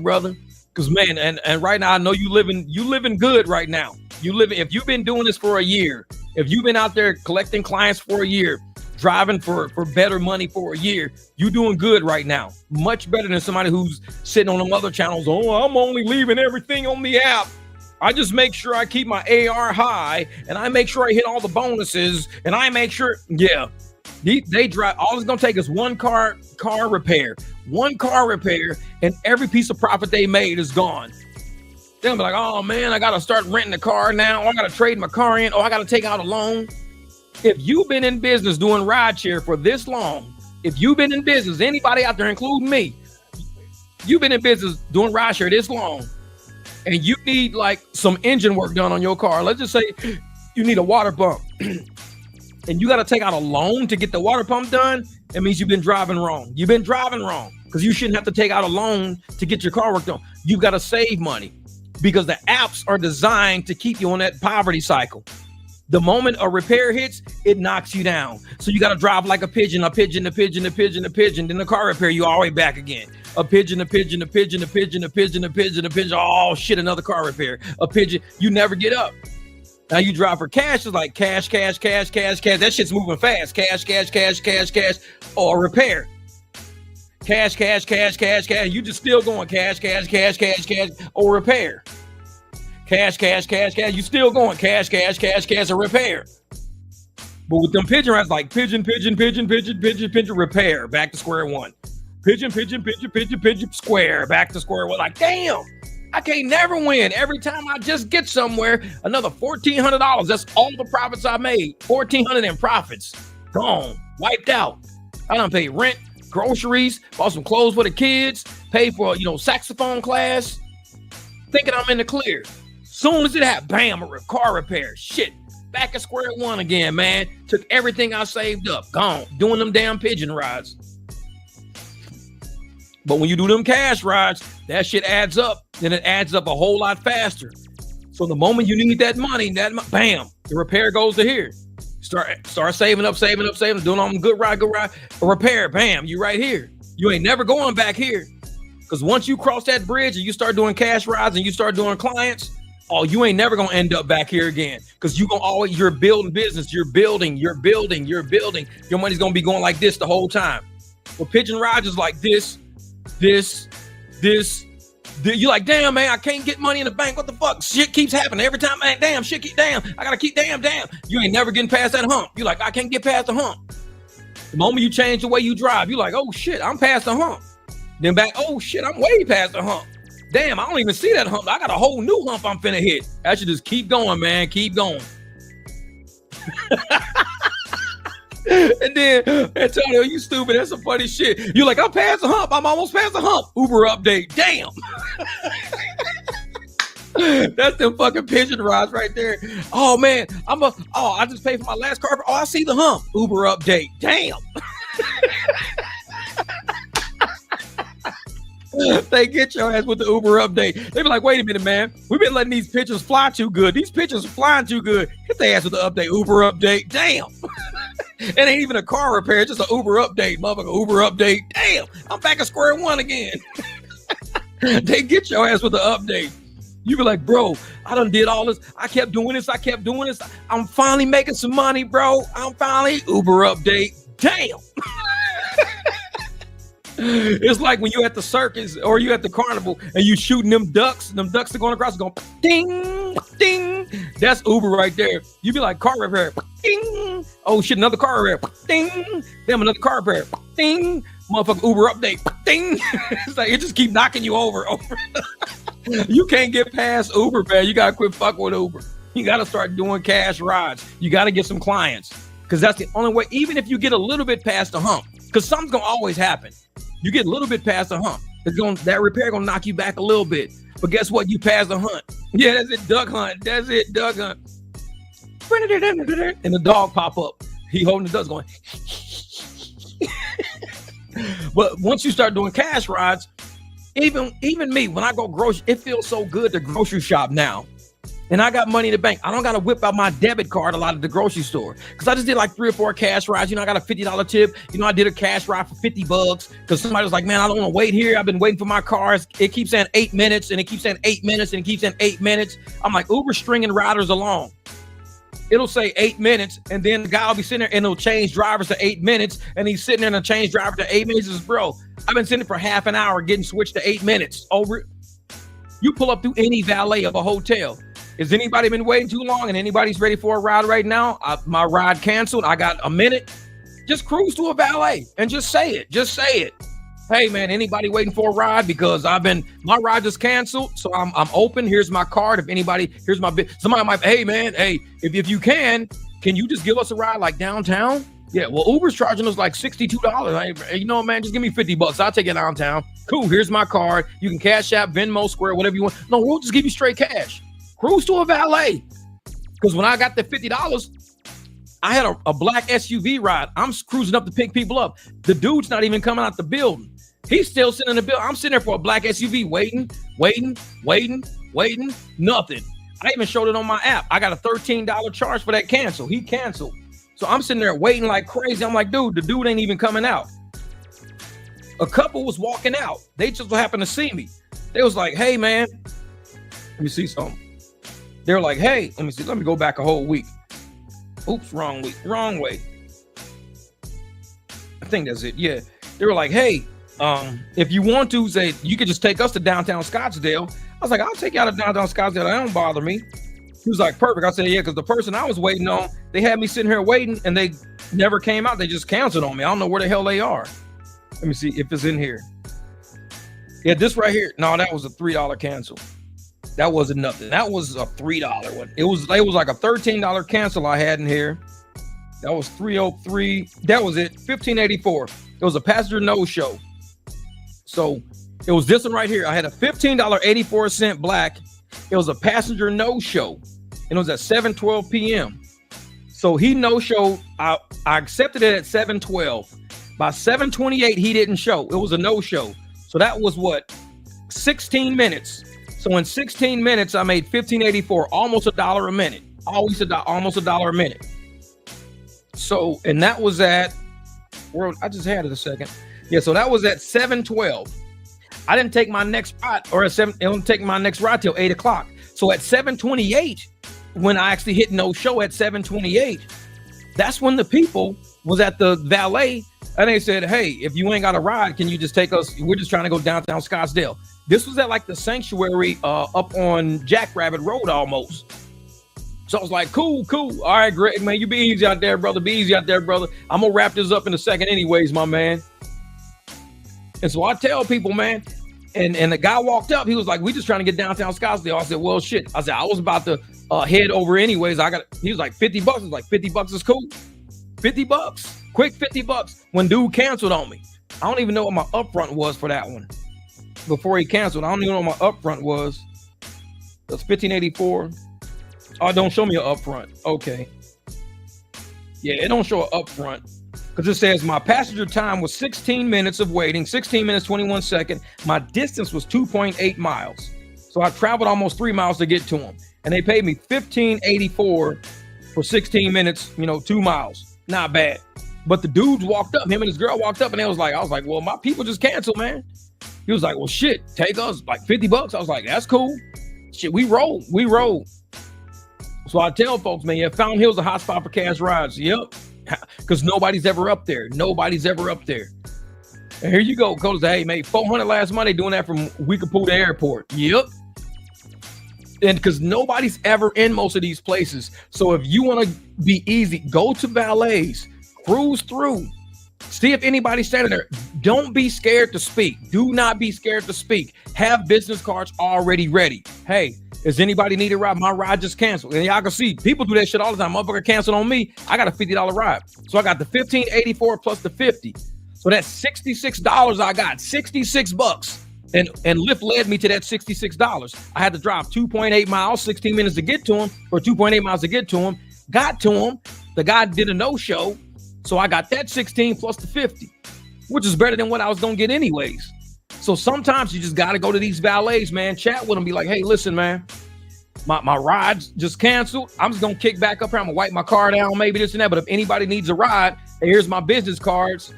Brother. Because, man, and right now, I know you living good right now. If you've been doing this for a year, if you've been out there collecting clients for a year, driving for better money for a year, you doing good right now. Much better than somebody who's sitting on them other channels. Oh, I'm only leaving everything on the app. I just make sure I keep my AR high, and I make sure I hit all the bonuses, and I make sure, yeah. They drive. All it's gonna take is one car repair, and every piece of profit they made is gone. They'll be like, oh man, I gotta start renting a car now. Or I gotta trade my car in. Or I gotta take out a loan. If you've been in business doing rideshare for this long, if you've been in business, anybody out there, including me, you've been in business doing rideshare this long, and you need like some engine work done on your car. Let's just say you need a water pump. And you got to take out a loan to get the water pump done, it means you've been driving wrong. Because you shouldn't have to take out a loan to get your car work done. You've got to save money because the apps are designed to keep you on that poverty cycle. The moment a repair hits, it knocks you down. So you got to drive like a pigeon. Then the car repair, you all the way back again. A pigeon. Oh shit, another car repair. A pigeon, you never get up. Now you drive for cash, it's like cash. That shit's moving fast. Cash. Or repair. Cash. You just still going cash. Or repair. Cash. You still going cash. Or repair. But with them pigeon rides, like pigeon, repair, back to square one. Pigeon, square, back to square one. Like, damn. I can't never win. Every time I just get somewhere, another $1,400. That's all the profits I made. $1,400 in profits. Gone. Wiped out. I done paid rent, groceries, bought some clothes for the kids, paid for, saxophone class. Thinking I'm in the clear. Soon as it happened, bam, a car repair. Shit. Back at square one again, man. Took everything I saved up. Gone. Doing them damn pigeon rides. But when you do them cash rides, that shit adds up. Then it adds up a whole lot faster. So the moment you need that money, bam, the repair goes to here. Start saving up, doing all them good ride. A repair, bam, you right here. You ain't never going back here. Because once you cross that bridge and you start doing cash rides and you start doing clients, oh, you ain't never gonna end up back here again. Because you're building business, you're building. Your money's gonna be going like this the whole time. Well, pigeon rides is like this. You're like, damn, man, I can't get money in the bank. What the fuck? Shit keeps happening every time, man. Damn, I gotta keep damn. You ain't never getting past that hump. You're like, I can't get past the hump. The moment you change the way you drive, you're like, oh shit, I'm past the hump. Then back, oh shit, I'm way past the hump. Damn, I don't even see that hump. I got a whole new hump I'm finna hit. I should just keep going, man. Keep going. And then, Antonio, you stupid. That's some funny shit. You're like, I'm past the hump. I'm almost past the hump. Uber update. Damn. That's them fucking pigeon rides right there. Oh, man. I just paid for my last car. Oh, I see the hump. Uber update. Damn. They get your ass with the Uber update. They be like, wait a minute, man. We've been letting these pigeons fly too good. These pigeons are flying too good. Hit their ass with the update. Uber update. Damn. It ain't even a car repair, just an Uber update, motherfucker. Uber update. Damn, I'm back at square one again. They get your ass with the update. You be like, bro, I done did all this. I kept doing this. I'm finally making some money, bro. I'm finally Uber update. Damn. It's like when you at the circus or you at the carnival and you shooting them ducks are going across, going ding, ding. That's Uber right there. You be like, car repair, ding. Oh shit, another car repair, ding. Damn, another car repair, ding. Motherfucker Uber update, ding. It's like it just keep knocking you over. You can't get past Uber, man. You gotta quit fucking with Uber. You gotta start doing cash rides. You gotta get some clients because that's the only way. Even if you get a little bit past the hump, because something's gonna always happen. You get a little bit past the hump. That repair gonna knock you back a little bit. But guess what? You pass the hunt. Yeah, that's it, duck hunt. That's it, duck hunt. And the dog pop up. He holding the ducks going. But once you start doing cash rides, even me, when I go grocery, it feels so good to grocery shop now. And I got money in the bank. I don't got to whip out my debit card a lot at the grocery store because I just did like 3 or 4 cash rides. I got a $50 tip. I did a cash ride for $50 because somebody was like, man, I don't want to wait here. I've been waiting for my cars. It keeps saying 8 minutes and it keeps saying 8 minutes and it keeps saying 8 minutes. I'm like, Uber stringing riders along. It'll say 8 minutes and then the guy will be sitting there and it'll change drivers to 8 minutes. And he's sitting there and change driver to 8 minutes. He says, bro, I've been sitting for half an hour getting switched to 8 minutes. Over. You pull up through any valet of a hotel. Has anybody been waiting too long and anybody's ready for a ride right now? My ride canceled. I got a minute. Just cruise to a valet and just say it. Just say it. Hey man, anybody waiting for a ride? Because my ride just canceled. So I'm open. Here's my card. If anybody, here's my bit. Somebody might, hey man, hey, if you can you just give us a ride like downtown? Yeah, well, Uber's charging us like $62. Man, just give me $50. I'll take it downtown. Cool, here's my card. You can Cash App, Venmo, Square, whatever you want. No, we'll just give you straight cash. Cruise to a valet. Because when I got the $50, I had a black SUV ride. I'm cruising up to pick people up. The dude's not even coming out the building. He's still sitting in the building. I'm sitting there for a black SUV waiting, nothing. I even showed it on my app. I got a $13 charge for that cancel. He canceled. So I'm sitting there waiting like crazy. I'm like, dude, the dude ain't even coming out. A couple was walking out. They just happened to see me. They was like, hey, man, let me see something. They were like, hey, let me see. Let me go back a whole week. Oops, wrong week. Wrong way. I think that's it. Yeah. They were like, hey, if you want to, say you could just take us to downtown Scottsdale. I was like, I'll take you out of downtown Scottsdale. That don't bother me. He was like, perfect. I said, yeah, because the person I was waiting on, they had me sitting here waiting and they never came out. They just canceled on me. I don't know where the hell they are. Let me see if it's in here. Yeah, this right here. No, that was a $3 cancel. That wasn't nothing. That was a $3 one. It was like a $13 cancel I had in here. That was $303. That was it. $15.84. It was a passenger no-show. So it was this one right here. I had a $15.84 black. It was a passenger no-show. And it was at 7:12 p.m. So he no-showed. I accepted it at 7:12. By 7:28, he didn't show. It was a no-show. So that was what? 16 minutes. So in 16 minutes, I made $15.84, almost $1 a minute. Almost $1 a minute. So, and that was at, I just had it a second. Yeah, so that was at 7:12. I didn't take my next ride, it didn't take my next ride till 8 o'clock. So at 7:28, when I actually hit no show at 7:28, that's when the people was at the valet and they said, hey, if you ain't got a ride, can you just take us? We're just trying to go downtown Scottsdale. This was at like the sanctuary up on Jackrabbit Road almost. So I was like, cool. All right, great, man. You be easy out there, brother. I'm going to wrap this up in a second anyways, my man. And so I tell people, man, and the guy walked up. He was like, we just trying to get downtown Scottsdale. I said, well, shit. I said, I was about to head over anyways. He was like, $50. I was like, $50 is cool. $50. Quick $50. When dude canceled on me. I don't even know what my upfront was for that one. Before he canceled, I don't even know what my upfront was. That's $15.84. Oh, don't show me an upfront. Okay. Yeah, it don't show an upfront because it says my passenger time was 16 minutes of waiting, 16 minutes, 21 seconds. My distance was 2.8 miles. So I traveled almost 3 miles to get to them. And they paid me $15.84 for 16 minutes, 2 miles. Not bad. But the dudes walked up, him and his girl walked up and I was like, well, my people just canceled, man. He was like, well, shit, take us like $50. I was like, that's cool. Shit, we roll. So I tell folks, man, yeah, Fountain Hill's a hot spot for cash rides. Yep. Because nobody's ever up there. And here you go. Coach say, hey, made $400 last Monday doing that from Weekapool to airport. Yep. And because nobody's ever in most of these places. So if you want to be easy, go to valets, cruise through, see if anybody's standing there. Don't be scared to speak. Do not be scared to speak. Have business cards already ready. Hey, does anybody need a ride? My ride just canceled. And y'all can see people do that shit all the time. Motherfucker canceled on me. I got a $50 ride. So I got the $15.84 plus the $50. So that's $66 I got. $66. And Lyft led me to that $66. I had to drive 2.8 miles, 16 minutes to get to him, or 2.8 miles to get to him. Got to him. The guy did a no-show. So I got that 16 plus the 50, which is better than what I was going to get anyways. So sometimes you just got to go to these valets, man. Chat with them. Be like, hey, listen, man, my ride's just canceled. I'm just going to kick back up here. I'm going to wipe my car down, maybe this and that. But if anybody needs a ride, hey, here's my business cards.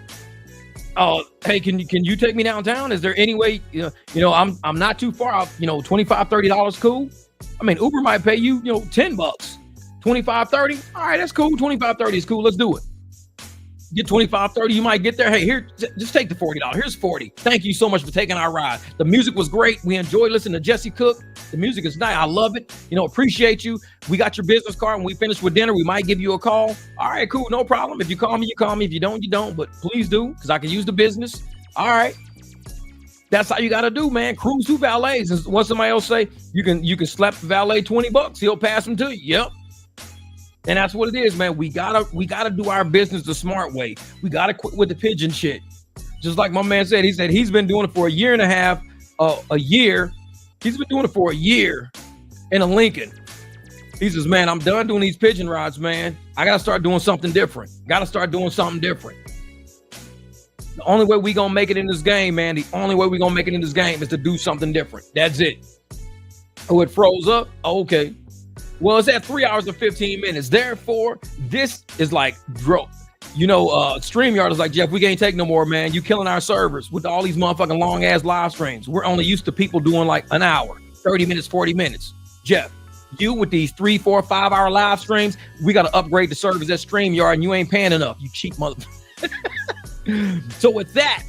Hey, can you take me downtown? Is there any way, I'm not too far out, $25, $30 cool. I mean, Uber might pay you, $10, $25, $30. All right, that's cool. $25, $30 is cool. Let's do it. Get $25, $30. You might get there. Hey, here, just take the $40. Here's $40. Thank you so much for taking our ride. The music was great. We enjoyed listening to Jesse Cook. The music is nice. I love it. Appreciate you. We got your business card. When we finish with dinner, we might give you a call. All right, cool. No problem. If you call me, you call me. If you don't, you don't. But please do, because I can use the business. All right. That's how you got to do, man. Cruise through valets. And what somebody else say, you can slap the valet $20. He'll pass them to you. Yep. And that's what it is, man. We gotta do our business the smart way. We gotta quit with the pigeon shit. Just like my man said, he's been doing it for a year and a half, a year. He's been doing it for a year in a Lincoln. He says, man, I'm done doing these pigeon rides, man. I gotta start doing something different. The only way we gonna make it in this game, man, is to do something different. That's it. Oh, it froze up? Okay. Well, it's at 3 hours and 15 minutes. Therefore, this is like drop. StreamYard is like, Jeff, we can't take no more, man. You killing our servers with all these motherfucking long ass live streams. We're only used to people doing like an hour, 30 minutes, 40 minutes. Jeff, you with these 3, 4, 5 hour live streams, we got to upgrade the servers at StreamYard and you ain't paying enough. You cheap motherfucker. So with that,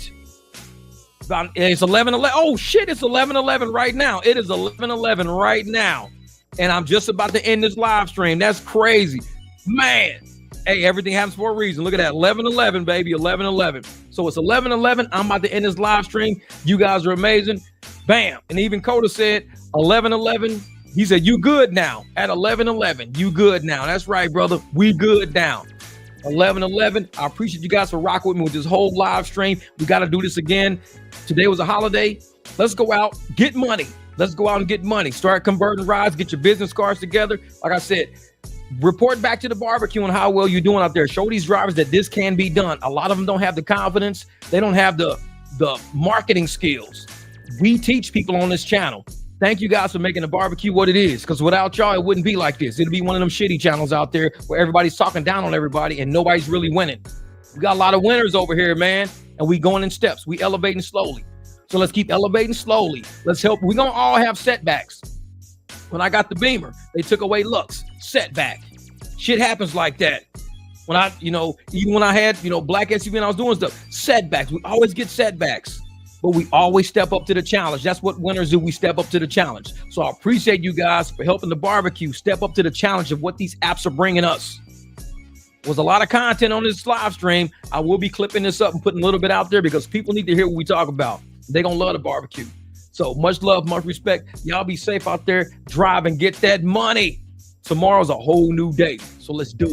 it's 11:11. Oh shit, it's 11:11 right now. It is 11:11 right now. And I'm just about to end this live stream. That's crazy. Man. Hey, everything happens for a reason. Look at that. 11:11, baby. 11:11. So it's 11:11. I'm about to end this live stream. You guys are amazing. Bam. And even Coda said 11:11. He said, you good now. At 11:11. You good now. That's right, brother. We good now. 11:11. I appreciate you guys for rocking with me with this whole live stream. We got to do this again. Today was a holiday. Let's go out, get money. Let's go out and get money. Start converting rides. Get your business cards together. Like I said, report back to the barbecue on how well you're doing out there. Show these drivers that this can be done. A lot of them don't have the confidence. They don't have the marketing skills. We teach people on this channel. Thank you guys for making the barbecue what it is. Because without y'all, it wouldn't be like this. It'd be one of them shitty channels out there where everybody's talking down on everybody and nobody's really winning. We got a lot of winners over here, man. And we going in steps. We elevating slowly. So let's keep elevating slowly. Let's help. We're going to all have setbacks. When I got the Beamer, they took away Lux. Setback. Shit happens like that. When even when I had, black SUV and I was doing stuff, setbacks. We always get setbacks, but we always step up to the challenge. That's what winners do. We step up to the challenge. So I appreciate you guys for helping the barbecue step up to the challenge of what these apps are bringing us. Was a lot of content on this live stream. I will be clipping this up and putting a little bit out there because people need to hear what we talk about. They're going to love the barbecue. So much love, much respect. Y'all be safe out there. Drive and get that money. Tomorrow's a whole new day. So let's do it.